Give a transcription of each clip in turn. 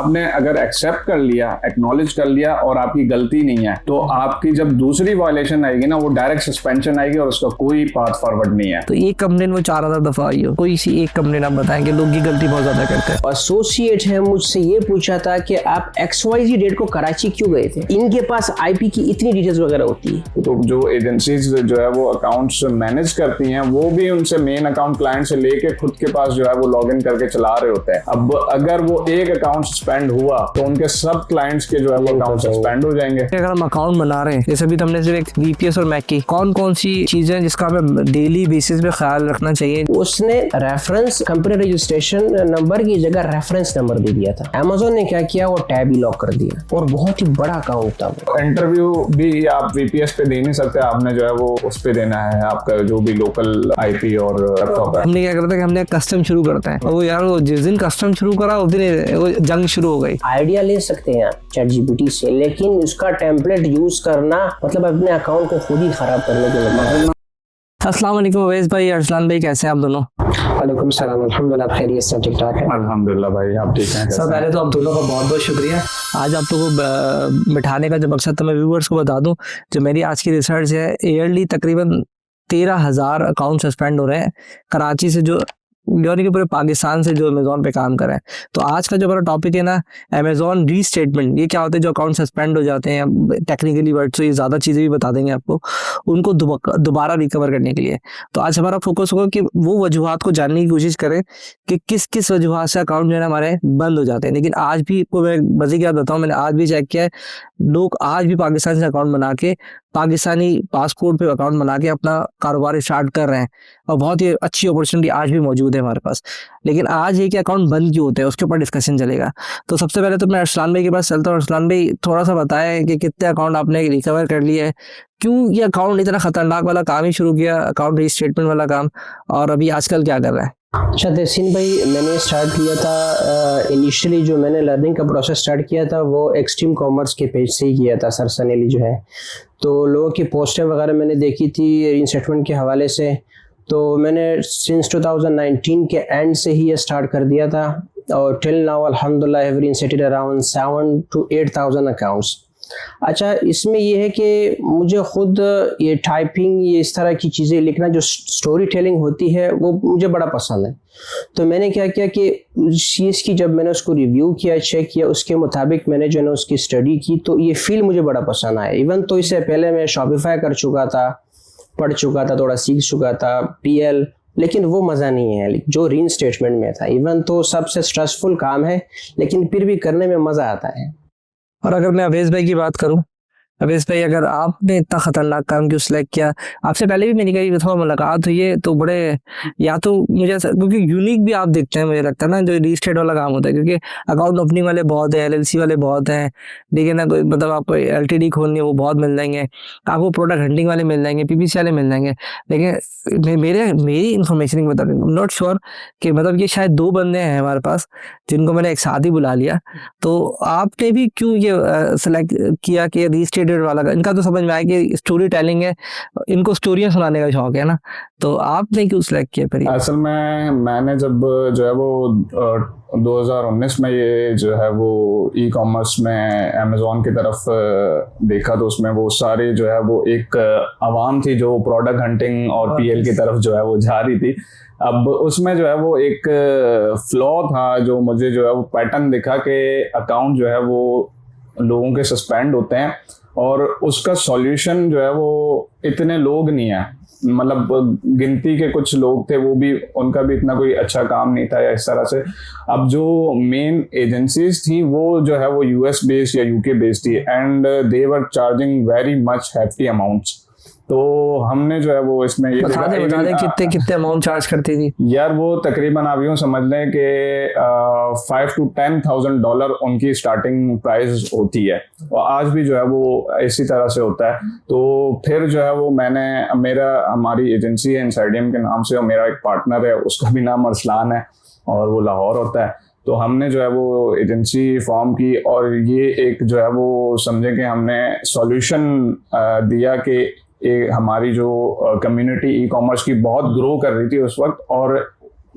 आपने अगर एक्सेप्ट कर लिया, एक्नॉलेज कर लिया और आपकी गलती नहीं है, तो आपकी जब दूसरी वायलेशन आएगी ना, वो डायरेक्ट सस्पेंशन आएगी और उसका कोई पाथ फॉरवर्ड नहीं है। तो एक कंप्लेन वो 4000 दफा आई हो, कोई सी एक कंप्लेन आप बताएं कि लोग की गलती बहुत ज्यादा करते हैं। एसोसिएट है मुझसे ये पूछा था कि आप XYZ डेट को कराची क्यों गए थे, इनके पास IP की इतनी डिटेल्स वगैरह होती है। तो जो एजेंसीज जो है वो अकाउंट्स मैनेज करती हैं, वो भी उनसे मेन अकाउंट क्लाइंट से लेके खुद के पास जो है वो लॉग इन करके चला रहे होते हैं। अब अगर वो एक अकाउंट सस्पेंड हुआ तो उनके सब क्लाइंट्स के जो है वो अकाउंट सस्पेंड हो जाएंगे। अगर हम अकाउंट बना रहे हैं, जैसे भी हमने सिर्फ एक VPS और मैकी, कौन कौन सी चीजें जिसका हमें डेली बेसिस पे ख्याल रखना चाहिए? उसने रेफरेंस कंपनी रजिस्ट्रेशन नंबर की जगह रेफरेंस नंबर दे दिया था। Amazon ने क्या किया, वो टैब ही लॉक कर दिया और बहुत ही बड़ा अकाउंट था वो। इंटरव्यू भी आप VPS पे दे नहीं सकते, आपने जो है वो उस पे देना है आपका जो भी लोकल IP और लैपटॉप है। हमने क्या करते हैं कि हमने कस्टम शुरू करते हैं, वो यार वो जिस दिन कस्टम शुरू करा उस दिन वो जंग शुरू हो गई। आइडिया ले सकते हैं ChatGPT से, लेकिन उसका टेम्पलेट यूज करना मतलब अपने अकाउंट को खुद ही खराब करने के मतलब। अस्सलाम वालेकुम अवैस भाई, अरसलान भाई, कैसे हैं आप दोनों? वालेकुम सलाम, अल्हम्दुलिल्लाह खैरियत से, ठीक ठाक है अल्हम्दुलिल्लाह भाई, आप ठीक हैं? सब पहले तो आप दोनों का बहुत बहुत शुक्रिया। आज आप लोगों को बिठाने का जो मकसद था, मैं व्यूअर्स को बता दूं, जो मेरी आज की रिसर्च है, ईयरली तकरीबन 13,000 अकाउंट सस्पेंड हो रहे हैं कराची से, जो यानी कि पूरे पाकिस्तान से जो अमेजोन पे काम कर रहे हैं। तो आज का जो हमारा टॉपिक है ना, अमेजोन रीस्टेटमेंट। ये क्या होता है, जो अकाउंट सस्पेंड हो जाते हैं, टेक्निकली वर्ड से ये ज़्यादा चीज़ें भी बता देंगे आपको, उनको दोबारा रिकवर करने के लिए। तो आज हमारा फोकस होगा कि वो वजूहात को जानने की कोशिश करें कि किस किस वजूहात से अकाउंट जो है ना हमारे बंद हो जाते हैं। लेकिन आज भी को मैं मज़े की बात बताऊँ, मैंने आज भी चेक किया है, लोग आज भी पाकिस्तान से अकाउंट बना के, पाकिस्तानी पासपोर्ट पे अकाउंट बना के अपना कारोबार स्टार्ट कर रहे हैं और बहुत ही अच्छी अपॉर्चुनिटी आज भी मौजूद है हमारे पास। लेकिन आज ये कि अकाउंट बंद क्यों होते हैं, उसके ऊपर डिस्कशन चलेगा। तो सबसे पहले तो मैं अरसलान भाई के पास चलता हूँ। अरसलान भाई, थोड़ा सा बताएं कि कितने अकाउंट आपने रिकवर कर लिए है, क्यों ये अकाउंट इतना खतरनाक वाला काम ही शुरू किया, अकाउंट रीस्टेटमेंट वाला काम, और अभी आजकल क्या कर रहा है? अच्छा तहसीन भाई, मैंने स्टार्ट किया था इनिशियली, जो मैंने लर्निंग का प्रोसेस स्टार्ट किया था वो एक्सट्रीम कॉमर्स के पेज से ही किया था। सरसन अली जो है, तो लोगों की पोस्टें वगैरह मैंने देखी थी रीइंस्टेटमेंट के हवाले से, तो मैंने सिंस 2019 के एंड से ही ये स्टार्ट कर दिया था और टिल नाउ अल्हम्दुलिल्लाह have reinstated around 7,000 to 8,000 accounts. अच्छा, इसमें ये है कि मुझे खुद ये टाइपिंग, ये इस तरह की चीज़ें लिखना, जो स्टोरी टेलिंग होती है, वो मुझे बड़ा पसंद है। तो मैंने क्या किया कि उस चीज़ की जब मैंने उसको रिव्यू किया, चेक किया, उसके मुताबिक मैंने जो है ना उसकी स्टडी की, तो ये फील्ड मुझे बड़ा पसंद आया। इवन तो इससे पहले मैं शॉपिफाई कर चुका था, पढ़ चुका था, थोड़ा सीख चुका था PL, लेकिन वो मज़ा नहीं है जो रीइंस्टेटमेंट में था। इवन तो सबसे स्ट्रेसफुल काम है, लेकिन फिर भी करने में मज़ा आता है। और अगर मैं अवैस भाई की बात करूं, अवैस भाई, अगर आपने इतना खतरनाक काम क्यों सिलेक्ट किया? आपसे पहले भी मेरी कई दफ़ा मुलाकात हुई है, तो बड़े, या तो मुझे क्योंकि यूनिक भी आप देखते हैं, मुझे लगता है ना, जो रीस्टेट वाला काम होता है, क्योंकि अकाउंट ओपनिंग वाले बहुत हैं, LLC वाले बहुत हैं, ठीक है ना, कोई मतलब आपको LTD खोलनी है वो बहुत मिल जाएंगे, आपको प्रोडक्ट हंटिंग वाले मिल जाएंगे, PPC वाले मिल जाएंगे। लेकिन मेरी इन्फॉर्मेशन के मुताबिक, आई एम नॉट श्योर कि मतलब ये शायद 2 बंदे हैं हमारे पास जिनको मैंने एक साथ ही बुला लिया। तो आपने भी क्यों ये सेलेक्ट किया कि रीस्टेट वाला? इनका तो समझ में आया कि स्टोरी टेलिंग है, इनको स्टोरियां सुनाने का शौक है ना, तो आपने क्यों सिलेक्ट किया फिर? असल में मैंने जब जो है वो 2019 में ये जो है वो ई-कॉमर्स में अमेजोन की तरफ देखा, तो उसमें वो सारे जो है वो एक आवाम थी जो प्रोडक्ट हंटिंग और PL की तरफ जो है वो जा रही थी। अब उसमें जो है वो एक फ्लॉ था, जो मुझे जो है वो पैटर्न दिखा कि अकाउंट जो है वो लोगों के सस्पेंड होते हैं और उसका सॉल्यूशन जो है वो इतने लोग नहीं है, मतलब गिनती के कुछ लोग थे, वो भी, उनका भी इतना कोई अच्छा काम नहीं था या इस तरह से। अब जो मेन एजेंसीज थी वो जो है वो US बेस्ड या UK बेस्ड थी and they were charging very much hefty amounts. तो हमने जो है वो इसमें ये बता दे कितने अमाउंट चार्ज करती थी यार? वो तकरीबन आप यूँ समझ लें कि $5,000 to $10,000 उनकी स्टार्टिंग प्राइस होती है, और आज भी जो है वो इसी तरह से होता है। तो फिर जो है वो हमारी एजेंसी है इंसाइडियम के नाम से, और मेरा एक पार्टनर है, उसका भी नाम अरसलान है और वो लाहौर होता है। तो हमने जो है वो एजेंसी फॉर्म की और ये एक जो है वो समझे कि हमने सॉल्यूशन दिया कि हमारी जो कम्युनिटी ई-कॉमर्स की बहुत ग्रो कर रही थी उस वक्त, और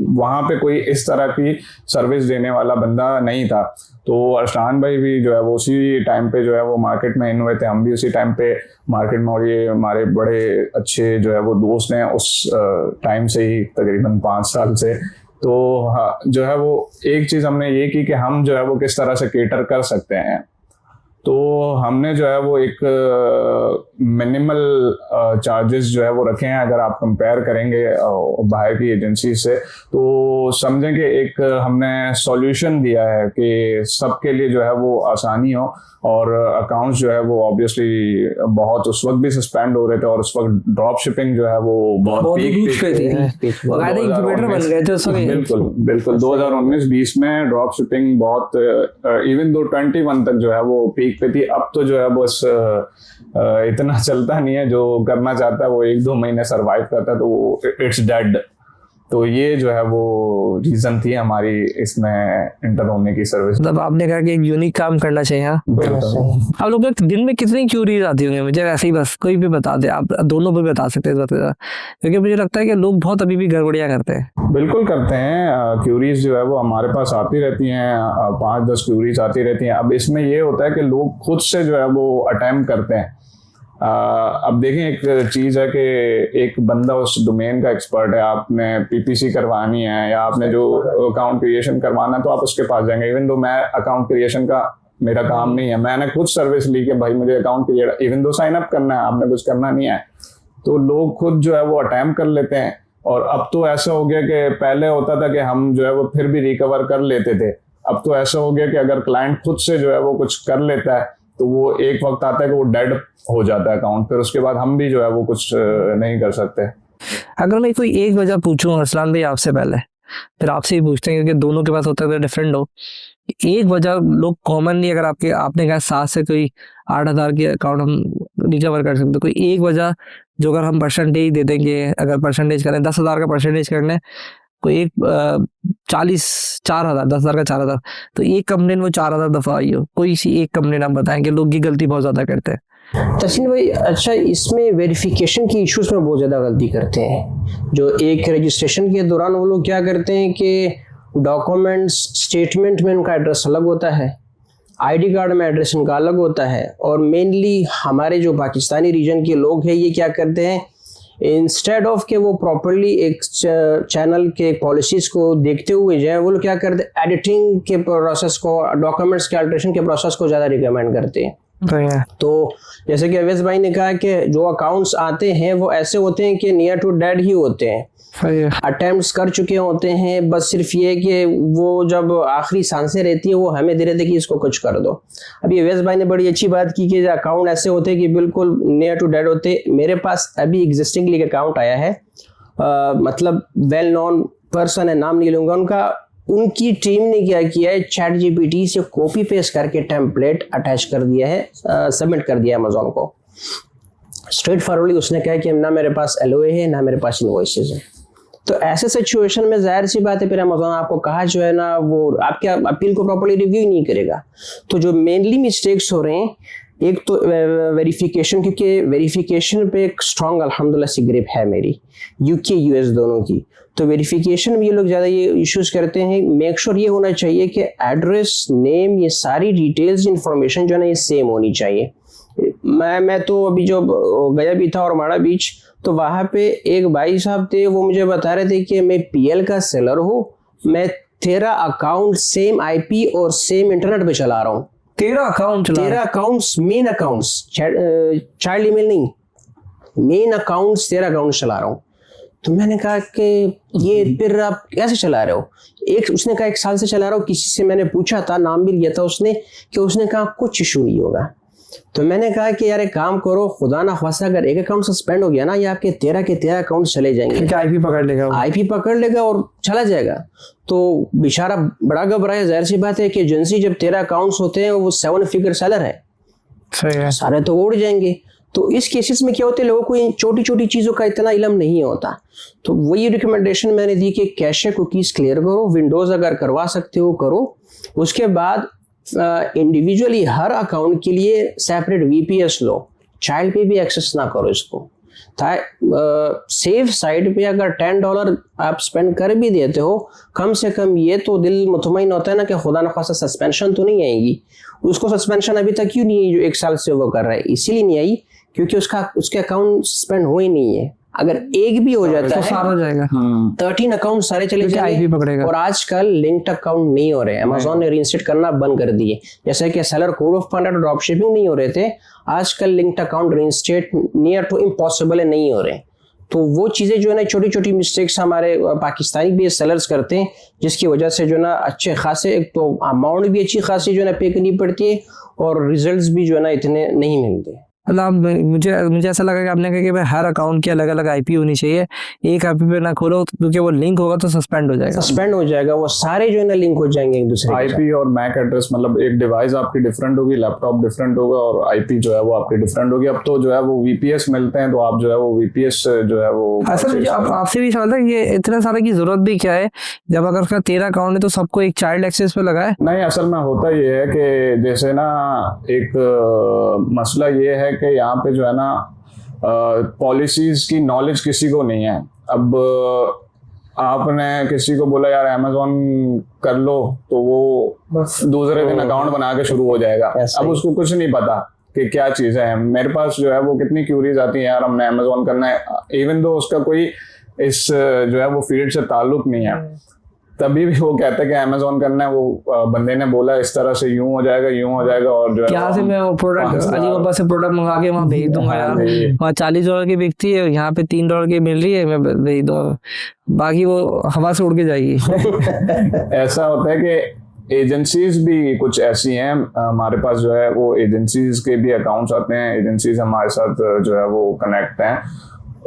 वहाँ पे कोई इस तरह की सर्विस देने वाला बंदा नहीं था। तो अरसलान भाई भी जो है वो उसी टाइम पे जो है वो मार्केट में इन हुए थे, हम भी उसी टाइम पे मार्केट में, और ये हमारे बड़े अच्छे जो है वो दोस्त हैं उस टाइम से ही, तकरीबन 5 साल से। तो हाँ, जो है वो एक चीज़ हमने ये की कि हम जो है वो किस तरह से केटर कर सकते हैं। तो हमने जो है वो एक मिनिमल चार्जेस जो है वो रखे हैं। अगर आप कंपेयर करेंगे बाहर की एजेंसी से, तो समझें कि एक हमने सॉल्यूशन दिया है कि सबके लिए जो है वो आसानी हो। और अकाउंट्स जो है वो ऑब्वियसली बहुत उस वक्त भी सस्पेंड हो रहे थे, और उस वक्त ड्रॉप शिपिंग जो है वो बहुत पीक पे थी। इंक्यूबेटर बन गए थे उस समय। बिल्कुल बिल्कुल 2019-20 में ड्रॉप शिपिंग बहुत, इवन दो 21 तक जो है वो पीक पे थी। अब तो जो है बस इतना चलता नहीं है, जो करना चाहता है वो 1-2 महीने सरवाइव करता है, तो वो इट्स डेड। तो ये जो है वो रीजन थी हमारी इसमें इंटर होने की सर्विस। मतलब आपने कहा कि एक यूनिक काम करना चाहिए। हाँ, आप लोग दिन में कितनी क्यूरीज आती होंगी? मुझे वैसे ही बस कोई भी बता दे, आप दोनों भी बता सकते हैं इस बात, क्योंकि मुझे लगता है कि लोग बहुत अभी भी गड़बड़ियां करते हैं। बिल्कुल करते हैं, क्यूरीज जो है वो हमारे पास आती रहती हैं, 5-10 क्यूरीज आती रहती हैं। अब इसमें ये होता है कि लोग खुद से जो है वो अटेम्प्ट करते हैं। अब देखें, एक चीज़ है कि एक बंदा उस डोमेन का एक्सपर्ट है, आपने पीपीसी करवानी है या आपने जो अकाउंट क्रिएशन करवाना है, तो आप उसके पास जाएंगे। इवन दो मैं अकाउंट क्रिएशन का मेरा काम नहीं है, मैंने खुद सर्विस ली कि भाई मुझे account create, even though sign up करना है, आपने कुछ करना नहीं है, तो लोग खुद जो है वो अटेम्प्ट कर लेते हैं। और अब तो ऐसा हो गया कि पहले होता था कि हम जो है वो फिर भी रिकवर कर लेते थे, अब तो ऐसा हो गया कि अगर क्लाइंट खुद से जो है वो कुछ कर लेता है तो वो एक वक्त आता है कि वो डेड हो जाता है अकाउंट, फिर उसके बाद हम भी जो है वो कुछ नहीं कर सकते। अगर मैं कोई एक वजह पूछूं अरसलान भाई आपसे पहले, फिर आपसे ही पूछते हैं क्योंकि दोनों के पास होता है डिफरेंट हो, एक वजह लोग कॉमनली, अगर आपने कहा 7 से कोई 8,000 की अकाउंट हम रिकवर कर सकते, कोई एक वजह जो अगर हम परसेंटेज दे देंगे, अगर परसेंटेज करें 10,000 का परसेंटेज करना है, कोई एक 4,000 10,000 का 4,000, तो एक कंप्लेन वो 4,000 दफा आई हो, कोई सी एक कंप्लेन आप बताएं कि लोग ये गलती बहुत ज्यादा करते हैं। तहसीन भाई, अच्छा, इसमें वेरिफिकेशन की इश्यूज में बहुत ज़्यादा गलती करते हैं। जो एक रजिस्ट्रेशन के दौरान वो लोग क्या करते हैं कि डॉक्यूमेंट्स स्टेटमेंट में उनका एड्रेस अलग होता है, आईडी कार्ड में एड्रेस उनका अलग होता है, और मेनली हमारे जो पाकिस्तानी रीजन के लोग हैं ये क्या करते हैं, इंस्टेड ऑफ के वो प्रॉपरली एक चैनल के पॉलिसीज को देखते हुए जो है वो लोग क्या करते हैं, एडिटिंग के प्रोसेस को, डॉक्यूमेंट्स के अल्ट्रेशन के प्रोसेस को ज़्यादा रिकमेंड करते हैं। तो जैसे कि अवैस भाई ने कहा कि जो अकाउंट्स आते हैं वो ऐसे होते हैं कि नियर टू डेड ही होते हैं, अटेम्प्ट्स कर चुके होते हैं, बस सिर्फ ये कि वो जब आखिरी सांसें रहती है वो हमें दे रहे थे कि इसको कुछ कर दो। अभी अवैस भाई ने बड़ी अच्छी बात की कि अकाउंट ऐसे होते हैं कि बिल्कुल नियर टू डेड होते। मेरे पास अभी एग्जिस्टिंगली एक अकाउंट आया है, मतलब वेल नोन पर्सन है, नाम नहीं लूंगा उनका, उनकी टीम ने क्या किया है, चैट जीपीटी से कॉपी पेस्ट करके टेम्पलेट अटैच कर दिया है, सबमिट कर दिया अमेज़न को। स्ट्रेट फॉरवर्डली उसने कहा कि ना मेरे पास एलओए है ना मेरे पास इनवॉइसेस है। तो ऐसे सिचुएशन में जाहिर सी बात है फिर अमेज़न आपको कहा जो है ना वो आपके अपील को प्रॉपर्ली रिव्यू नहीं करेगा। तो जो मेनली मिस्टेक्स हो रहे हैं, एक तो वेरिफिकेशन, क्योंकि वेरिफिकेशन पे एक स्ट्रॉन्ग अल्हम्दुलिल्लाह से ग्रिप है मेरी, यूके यूएस दोनों की। तो वेरिफिकेशन में ये लोग ज़्यादा ये इश्यूज करते हैं। मेक श्योर ये होना चाहिए कि एड्रेस, नेम, ये सारी डिटेल्स इंफॉर्मेशन जो है ना ये सेम होनी चाहिए। मैं तो अभी जो गया भी था और माड़ा बीच, तो वहाँ पे एक भाई साहब थे, वो मुझे बता रहे थे कि मैं पीएल का सेलर हूँ, मैं तेरा अकाउंट सेम आईपी और सेम इंटरनेट पे चला रहा हूँ। तेरा accounts main accounts, child email नहीं, मेन अकाउंट्स तेरा अकाउंट चला रहा हूँ। तो मैंने कहा कि ये फिर आप कैसे चला रहे हो? उसने कहा 1 साल से चला रहा हूँ। किसी से मैंने पूछा था, नाम भी लिया था उसने, कि उसने कहा कुछ इशू नहीं होगा। तो मैंने कहा कि यार एक काम करो, खुदा ना खासा अगर एक अकाउंट सस्पेंड हो गया ना, ये आपके 13 के 13 अकाउंट चले जाएंगे। आईपी पकड़ लेगा और चला जाएगा। तो बेचारा बड़ा घबराया। जाहिर सी बात है कि एजेंसी जब 13 अकाउंट्स होते हैं, वो 7 फिगर सेलर है, सही है, सारे तो उड़ जाएंगे। तो इस केसेस में क्या होते हैं, लोगों को इन छोटी छोटी चीज़ों का इतना इल्म नहीं होता। तो वही रिकमेंडेशन मैंने दी कि कैशे कुकीज़ क्लियर करो, विंडोज़ अगर करवा सकते हो करो। उसके बाद इंडिविजुअली हर अकाउंट के लिए सेपरेट वीपीएस लो, चाइल्ड पे भी एक्सेस ना करो इसको। था सेफ साइड पे अगर $10 आप स्पेंड कर भी देते हो, कम से कम ये तो दिल मुतमईन होता है ना कि खुदा न खासा सस्पेंशन तो नहीं आएगी। उसको सस्पेंशन अभी तक क्यों नहीं है जो 1 साल से वो कर रहा है? इसीलिए नहीं आई क्योंकि उसके अकाउंट सस्पेंड हुए नहीं है। अगर एक भी हो जाता तो है सारा हो जाएगा। 13 अकाउंट सारे चले आईपी जाएंगे। पकड़ेगा। और आजकल लिंक्ड अकाउंट नहीं हो रहे, अमेज़न ने रीइंस्टेट करना बंद कर दिए। जैसे कि सेलर कोड ऑफ कंडक्ट और ड्रॉप शिपिंग नहीं हो रहे थे, आजकल linked account reinstate near to impossible है, नहीं हो रहे। तो वो चीज़ें जो है ना, छोटी छोटी मिस्टेक्स हमारे पाकिस्तानी भी सेलर्स करते हैं, जिसकी वजह से जो है ना अच्छे खासे, एक तो अमाउंट भी अच्छी खासी जो है ना पे करनी पड़ती है और रिजल्ट्स भी जो है ना इतने नहीं मिलते। मतलब मुझे ऐसा लगा कि आपने कहा कि भाई हर अकाउंट की अलग अलग आईपी होनी चाहिए, एक आईपी पे ना खोलो क्योंकि वो लिंक होगा तो सस्पेंड हो जाएगा। सस्पेंड हो जाएगा, वो सारे जो है ना लिंक हो जाएंगे एक दूसरे के साथ। आईपी और मैक एड्रेस, मतलब एक डिवाइस आपकी डिफरेंट होगी, लैपटॉप डिफरेंट होगा और आईपी जो है वो आपकी डिफरेंट होगी। अब तो जो है वो वीपीएस मिलते हैं, तो आप जो है वो वीपीएस जो है वो असल मुझे आपसे भी सवाल था ये इतना सारा की जरूरत भी क्या है, जब अगर उसका 13 अकाउंट है तो सबको एक चाइल्ड एक्सेस पे लगा है? नहीं, असल में होता ये है कि जैसे ना एक मसला ये है कि यहाँ पे जो है ना पॉलिसीज की नॉलेज किसी को नहीं है। अब आपने किसी को बोला यार अमेज़न कर लो, तो वो दूसरे दिन अकाउंट बना के शुरू हो जाएगा। अब उसको कुछ नहीं पता कि क्या चीज़ है। मेरे पास जो है वो कितनी क्यूरीज आती हैं, यार हमने अमेज़न करना है, इवन दो उसका कोई इस जो है वो फील्ड से ताल्लुक नहीं है, तभी भी वो कहते हैं कि अमेज़न करना है। वो बंदे ने बोला इस तरह से यूं हो जाएगा और जो है क्या से मैं वो प्रोडक्ट अलीबाबा से प्रोडक्ट मंगा के वहाँ भेज दूंगा यार, वहाँ $40 की बिकती है, यहाँ पे $3 की मिल रही है, मैं भेज दूंगा, बाकी वो हवा से उड़ के जाएगी। ऐसा होता है कि एजेंसीज भी कुछ ऐसी हैं, हमारे पास जो है वो एजेंसीज के भी अकाउंट्स आते हैं, एजेंसीज हमारे साथ जो है वो कनेक्ट हैं।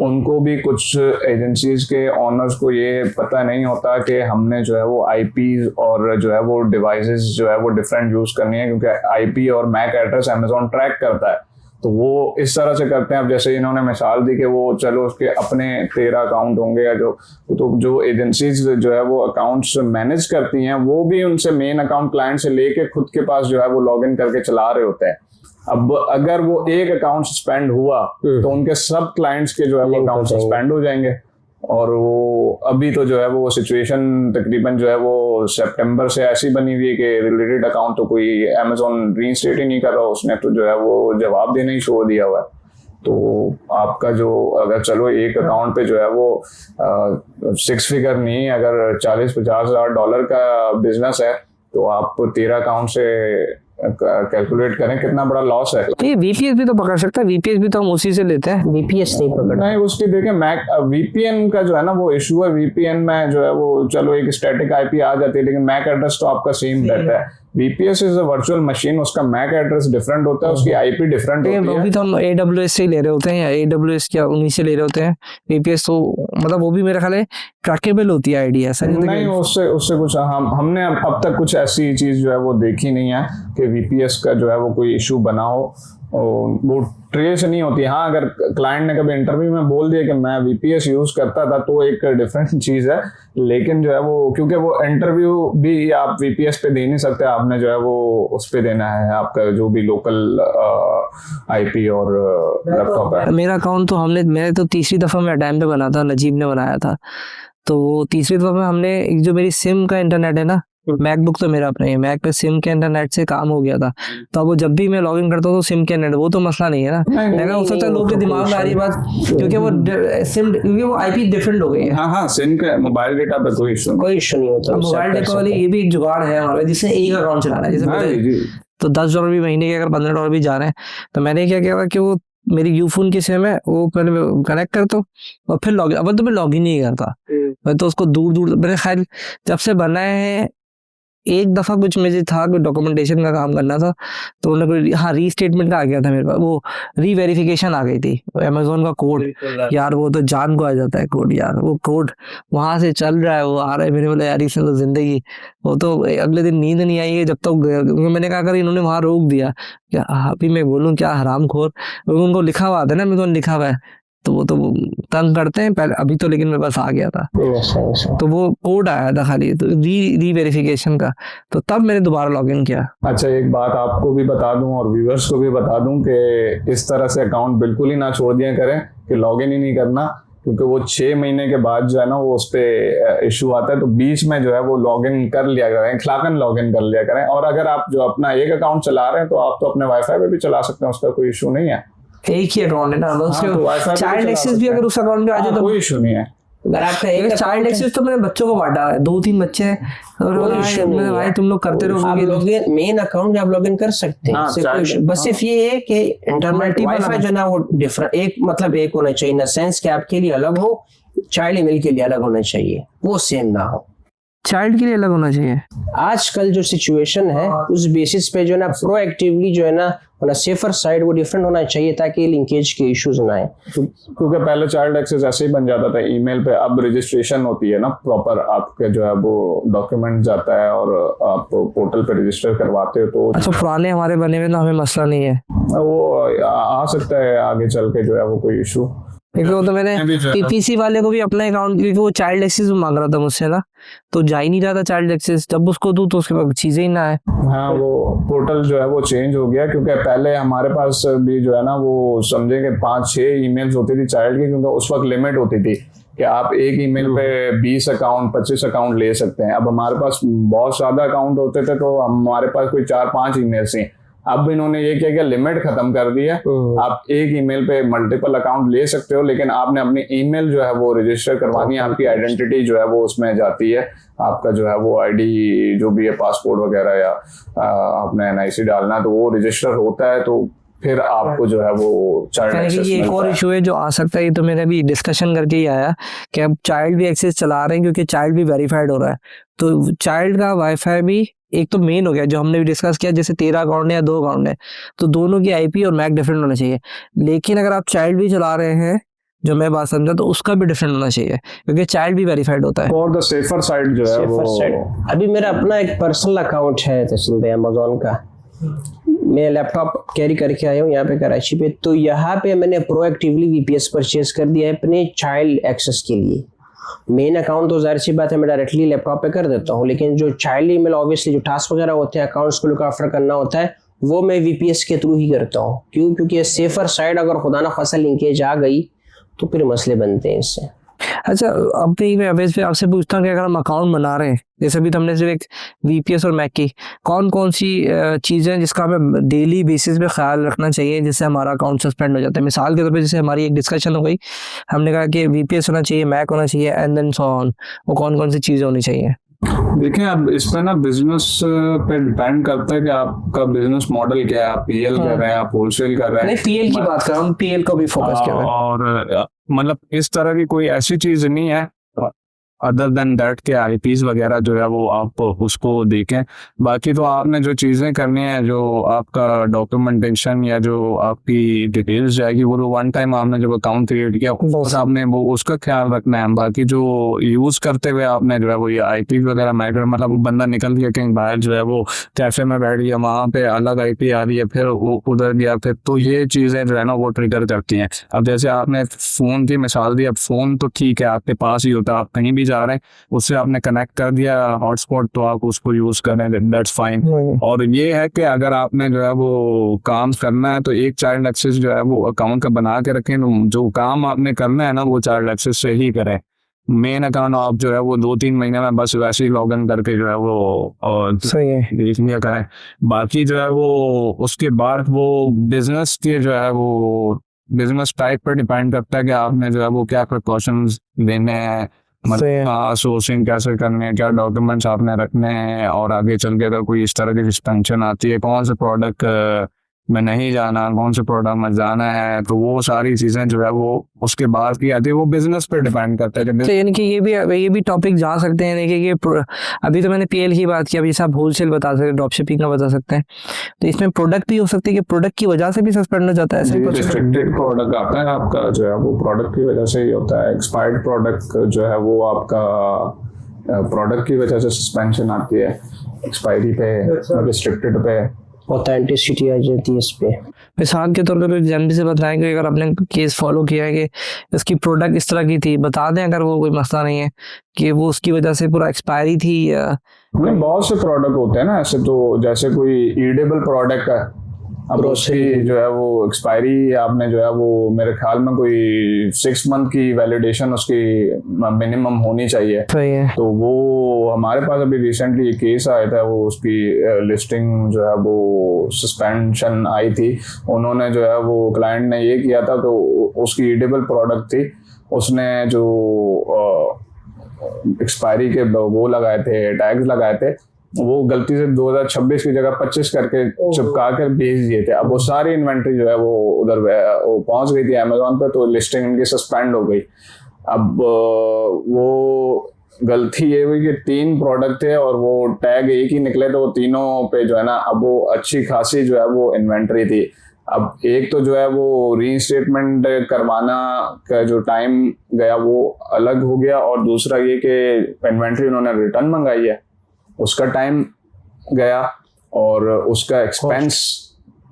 उनको भी कुछ एजेंसीज के ओनर्स को ये पता नहीं होता कि हमने जो है वो आईपीज और जो है वो डिवाइसेस जो है वो डिफरेंट यूज करनी है, क्योंकि आईपी और मैक एड्रेस अमेज़न ट्रैक करता है। तो वो इस तरह से करते हैं। अब जैसे इन्होंने मिसाल दी कि वो चलो उसके अपने 13 अकाउंट होंगे या जो एजेंसीज जो है वो अकाउंट्स मैनेज करती हैं, वो भी उनसे मेन अकाउंट क्लाइंट से लेके खुद के पास जो है वो लॉग इन करके चला रहे होते हैं। अब अगर वो एक अकाउंट सस्पेंड हुआ तो उनके सब क्लाइंट्स के जो है वो अकाउंट सस्पेंड हो जाएंगे। और वो अभी तो जो है वो सिचुएशन तकरीबन जो है वो सितंबर से ऐसी बनी हुई है कि रिलेटेड अकाउंट तो कोई अमेज़न रीइंस्टेट ही नहीं कर रहा, उसने तो जो है वो जवाब देना ही छोड़ दिया हुआ है। तो आपका जो अगर चलो एक अकाउंट पे जो है वो 6 फिगर नहीं, अगर $40-50 हज़ार का बिजनेस है, तो आप 13 अकाउंट से कैलकुलेट करें कितना बड़ा लॉस है। ये वीपीएस भी तो पकड़ सकता है, वीपीएस भी तो हम उसी से लेते हैं। वीपीएस नहीं पकड़, नहीं उसकी देखें मैक वीपीएन का जो है ना वो इशू है। वीपीएन में जो है वो चलो एक स्टैटिक आईपी आ जाती है, लेकिन मैक एड्रेस तो आपका सेम रहता है। VPS is a virtual machine, उसका मैक एड्रेस डिफरेंट होता है, उसकी आईपी डिफरेंट होती है। वो भी तो हम AWS से ले रहे होते हैं, या AWS क्या उन्हीं से ले रहे होते हैं। वीपीएस तो मतलब वो भी मेरे ख्याल है ट्रैकेबल होती है आईडी, ऐसा नहीं उससे कुछ हमने अब तक कुछ ऐसी चीज जो है वो देखी नहीं है कि वीपीएस का जो है वो कोई इशू बना हो, वो ट्रेस नहीं होती। हाँ, अगर क्लाइंट ने कभी इंटरव्यू में बोल दिया कि मैं वीपीएस यूज करता था, तो एक डिफरेंट चीज है। लेकिन जो है वो क्योंकि वो इंटरव्यू भी आप वीपीएस पे दे नहीं सकते, आपने जो है वो उस पे देना है आपका जो भी लोकल आईपी और लैपटॉप है। मेरा अकाउंट तो मैंने तो तीसरी दफा मैं टाइम पे बना था, नजीब ने बनाया था। तो वो तीसरी दफा में हमने जो मेरी सिम का इंटरनेट है ना, मैकबुक तो मेरा अपना ही, मैक पे सिम के इंटरनेट से काम हो गया था। तो अब वो जब भी मैं लॉगिन करता हूँ तो सिम के इंटरनेट, वो तो मसला नहीं है ना। मैं हो सकता है लोग के दिमाग में आ रही बात, क्योंकि वो सिम, क्योंकि वो आईपी डिफरेंट हो गई है। हाँ, सिम के मोबाइल डेटा पे कोई इशू नहीं होता। मोबाइल डेटा वाली ये भी एक जुगाड़ है हमारा, जिससे एक अकाउंट चलाना है। जैसे तो $10 भी महीने के, अगर $15 भी जा रहे हैं, तो मैंने क्या किया कि वो मेरी यूफोन की सिम है, वो पहले कनेक्ट करता हूँ और फिर लॉगिन, अब तो मैं लॉगिन नहीं करता, मैं तो उसको दूर मेरे ख्याल जब से बनाए हैं। एक दफा कुछ मुझे था, कोई डॉक्यूमेंटेशन का काम करना था, तो उन्होंने हाँ रीस्टेटमेंट का आ गया था मेरे पास, वो रीवेरिफिकेशन आ गई थी, अमेज़न का कोड यार, वो तो जान को आ जाता है कोड यार, वो कोड वहां से चल रहा है, वो आ रहा है। मैंने बोला यार इससे तो जिंदगी, वो तो अगले दिन नींद नहीं आई है जब तक मैंने कहा अगर इन्होंने वहां रोक दिया, क्या अभी मैं बोलूँ क्या हरामखोर, उनको लिखा हुआ था ना, अमेज़न लिखा हुआ है, तो वो तो तंग करते हैं पहले। अभी तो लेकिन मेरे पास आ गया था, तो वो कोड आया था खाली तो रीवेरिफिकेशन का, तो तब मैंने दोबारा लॉगिन किया। अच्छा, एक बात आपको भी बता दूं और व्यूअर्स को भी बता दूं कि इस तरह से अकाउंट बिल्कुल ही ना छोड़ दिया करें। कि लॉगिन ही नहीं करना, क्योंकि वो 6 महीने के बाद जो है ना वो उस पर इशू आता है। तो बीच में जो है वो लॉगिन कर लिया करें, इखलाकन लॉगिन कर लिया करें। और अगर आप जो अपना एक अकाउंट चला रहे हैं तो आप तो अपने वाईफाई पे भी चला सकते हैं, उसका कोई इशू नहीं है। एक ही अकाउंट है ना, तो Wi-Fi चाइल्ड पे एक्सेस चला भी सकते अगर उस अकाउंट में आ जाए हाँ, तो कोई इशू नहीं है। अगर आपका एक चाइल्ड एक्सेस तो मैंने बच्चों को बांटा है, 2-3 बच्चे हैं और कोई issue नहीं भाई है। तुम लोग करते आप रहोगे। लॉगिन मेन अकाउंट में आप लॉगिन कर सकते हैं, हाँ, सिर्फ चाहे- कोई- बस सिर्फ ये है कि इंटरनेट Multiple वाईफाई जो ना वो डिफरेंट एक मतलब एक होना चाहिए, इन द सेंस कि आपके लिए अलग हो, चाइल्ड ईमेल के लिए अलग होना चाहिए, वो सेम ना हो। चाइल्ड के लिए अलग होना चाहिए। आजकल जो सिचुएशन है उस बेसिस पे जो है ना प्रोएक्टिवली जो है ना सेफर साइड वो डिफरेंट होना चाहिए ताकि लिंकेज के इश्यूज ना आए। क्योंकि पहले चाइल्ड एक्सेस ऐसे ही बन जाता था ईमेल पे, अब रजिस्ट्रेशन होती है ना प्रॉपर, आपके जो है वो डॉक्यूमेंट जाता है और आप पोर्टल पे रजिस्टर करवाते हो। तो अच्छा, पुराने हमारे बने हुए तो हमें मसला नहीं है, वो आ सकता है आगे चल के जो है वो कोई इशू। क्योंकि वो तो मैंने अभी जो है- पीपीसी वाले को भी अपना अकाउंट, क्योंकि वो चाइल्ड एक्सेस मांग रहा था मुझसे ना, तो जा ही नहीं रहा था चाइल्ड एक्सेस। जब उसको दूं तो उसके पास चीजें ही ना है। हाँ, वो पोर्टल जो है वो चेंज हो गया, क्योंकि पहले हमारे पास भी जो है ना वो समझे कि 5-6 ईमेल्स होती थी चाइल्ड की, क्योंकि उस वक्त लिमिट होती थी कि आप एक ईमेल पे 20 अकाउंट 25 अकाउंट ले सकते हैं। अब हमारे पास बहुत ज्यादा अकाउंट होते थे तो हमारे पास कोई 4-5 ईमेल्स ही। अब इन्होंने ये किया कि लिमिट खत्म कर दी है, आप एक ईमेल पे मल्टीपल अकाउंट ले सकते हो, लेकिन आपने अपनी ईमेल जो है वो रजिस्टर करवानी है। आपकी आइडेंटिटी जो है वो उसमें जाती है, आपका जो है वो आईडी जो भी है पासपोर्ट वगैरह या आपने एनआईसी डालना है तो वो रजिस्टर होता है, तो फिर आपको जो है वो चाइल्ड एक्सेस ये एक और मिलता है। इशू है जो आ सकता है, ये तो मैंने भी डिस्कशन करके ही आया कि अब चाइल्ड भी एक्सेस चला रहे हैं क्योंकि चाइल्ड भी वेरीफाइड हो रहा है। तो चाइल्ड का वाईफाई भी एक तो मेन हो गया जो हमने भी डिस्कस किया, जैसे 13 अकाउंट है या 2 अकाउंट है तो दोनों की आईपी और मैक डिफरेंट होना चाहिए। लेकिन अगर आप चाइल्ड भी चला रहे हैं, जो मैं बात समझा, तो उसका भी डिफरेंट होना चाहिए क्योंकि चाइल्ड भी वेरीफाइड होता है। फॉर द सेफर साइड जो है सेफर वो साइड। अभी मेरा अपना एक पर्सनल अकाउंट है तस्लीम भाई अमेज़न का, मैं लैपटॉप कैरी करके आया हूँ यहाँ पे कराची पे, तो यहाँ पे मैंने प्रोएक्टिवली वीपीएस परचेज कर दिया है अपने चाइल्ड एक्सेस के लिए। मेन अकाउंट तो जाहिर सी बात है मैं डायरेक्टली लैपटॉप पे कर देता हूँ, लेकिन जो चाइल्ड ईमेल ऑब्वियसली जो टास्क वगैरह होते हैं अकाउंट्स को लुक आफ्टर करना होता है वो मैं वीपीएस के थ्रू ही करता हूँ। क्यों? क्योंकि सेफर साइड अगर खुदा ना खासा लिंकेज आ गई तो फिर मसले बनते हैं इससे। अच्छा, अब मैं अवेज पे आपसे पूछता हूँ कि अगर हम अकाउंट बना रहे हैं, जैसे अभी तो हमने सिर्फ एक वीपीएस और मैक की, कौन कौन सी चीज़ें हैं जिसका हमें डेली बेसिस पे ख्याल रखना चाहिए जिससे हमारा अकाउंट सस्पेंड हो जाता है? मिसाल के तौर पे जैसे हमारी एक डिस्कशन हो गई, हमने कहा कि वीपीएस होना चाहिए, मैक होना चाहिए एंड देन सो ऑन, वो कौन कौन सी चीज़ें होनी चाहिए? देखिए, अब इस पे ना बिजनेस पे डिपेंड करता है कि आपका बिजनेस मॉडल क्या है, आप पीएल कर रहे हैं, आप होलसेल कर रहे हैं। नहीं, पीएल की बात कर रहा हूँ, पीएल को भी फोकस किया है। और मतलब इस तरह की कोई ऐसी चीज नहीं है अदर देन दैट के आईपीज वगैरह जो है वो आप उसको देखें। बाकी तो आपने जो चीजें करनी है, जो आपका डॉक्यूमेंटेशन या जो आपकी डिटेल्स जाएगी वो वन टाइम आपने जब अकाउंट क्रिएट किया बस आपने वो उसका ख्याल रखना है। बाकी जो यूज करते हुए आपने जो है वो ये आईपी वगैरह मैटर, मतलब बंदा निकल गया कहीं बाहर जो है वो कैफे में बैठ गया, वहां पे अलग आईपी आ रही है, फिर वो उधर गया, फिर तो ये चीजें जो है ना वो ट्रिगर करती हैं। अब जैसे आपने फोन की मिसाल दी, अब फोन तो ठीक है आपके पास ही होता है, आप कहीं भी जा रहे हैं उससे आपने कनेक्ट कर दिया हॉटस्पॉट तो आप उसको यूज करें, दैट्स फाइन। और ये है कि अगर आपने जो है वो काम करना है तो एक चाइल्ड एक्सेस जो है वो अकाउंट का बना के रखें, तो जो काम आपने करना है ना वो चाइल्ड एक्सेस से ही करें। मेन अकाउंट आप जो है वो 2-3 महीने में बस वैसे ही लॉग इन करके जो है वो और सही है, देख लिया करें। बाकी जो है वो उसके बाद वो बिजनेस के जो है वो बिजनेस टाइप पर डिपेंड करता है कि आपने जो है वो क्या प्रिकॉशंस लेने हैं, मतलब सोर्सिंग कैसे करने हैं, क्या डॉक्यूमेंट्स आपने रखने हैं, और आगे चल के अगर कोई इस तरह की एक्सपेंशन आती है कौन से प्रोडक्ट में नहीं जाना, कौन से प्रोडक्ट में जाना है, तो वो सारी चीजें जो है वो उसके बाद की आती है, वो बिजनेस पे डिपेंड करता है। तो यानी कि ये भी टॉपिक जा सकते हैं कि अभी तो मैंने पीएल की बात की, अभी आप होलसेल बता सकते हैं, ड्रॉप शिपिंग का बता सकते हैं, तो इसमें प्रोडक्ट भी हो सकते हैं कि प्रोडक्ट की वजह से भी सस्पेंड हो जाता है। ऐसा ही रिस्ट्रिक्टेड प्रोडक्ट आता है आपका जो है वो प्रोडक्ट की वजह से ही होता है। एक्सपायर्ड प्रोडक्ट जो है वो आपका प्रोडक्ट की वजह से सस्पेंशन आती है, एक्सपायरी पे, रिस्ट्रिक्टेड पे ऑथेंटिसिटी आ जाती है इस पे। मिसाल के तौर पर जनरली से बताएंगे, अगर आपने केस फॉलो किया है कि इसकी प्रोडक्ट इस तरह की थी, बता दें अगर वो कोई मसला नहीं है कि वो उसकी वजह से पूरा एक्सपायरी थी या नहीं। बहुत से प्रोडक्ट होते हैं ना ऐसे, तो जैसे कोई ईडेबल प्रोडक्ट है अब उसकी जो है वो एक्सपायरी आपने जो है वो मेरे ख्याल में कोई 6 मंथ की वैलिडेशन उसकी मिनिमम होनी चाहिए। सही है। तो वो हमारे पास अभी रिसेंटली एक केस आया था, वो उसकी लिस्टिंग जो है वो सस्पेंशन आई थी। उन्होंने जो है वो क्लाइंट ने ये किया था, तो उसकी ईडेबल प्रोडक्ट थी, उसने जो एक्सपायरी के वो लगाए थे, टैग्स लगाए थे, वो गलती से 2026 की जगह 25 करके चिपका कर भेज दिए थे। अब वो सारी इन्वेंट्री जो है वो उधर वो पहुंच गई थी अमेजोन पे, तो लिस्टिंग इनकी सस्पेंड हो गई। अब वो गलती ये हुई कि 3 प्रोडक्ट थे और वो टैग एक ही निकले, तो वो तीनों पे जो है ना अब वो अच्छी खासी जो है वो इन्वेंट्री थी। अब एक तो जो है वो रीइंस्टेटमेंट करवाना का जो टाइम गया वो अलग हो गया, और दूसरा ये कि इन्वेंट्री उन्होंने रिटर्न मंगाई है, उसका टाइम गया, और उसका एक्सपेंस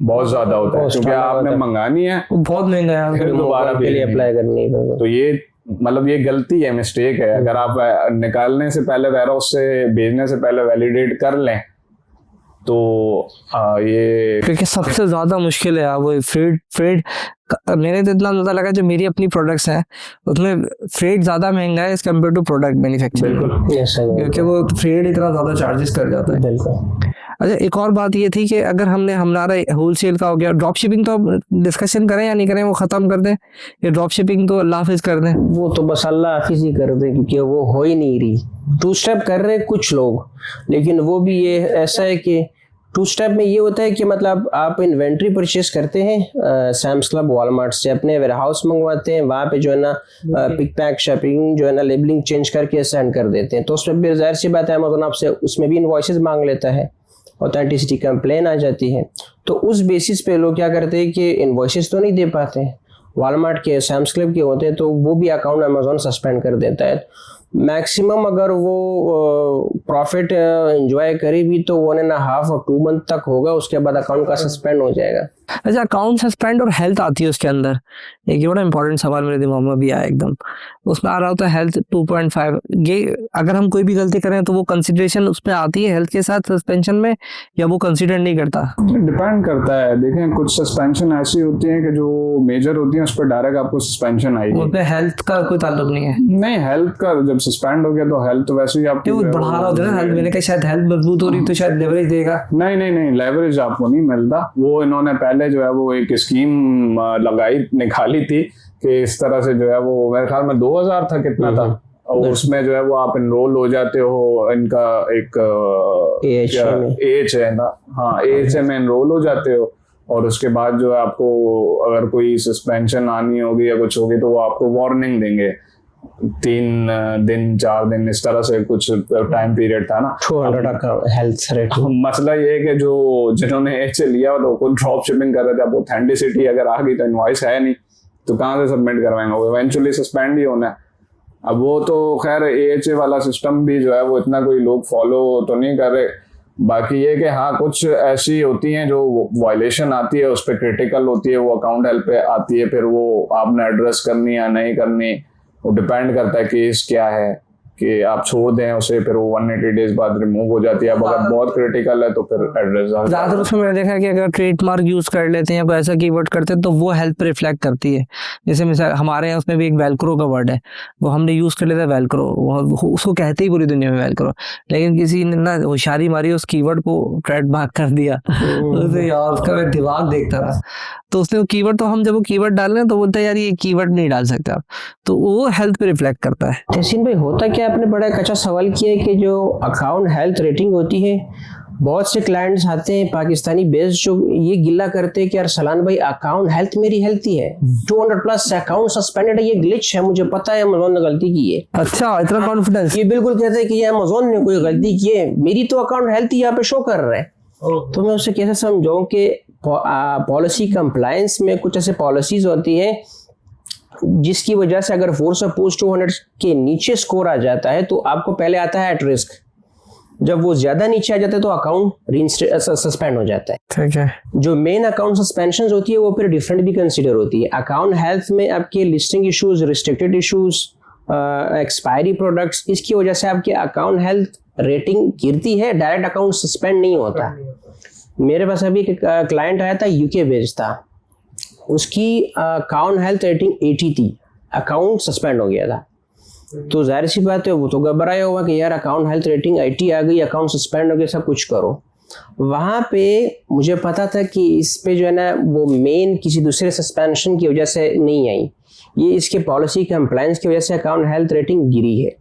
बहुत ज्यादा होता है, क्योंकि आपने मंगानी है, बहुत महंगा है, फिर दोबारा के लिए अप्लाई करनी है। तो ये मतलब ये गलती है, मिस्टेक है। अगर आप निकालने से पहले वेयरहाउस से भेजने से पहले वैलिडेट कर लें तो ये, क्योंकि सबसे ज्यादा मुश्किल है वो फ्रेड। मेरे तो इतना ज्यादा लगा जो मेरी अपनी प्रोडक्ट्स हैं उसमें फ्रेड ज्यादा महंगा है as compared to product manufacturing, क्योंकि वो फ्रेड इतना ज्यादा चार्जेस कर जाता है। बिल्कुल। अच्छा, एक और बात ये थी कि अगर हमारा होलसेल का हो गया, ड्रॉप शिपिंग तो अब डिस्कशन करें या नहीं करें, वो खत्म कर दें, ये ड्रॉप शिपिंग तो अल्लाह हाफिज कर दें? वो तो बस अल्लाह हाफिज ही कर दे, क्योंकि वो हो ही नहीं रही। 2 स्टेप कर रहे कुछ लोग, लेकिन वो भी ये ऐसा है कि 2 स्टेप में ये होता है कि मतलब आप इन्वेंट्री परचेस करते हैं सैम्स क्लब, वॉलमार्ट से, अपने वेयरहाउस मंगवाते हैं, वहाँ पे जो है ना पिक पैक शिपिंग जो है ना लेबलिंग चेंज करके सेंड कर देते हैं, तो उसमें भी जाहिर सी बात है अमेज़न आपसे उसमें भी इनवॉइसेस मांग लेता है, ऑथेंटिसिटी कंप्लेन आ जाती है। तो उस बेसिस पे लोग क्या करते हैं कि इनवॉइसेस तो नहीं दे पाते हैं, वॉलमार्ट के, सैम्स क्लब के होते हैं, तो वो भी अकाउंट अमेज़न सस्पेंड कर देता है। मैक्सिमम अगर वो प्रॉफिट एंजॉय करे भी तो 1.5 और 2 मंथ तक होगा, उसके बाद अकाउंट का सस्पेंड हो जाएगा। अच्छा, अकाउंट सस्पेंड और हेल्थ आती है उसके अंदर, एक बड़ा इंपॉर्टेंट सवाल मेरे दिमाग में भी आया एकदम, उसमें आ रहा होता है हेल्थ 2.5। ये अगर हम कोई भी गलती करें तो वो कंसिडरेशन उसमें आती है हेल्थ के साथ सस्पेंशन में, या वो कंसिडर नहीं करता? डिपेंड करता है। देखें, कुछ सस्पेंशन ऐसी होती है कि जो मेजर होती है उस पर डायरेक्ट आपको सस्पेंशन आएगी, उस पे हेल्थ का कोई ताल्लुक नहीं है। नहीं, हेल्थ का जब सस्पेंड हो गया तो हेल्थ तो वैसे ही आपको बढ़ा रहा होता है हेल्थ, मैंने कहा शायद हेल्थ मजबूत हो रही तो शायद लेवरेज देगा। नहीं, लेवरेज आपको नहीं मिलता। वो इन्होंने पहले जो है वो एक स्कीम निकाली थी कि इस तरह से जो है वो मेरे ख्याल में 2000 था, कितना था, और उसमें जो है वो आप एनरोल हो जाते हो, इनका एक एएच है ना, हाँ, एएच में एनरोल हो जाते हो, और उसके बाद जो है आपको अगर कोई सस्पेंशन आनी होगी या कुछ होगी तो वो आपको वार्निंग देंगे, 3 दिन 4 दिन इस तरह से कुछ टाइम पीरियड था ना। 200 का हेल्थ रेट। मसला ये है कि जो जिन्होंने एच लिया तो वो ड्रॉप शिपिंग कर रहे थे, अब ऑथेंटिसिटी अगर आ गई तो इनवॉइस है नहीं तो कहाँ से सबमिट करवाएंगे, वो इवेंचुअली सस्पेंड ही होना है। अब वो तो खैर एएचए वाला सिस्टम भी जो है वो इतना कोई लोग फॉलो तो नहीं कर रहे। बाकी ये कि हाँ, कुछ ऐसी होती हैं जो वायलेशन आती है, उस पर क्रिटिकल होती है, वो अकाउंट हेल्प पे आती है, फिर वो आपने एड्रेस करनी या नहीं करनी, वो डिपेंड करता है केस क्या है, कि आप छोड़ दें उसे, फिर वो 180 डेज बाद रिमूव हो जाती है। अब अगर बहुत क्रिटिकल है तो फिर एड्रेस ज्यादातर उसमें मैंने देखा है कि अगर ट्रेडमार्क यूज कर लेते हैं या कोई ऐसा कीवर्ड करते हैं तो वो हेल्थ पे रिफ्लेक्ट करती है। जैसे मिसाल हमारे यहाँ उसमें भी एक वेलक्रो का वर्ड है, वो हमने यूज कर लेता है वेलक्रो, उसको कहते ही पूरी दुनिया में वेलक्रो, लेकिन किसी ने ना होशियारी मारी उस कीवर्ड को ट्रेडमार्क कर दिया। उसे यार उसका मैं दिमाग देखता रहा, तो उसने वो कीवर्ड, तो हम जब वो कीवर्ड डाल रहे हैं तो बोलते हैं यार ये कीवर्ड नहीं डाल सकते आप, तो वो हेल्थ पे रिफ्लेक्ट करता है। तहसीन भाई, होता क्या, आपने बड़ा एक अच्छा सवाल किया है कि जो अकाउंट हेल्थ रेटिंग होती है, बहुत से क्लाइंट्स आते हैं पाकिस्तानी बेस्ड जो ये गिला करते हैं कि यार सलान भाई अकाउंट हेल्थ मेरी हेल्थी है, 200+ अकाउंट सस्पेंडेड है, ये ग्लिच है, मुझे पता है अमेज़न ने गलती की है। अच्छा, इतना कॉन्फिडेंस? ये बिल्कुल कहते हैं कि ये अमेज़न ने कोई गलती की है, मेरी तो अकाउंट हेल्थी यहाँ पे शो कर रहा है। तो मैं उससे कैसे समझाऊं कि पॉलिसी कंप्लायंस में कुछ ऐसे पॉलिसीज होती है जिसकी वजह से अगर 400 के नीचे स्कोर आ जाता है तो आपको पहले आता है एट रिस्क, जब वो ज्यादा नीचे आ जाता है तो अकाउंट सस्पेंड हो जाता है। ठीक है। जो मेन अकाउंट सस्पेंशन होती है वो फिर डिफरेंट भी कंसीडर होती है। अकाउंट हेल्थ में आपके listing issues, restricted issues, expiry products, इसकी वजह से आपके अकाउंट हेल्थ रेटिंग गिरती है, डायरेक्ट अकाउंट सस्पेंड नहीं होता। मेरे पास अभी एक क्लाइंट आया था, यूके बेस्ड था, उसकी अकाउंट हेल्थ रेटिंग 80 थी, अकाउंट सस्पेंड हो गया था। तो जाहिर सी बात है वो तो घबराया हुआ कि यार अकाउंट हेल्थ रेटिंग 80 आ गई, अकाउंट सस्पेंड हो गया, सब कुछ करो। वहाँ पे मुझे पता था कि इस पे जो है ना वो मेन किसी दूसरे सस्पेंशन की वजह से नहीं आई, ये इसके पॉलिसी कंप्लायंस की वजह से अकाउंट हेल्थ रेटिंग गिरी है।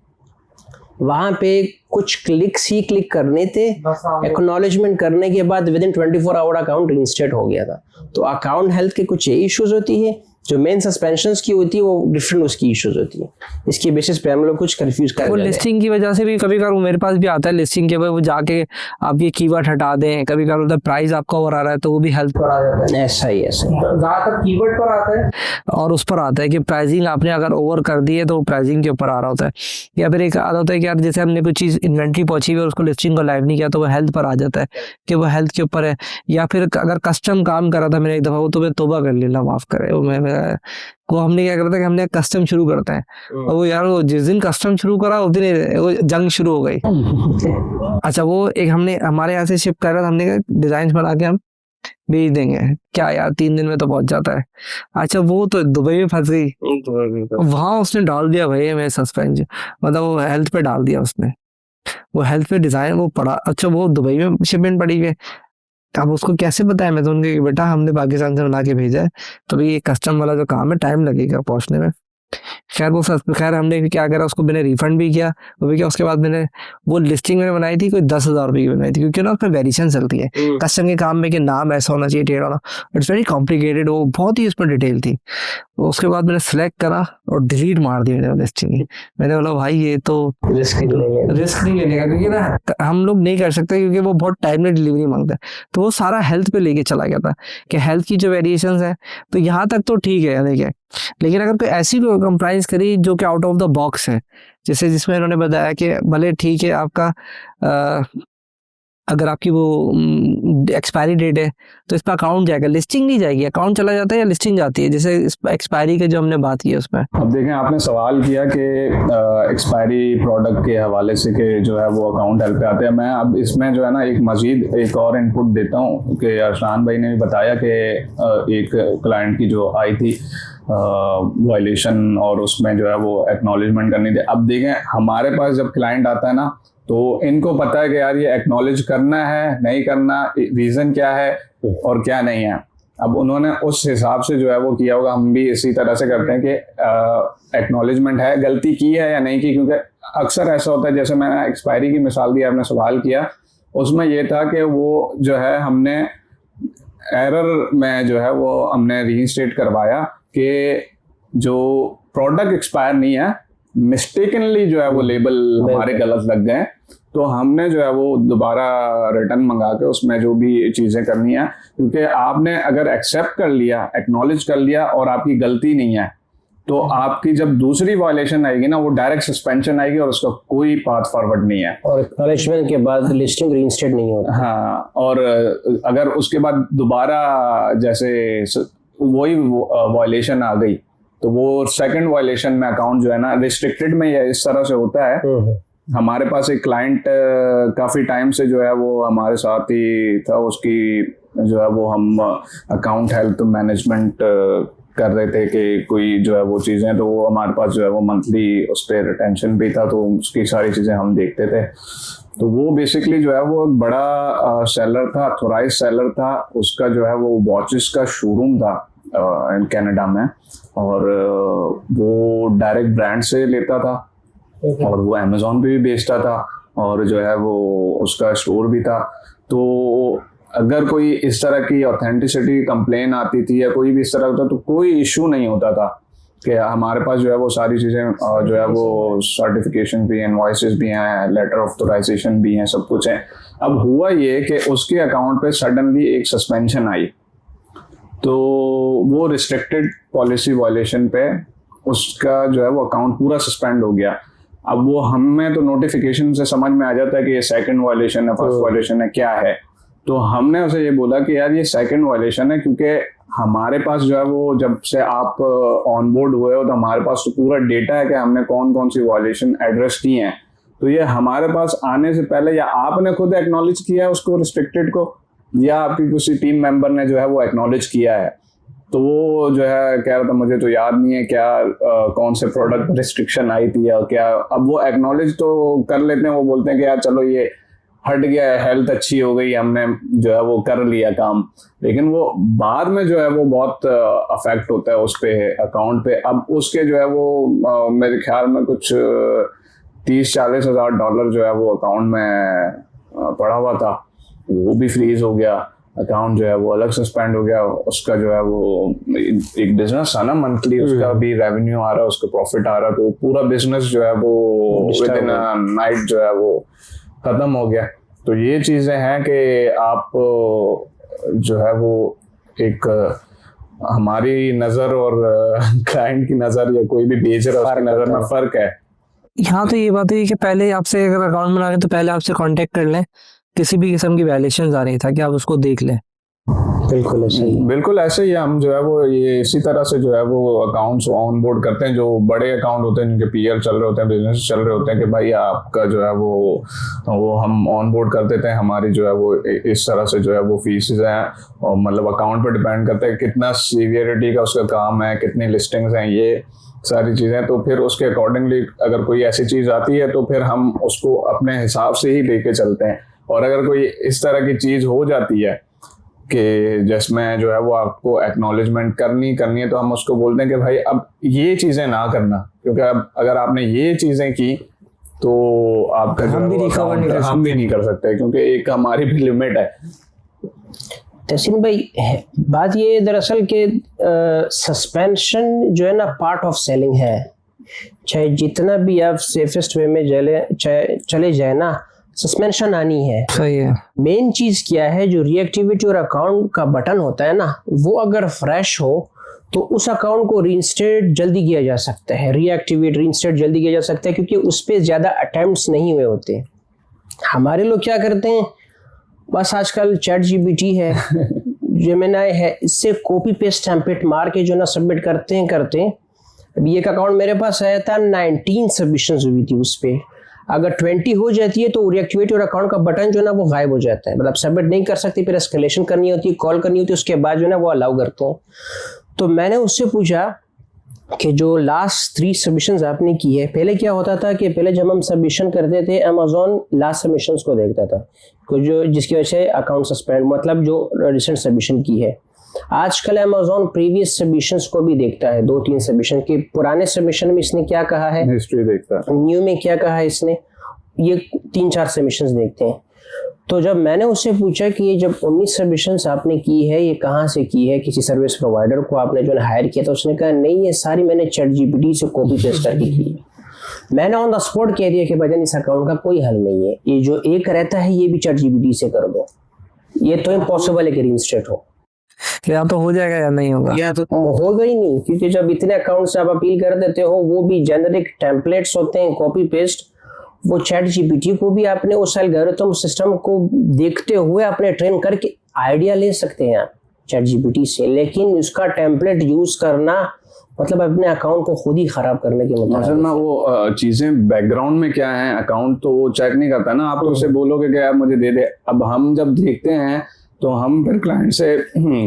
वहाँ पे कुछ क्लिक्स ही क्लिक करने थे, एक्नॉलेजमेंट करने के बाद विद इन 24 आवर अकाउंट रिइंस्टेट हो गया था। तो अकाउंट हेल्थ के कुछ ये इश्यूज होती है, जो मेन सस्पेंशंस की होती है वो डिफरेंट उसकी इश्यूज होती है। इसके बेसिस पे हम लोग कुछ कंफ्यूज कर वो लिस्टिंग की वजह से भी कभी कभार मेरे पास भी आता है, लिस्टिंग के बाद वो जाके आप ये कीवर्ड हटा दें, कभी कभार उधर प्राइस आपका और आ रहा है तो वो भी हेल्थ पर आ जाता है। ऐसा ही ज्यादातर कीवर्ड पर आता है और उस पर आता है कि प्राइसिंग आपने अगर ओवर कर दी है तो प्राइसिंग के ऊपर आ रहा होता है। या फिर एक आता होता है कि यार जैसे हमने कोई चीज़ इन्वेंट्री पहुंची हुई है उसको लिस्टिंग को लाइव नहीं किया तो वो हेल्थ पर आ जाता है कि वो हेल्थ के ऊपर है। या फिर अगर कस्टम काम करा था मैंने एक दफ़ा, वो तो मैं तोबा कर लेना, माफ़ करे, वो हमने क्या करता है कि हमने कस्टम शुरू करते हैं और वो यार वो जिस दिन कस्टम शुरू करा उस दिन वो जंग शुरू हो गई। अच्छा, वो एक हमने हमारे यहाँ से शिप कर रहा था, हमने डिजाइन बना के हम भेज देंगे, क्या यार 3 दिन में तो पहुंच जाता है। अच्छा, वो तो दुबई में फंस गई, वहां उसने डाल दिया भाई मैं सस्पेंड, मतलब वो हेल्थ पे डाल दिया उसने, वो हेल्थ पे डिजाइन वो पड़ा। अच्छा, वो दुबई में शिपमेंट पड़ी है, अब उसको कैसे बताया? मैं तो उनके बेटा हमने पाकिस्तान से बना के भेजा है तो भाई ये कस्टम वाला जो काम है टाइम लगेगा पहुंचने में। खैर हमने क्या करा, उसको मैंने रिफंड भी किया, वो भी क्या, उसके बाद मैंने वो लिस्टिंग मैंने बनाई थी कोई 10,000 रुपये की बनाई थी, क्योंकि ना उसमें वेरिएशन चलती है कस्टम के काम में कि नाम ऐसा होना चाहिए, टेढ़ा होना, इट्स वेरी कॉम्प्लिकेटेड, वो बहुत ही उसमें डिटेल थी। उसके बाद मैंने सेलेक्ट करा और डिलीट मार दी मैंने लिस्टिंग। मैंने बोला भाई ये तो रिस्क नहीं लेने का, क्योंकि ना हम लोग नहीं कर सकते क्योंकि वो बहुत टाइमली डिलीवरी मांगता है। तो वो सारा हेल्थ पे लेके चला गया था कि हेल्थ की जो वेरिएशन है, तो यहाँ तक तो ठीक है देखिए, लेकिन अगर कोई ऐसी कंप्राइज करी जो कि आउट ऑफ द बॉक्स है, जैसे जिसमें इन्होंने बताया कि भले ठीक है आपका अगर आपकी वो एक्सपायरी डेट है तो इस पर अकाउंट जाएगा, लिस्टिंग नहीं जाएगी, अकाउंट चला जाता है या लिस्टिंग जाती है, जैसे इस एक्सपायरी के जो हमने बात की उसमें। अब देखें, आपने सवाल किया कि एक्सपायरी प्रोडक्ट के हवाले से कि जो है वो अकाउंट हेल्प पे आते हैं। मैं अब इसमें जो है ना एक मजीद एक और इनपुट देता हूँ कि अरशान भाई ने भी बताया कि एक क्लाइंट की जो आई थी वायलेशन और उसमें जो है वो एक्नॉलेजमेंट करनी थी। अब देखें, हमारे पास जब क्लाइंट आता है ना तो इनको पता है कि यार ये एक्नॉलेज करना है नहीं करना, रीज़न क्या है और क्या नहीं है। अब उन्होंने उस हिसाब से जो है वो किया होगा। हम भी इसी तरह से करते हैं कि एक्नॉलेजमेंट है, गलती की है या नहीं की, क्योंकि अक्सर ऐसा होता है, जैसे मैंने एक्सपायरी की मिसाल दी, आपने सवाल किया, उसमें यह था कि वो जो है हमने एरर में जो है वो हमने रीइंस्टेट करवाया कि जो प्रोडक्ट एक्सपायर नहीं है, मिस्टेकनली जो है वो लेबल हमारे गलत लग गए, तो हमने जो है वो दोबारा रिटर्न मंगा के उसमें जो भी चीज़ें करनी है, क्योंकि आपने अगर एक्सेप्ट कर लिया, एक्नॉलेज कर लिया और आपकी गलती नहीं है, तो आपकी जब दूसरी वायलेशन आएगी ना वो डायरेक्ट सस्पेंशन आएगी और उसका कोई पाथ फॉरवर्ड नहीं है, और एक्नॉलेजमेंट के बाद लिस्टिंग रीइंस्टेट नहीं होता। हाँ, और अगर उसके बाद दोबारा जैसे वही वायलेशन आ गई तो वो सेकंड वायलेशन में अकाउंट जो है ना रिस्ट्रिक्टेड में या इस तरह से होता है। हमारे पास एक क्लाइंट काफ़ी टाइम से जो है वो हमारे साथ ही था, उसकी जो है वो हम अकाउंट हेल्थ मैनेजमेंट कर रहे थे कि कोई जो है वो चीज़ें, तो वो हमारे पास जो है वो मंथली उस पर रिटेंशन भी था, तो उसकी सारी चीज़ें हम देखते थे। तो वो बेसिकली जो है वो एक बड़ा सेलर था, ऑथोराइज सेलर था, उसका जो है वो वॉचेस का शोरूम था इन कनाडा में, और वो डायरेक्ट ब्रांड से लेता था और वो अमेज़ॉन पे भी बेचता था और जो है वो उसका स्टोर भी था। तो अगर कोई इस तरह की ऑथेंटिसिटी कंप्लेन आती थी या कोई भी इस तरह होता तो कोई इशू नहीं होता था कि हमारे पास जो है वो सारी चीज़ें जो है वो सर्टिफिकेशन भी हैं, इनवॉइसेस भी हैं, लेटर ऑफ ऑथराइजेशन भी हैं, सब कुछ है। अब हुआ ये कि उसके अकाउंट पे सडनली एक सस्पेंशन आई, तो वो रिस्ट्रिक्टेड पॉलिसी वायलेशन पे उसका जो है वो अकाउंट पूरा सस्पेंड हो गया। अब वो हमें तो नोटिफिकेशन से समझ में आ जाता है कि ये सेकंड वायलेशन है, फर्स्ट वायलेशन है, क्या है। तो हमने उसे ये बोला कि यार ये सेकंड वायलेशन है, क्योंकि हमारे पास जो है वो जब से आप ऑन बोर्ड हुए हो तो हमारे पास तो पूरा डेटा है कि हमने कौन कौन सी वायलेशन एड्रेस की हैं। तो ये हमारे पास आने से पहले या आपने खुद एक्नॉलेज किया है उसको रिस्ट्रिक्टेड को, या आपकी किसी टीम मेंबर ने जो है वो एक्नॉलेज किया है, तो वो जो है कह रहा था मुझे तो याद नहीं है क्या कौन से प्रोडक्ट रिस्ट्रिक्शन आई थी या क्या, अब वो एक्नॉलेज तो कर लेते हैं, वो बोलते हैं कि यार चलो ये हट गया है, हेल्थ अच्छी हो गई, हमने जो है वो कर लिया काम, लेकिन वो बाद में जो है वो बहुत अफेक्ट होता है उस पे अकाउंट पे। अब उसके जो है वो मेरे ख्याल में कुछ 30-40 हज़ार डॉलर जो है वो अकाउंट में पड़ा हुआ था, वो भी फ्रीज हो गया, अकाउंट जो है वो अलग सस्पेंड हो गया। उसका जो है वो एक बिजनेस था ना, मंथली उसका भी रेवेन्यू आ रहा, उसका प्रॉफिट आ रहा, तो पूरा बिजनेस जो है वो विद इन नाइट जो है वो खत्म हो गया। तो ये चीजें हैं कि आप जो है वो एक हमारी नजर और क्लाइंट की नजर या कोई भी बेच रहा है उसकी नजर में फर्क है। यहाँ तो ये बात है कि पहले आपसे अगर अकाउंट बना रहे हैं तो पहले आपसे कांटेक्ट कर लें, किसी भी किस्म की वैल्यूएशंस आ रही था कि आप उसको देख लें। बिल्कुल ऐसे ही हम जो है वो ये इसी तरह से जो है वो अकाउंट्स ऑन बोर्ड करते हैं, जो बड़े अकाउंट होते हैं जिनके पीएल चल रहे होते हैं, बिजनेस चल रहे होते हैं, कि भाई आपका जो है वो हम ऑन बोर्ड कर देते हैं, हमारी जो है वो इस तरह से जो है वो फीस हैं, और मतलब अकाउंट पर डिपेंड करते हैं कितना सीवियरिटी का उसका काम है, कितनी लिस्टिंग्स हैं, ये सारी चीज़ें। तो फिर उसके अकॉर्डिंगली अगर कोई ऐसी चीज़ आती है तो फिर हम उसको अपने हिसाब से ही लेके चलते हैं। और अगर कोई इस तरह की चीज़ हो जाती है कि जिसमें जो है वो आपको एक्नॉलेजमेंट करनी है, तो हम उसको बोलते हैं कि भाई अब ये चीज़ें ना करना, क्योंकि अब अगर आपने ये चीज़ें की तो आपका हम भी नहीं कर सकते, क्योंकि एक हमारी भी लिमिट है। तहसीन भाई, बात ये दरअसल के सस्पेंशन जो है ना पार्ट ऑफ सेलिंग है, चाहे जितना भी आप सेफेस्ट वे में चले जाए ना, सस्पेंशन आनी है। सही है। मेन चीज क्या है, जो रिएक्टिविटी और अकाउंट का बटन होता है ना, वो अगर फ्रेश हो तो उस अकाउंट को रीइंस्टेट जल्दी किया जा सकता है, रीइंस्टेट जल्दी किया जा सकता है, क्योंकि उस पर ज्यादा अटेम्प्ट्स नहीं हुए होते। हमारे लोग क्या करते हैं, बस आजकल चैट जीपीटी है, जेमिनाई है, इससे कॉपी पेस्ट टेम्पलेट मार के जो ना सबमिट करते हैं। अभी एक अकाउंट मेरे पास आया था, 19 सबमिशंस हुई थी उस पर। अगर 20 हो जाती है तो रिएक्टिवेट और अकाउंट का बटन जो ना वो गायब हो जाता है, मतलब सबमिट नहीं कर सकती, फिर एस्केलेशन करनी होती है, कॉल करनी होती है, उसके बाद जो ना वो अलाउ करते हैं। तो मैंने उससे पूछा कि जो लास्ट 3 सबमिशंस आपने की है, पहले क्या होता था कि पहले जब हम सबमिशन करते थे अमेजोन लास्ट सबमिशंस को देखता था, जो जिसकी वजह से अकाउंट सस्पेंड, मतलब जो रिसेंट सबमिशन की है। आजकल अमेजोन प्रीवियस सबमिशंस को भी देखता है, 2-3 सबमिशन के पुराने सबमिशन में इसने क्या कहा है, हिस्ट्री देखता है, न्यू में क्या कहा है इसने, ये 3-4 सबमिशंस देखते हैं। तो जब मैंने उससे पूछा कि ये जब 19 सबमिशंस आपने की है, ये कहाँ से की है, किसी सर्विस प्रोवाइडर को आपने जो है हायर किया, तो उसने कहा नहीं, ये सारी मैंने चैट जीपीटी से कॉपी पेस्ट करके की। मैंने ऑन द स्पॉट कह दिया कि भाईजान इस अकाउंट का कोई हल नहीं है, ये जो एक रहता है ये भी चैट जीपीटी से कर दो, ये तो इम्पॉसिबल है कि रीइंस्टेट हो। या तो हो जाएगा या नहीं होगा, या तो होगा ही नहीं, क्योंकि जब इतने अकाउंट से आप अपील कर देते हो, वो भी जेनेरिक टेम्पलेट्स होते हैं, कॉपी पेस्ट, वो चैट जीपीटी को भी आपने उस एल्गोरिथम सिस्टम को देखते हुए आपने ट्रेन करके आइडिया ले सकते हैं आप चैट जीपीटी से, लेकिन उसका टेम्पलेट यूज करना मतलब अपने अकाउंट को खुद ही खराब करने के मतलब। असल में वो चीजें बैकग्राउंड में क्या है, अकाउंट तो वो चेक नहीं करता ना, आप तो उसे बोलोगे कि यार मुझे दे दे। अब हम जब देखते हैं तो हम फिर क्लाइंट से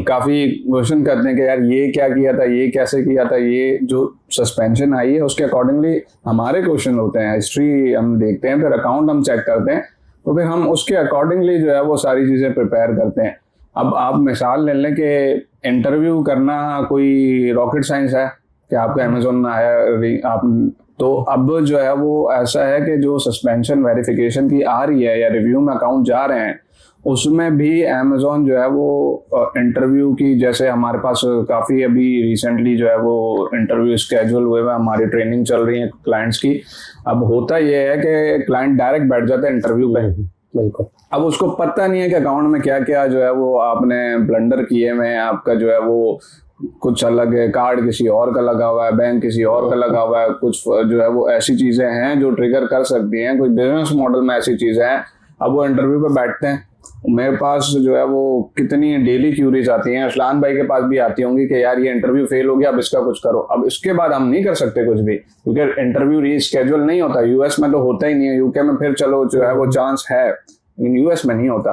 काफ़ी क्वेश्चन करते हैं कि यार ये क्या किया था, ये कैसे किया था, ये जो सस्पेंशन आई है उसके अकॉर्डिंगली हमारे क्वेश्चन होते हैं, हिस्ट्री हम देखते हैं, फिर अकाउंट हम चेक करते हैं, तो फिर हम उसके अकॉर्डिंगली जो है वो सारी चीज़ें प्रिपेयर करते हैं। अब आप मिसाल ले लें कि इंटरव्यू करना कोई रॉकेट साइंस है कि आपका अमेजोन में आया आप, तो अब जो है वो ऐसा है कि जो सस्पेंशन वेरिफिकेशन की आ रही है या रिव्यू में अकाउंट जा रहे हैं, उसमें भी अमेजोन जो है वो इंटरव्यू की, जैसे हमारे पास काफ़ी अभी रिसेंटली जो है वो इंटरव्यू स्केड्यूल हुए हुए, हमारी ट्रेनिंग चल रही है क्लाइंट्स की। अब होता ये है कि क्लाइंट डायरेक्ट बैठ जाता है इंटरव्यू पे, बिल्कुल। अब उसको पता नहीं है कि अकाउंट में क्या क्या जो है वो आपने ब्लंडर किए में, आपका जो है वो कुछ अलग है, कार्ड किसी और का लगा हुआ है, बैंक किसी और का लगा हुआ है, कुछ जो है वो ऐसी चीज़ें हैं जो ट्रिगर कर सकती हैं, कोई बिजनेस मॉडल में ऐसी चीज़ें हैं। अब वो इंटरव्यू पे बैठते हैं, मेरे पास जो है वो कितनी डेली क्यूरीज आती हैं, असलान भाई के पास भी आती होंगी कि यार ये इंटरव्यू फेल हो गया, अब इसका कुछ करो। अब इसके बाद हम नहीं कर सकते कुछ भी, क्योंकि इंटरव्यू रीस्केड्यूल नहीं होता, यूएस में तो होता ही नहीं है, यूके में फिर चलो जो है वो चांस है, लेकिन यूएस में नहीं होता।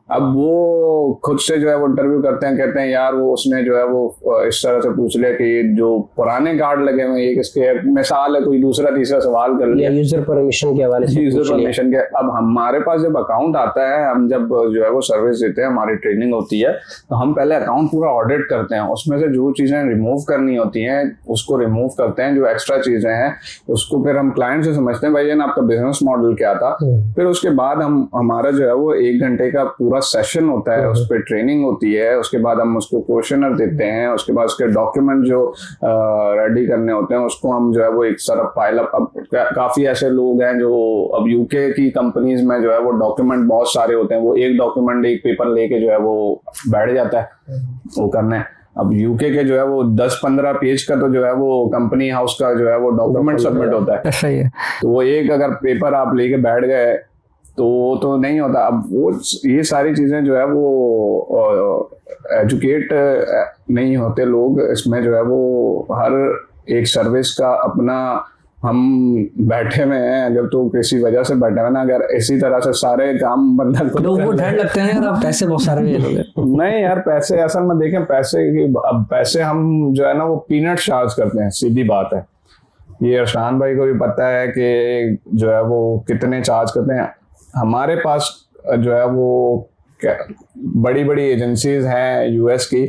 अब वो खुद से जो है वो इंटरव्यू करते हैं, कहते हैं यार वो उसने जो है वो इस तरह से पूछ लिया कि जो पुराने कार्ड लगे हुए ये किसके मिसाल है, कोई दूसरा तीसरा सवाल कर लिया यूजर परमिशन के हवाले से यूजर परमिशन के। अब हमारे पास जब अकाउंट आता है, हम जब जो है वो सर्विस देते हैं, हमारी ट्रेनिंग होती है, तो हम पहले अकाउंट पूरा ऑडिट करते हैं, उसमें से जो चीजें रिमूव करनी होती हैं उसको रिमूव करते हैं, जो एक्स्ट्रा चीजें हैं उसको फिर हम क्लाइंट से समझते हैं भाई आपका बिजनेस मॉडल क्या था। फिर उसके बाद हमारा जो है वो 1 घंटे का पूरा सेशन होता है, उस पर ट्रेनिंग होती है, उसके बाद हम उसको क्वेश्चनर देते हैं, उसके बाद उसके डॉक्यूमेंट जो रेडी करने होते हैं उसको हम जो है वो एक तरफ फाइल अप। अब काफी ऐसे लोग हैं जो अब यूके की कंपनीज में जो है वो डॉक्यूमेंट बहुत सारे होते हैं, वो एक डॉक्यूमेंट एक पेपर लेके जो है वो बैठ जाता है वो करने। अब यूके के जो है वो 10-15 पेज का तो जो है वो कंपनी हाउस का जो है वो डॉक्यूमेंट सबमिट होता है। सही है। तो वो एक अगर पेपर आप लेके बैठ गए तो नहीं होता। अब वो ये सारी चीजें जो है वो एजुकेट नहीं होते लोग इसमें, जो है वो हर एक सर्विस का अपना हम बैठे हुए हैं, अगर तो किसी वजह से बैठे हुए ना, अगर इसी तरह से सारे काम बंदा लोगों को डर लगता है यार, पैसे बहुत सारे ले लोगे। नहीं यार, पैसे असल में देखें, अब पैसे हम जो है ना वो पीनट चार्ज करते हैं, सीधी बात है। ये अरशान भाई को भी पता है कि जो है वो कितने चार्ज करते हैं। हमारे पास जो है वो बड़ी बड़ी एजेंसीज हैं यूएस की,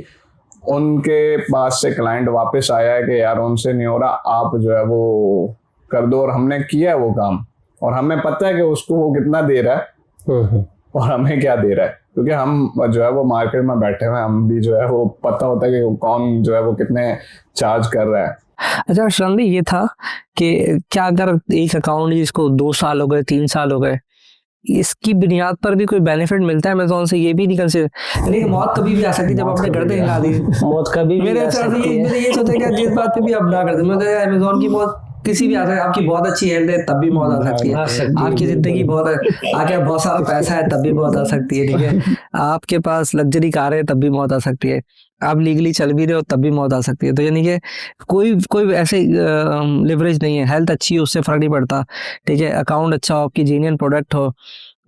उनके पास से क्लाइंट वापस आया है कि यार उनसे नहीं हो रहा, आप जो है वो कर दो, और हमने किया है वो काम, और हमें पता है कि उसको वो कितना दे रहा है और हमें क्या दे रहा है, क्योंकि हम जो है वो मार्केट में बैठे हुए हैं, हम भी जो है वो पता होता है कि कौन जो है वो कितने चार्ज कर रहा है। अच्छा अरशान भाई, ये था कि क्या अगर एक अकाउंट जिसको 2 साल हो गए, 3 साल हो गए, इसकी बुनियाद पर भी कोई बेनिफिट मिलता है अमेज़न से? ये भी नहीं कंसिडर, लेकिन मौत कभी भी आ सकती है जब आपने गर्दन हिला दी। मौत कभी भी मेरे आ सकती है। मैंने ये सोचा कि जिस बात पे भी आप ना कर दे, मतलब अमेज़न की मौत किसी भी आ सकती है। आपकी बहुत अच्छी हेल्थ है तब भी मौत आ सकती है, आपकी जिंदगी बहुत है, आगे बहुत सारा पैसा है तब भी मौत आ सकती है, ठीक है, आपके पास लग्जरी कार है तब भी मौत आ सकती है, आप लीगली चल भी रहे हो तब भी मौत आ सकती है। तो यानी कि कोई ऐसे लिवरेज नहीं है। हेल्थ अच्छी है उससे फर्क नहीं पड़ता, ठीक है, अकाउंट अच्छा हो, आपकी जेन्युइन प्रोडक्ट हो,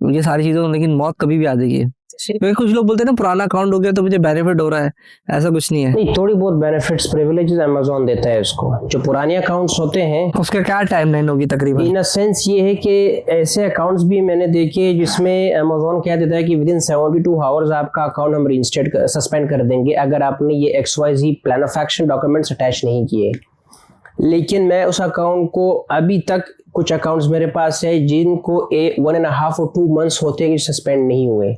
ये सारी चीजें, लेकिन मौत कभी भी आ जाएगी। क्योंकि कुछ लोग बोलते हैं ना पुराना अकाउंट हो गया तो मुझे बेनिफिट हो रहा है, ऐसा कुछ नहीं है। नहीं, थोड़ी बहुत बेनिफिट्स प्रिविलेजेस अमेज़न देता है उसको। जो पुराने अकाउंट्स होते हैं उसका क्या टाइमलाइन होगी तकरीबन? इन अ सेंस ये है कि ऐसे अकाउंट्स भी मैंने देखे जिसमें अमेज़न कह देता है कि विदिन 72 आवर्स आपका अकाउंट हम रीइंस्टेट सस्पेंड कर देंगे अगर आपने ये XYZ plan of action documents attach नहीं किए। लेकिन मैं उस अकाउंट को अभी तक, कुछ अकाउंट्स मेरे पास है जिनको 1.5 और 2 मंथ्स होते हैं कि सस्पेंड नहीं हुए।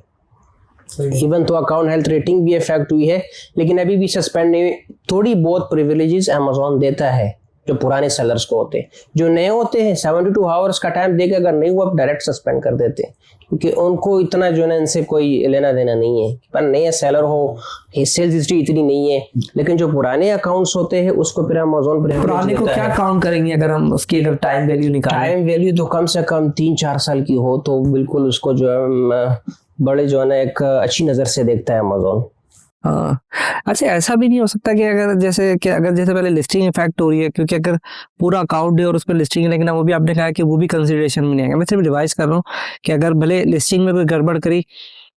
इवन तो अकाउंट हेल्थ रेटिंग भी इफेक्ट हुई है लेकिन अभी भी सस्पेंड नहीं हुई। थोड़ी बहुत प्रिविलेजेस अमेज़न देता है जो पुराने सेलर्स को होते हैं। जो नए होते हैं 72 आवर्स का टाइम देके अगर नहीं हुआ डायरेक्ट सस्पेंड कर देते हैं, क्योंकि उनको इतना जो है ना इनसे कोई लेना देना नहीं है। पर नए सेलर हो, सेल्स हिस्ट्री इतनी नहीं है, लेकिन जो पुराने अकाउंट्स होते हैं उसको फिर अमेज़न पुराने को क्या काउंट करेंगे अगर हम उसकी टाइम वैल्यू निकालें? टाइम वैल्यू तो कम से कम 3-4 साल की हो तो बिल्कुल उसको जो है बड़े जो है ना एक अच्छी नज़र से देखता है अमेज़न। हाँ, अच्छा ऐसा भी नहीं हो सकता कि अगर जैसे पहले लिस्टिंग इफेक्ट हो रही है, क्योंकि अगर पूरा अकाउंट है और उस पर लिस्टिंग है, लेकिन वो भी आपने कहा कि वो भी कंसिडरेशन में नहीं आएगा। मैं सिर्फ रिवाइज कर रहा हूँ कि अगर भले लिस्टिंग में कोई गड़बड़ करी,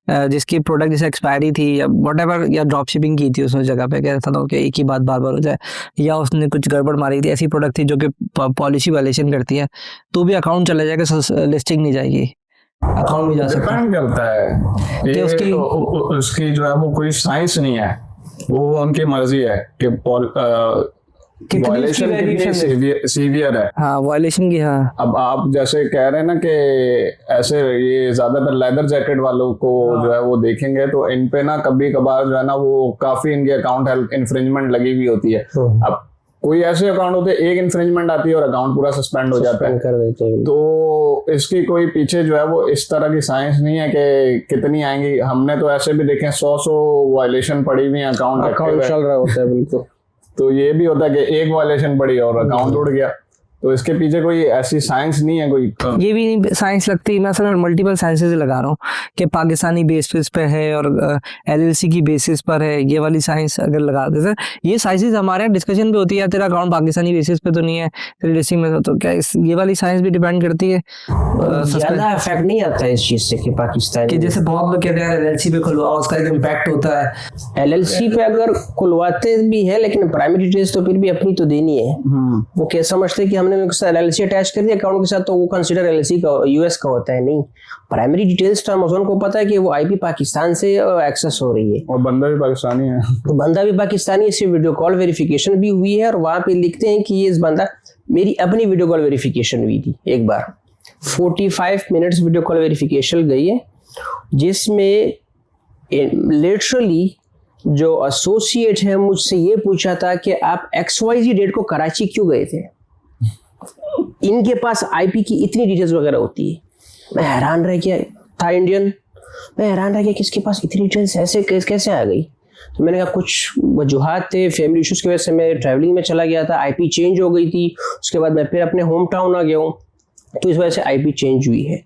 जिसकी प्रोडक्ट जैसे एक्सपायरी थी या व्हाटएवर, या ड्रॉप शिपिंग की थी उसने जगह पे, कहता था कि एक ही बात बार बार हो जाए, या उसने कुछ गड़बड़ मारी थी, ऐसी प्रोडक्ट थी जो कि पॉलिसी वायलेशन करती है, तो भी अकाउंट चला जाएगा, लिस्टिंग नहीं जाएगी, अकाउंट भी जा सकता है। डिपेंड करता है कि उसकी जो है वो कोई साइंस नहीं है, वो उनकी मर्जी है कि वायलेशन कितनी सीवियर है। हाँ, वायलेशन की। हाँ, अब आप जैसे कह रहे हैं ना कि ऐसे ये ज्यादातर लेदर जैकेट वालों को जो है वो देखेंगे तो इन पे ना कभी कभार जो है ना वो काफी इनके अकाउंट हेल्थ इन्फ्रिंजमेंट लगी हुई होती है। अब कोई ऐसे अकाउंट होते हैं एक इन्फ्रिंजमेंट आती है और अकाउंट पूरा सस्पेंड हो जाता है, कर देते हैं। तो इसकी कोई पीछे जो है वो इस तरह की साइंस नहीं है कि कितनी आएंगी। हमने तो ऐसे भी देखे 100 वायलेशन पड़ी हुई है, अकाउंट चल रहा होता है बिल्कुल। तो ये भी होता है कि एक वायलेशन पड़ी और अकाउंट उड़ गया। तो इसके पीछे कोई ऐसी साइंस नहीं है कोई ये भी नहीं साइंस लगती, मैं असल मल्टीपल साइंसेस लगा रहा हूँ कि पाकिस्तानी बेसिस पे है और एलएलसी की बेसिस पर है, ये वाली साइंस अगर लगा देते ये साइंसेस हमारे यहाँ डिस्कशन पे होती है, तेरा अकाउंट पाकिस्तानी बेसिस पे तो नहीं है तेरे लिस्टिंग में, तो क्या ये वाली साइंस भी डिपेंड करती है? ज्यादा इफेक्ट नहीं आता है इस चीज से कि पाकिस्तानी, कि जैसे बहुत लोग कहते हैं एलएलसी पे खुलवाओ उसका एक इम्पैक्ट होता है। एलएलसी पे अगर खुलवाते भी है लेकिन प्राइमरी डिटेल्स तो फिर भी अपनी तो देनी है। वो क्या समझते हैं कि हमने एलएलसी अटैच कर दिया अकाउंट के साथ तो वो कंसीडर एलएलसी का यूएस का होता है, नहीं। प्राइमरी डिटेल्स तो अमेज़न को पता है कि वो आईपी पाकिस्तान से एक्सेस हो रही है और बंदा भी पाकिस्तानी है, तो बंदा भी पाकिस्तानी, इससे वीडियो कॉल वेरिफिकेशन भी हुई है और वहां पे लिखते हैं कि ये इस बंदा, मेरी अपनी वीडियो कॉल वेरिफिकेशन हुई थी एक बार, 45 मिनट्स वीडियो कॉल वेरिफिकेशन गई है जिसमें लिटरली जो एसोसिएट है मुझसे ये पूछा था कि आप XYZ डेट को कराची क्यों गए थे, इनके पास आईपी की इतनी डिटेल्स वगैरह होती है। मैं हैरान रह गया, था इंडियन, मैं हैरान रह गया कि इसके पास इतनी डिटेल्स ऐसे कैसे आ गई। तो मैंने कहा कुछ वजूहात थे, फैमिली इश्यूज की वजह से मैं ट्रैवलिंग में चला गया था, आईपी चेंज हो गई थी, उसके बाद मैं फिर अपने होम टाउन आ गया हूँ, तो इस वजह से आईपी चेंज हुई है।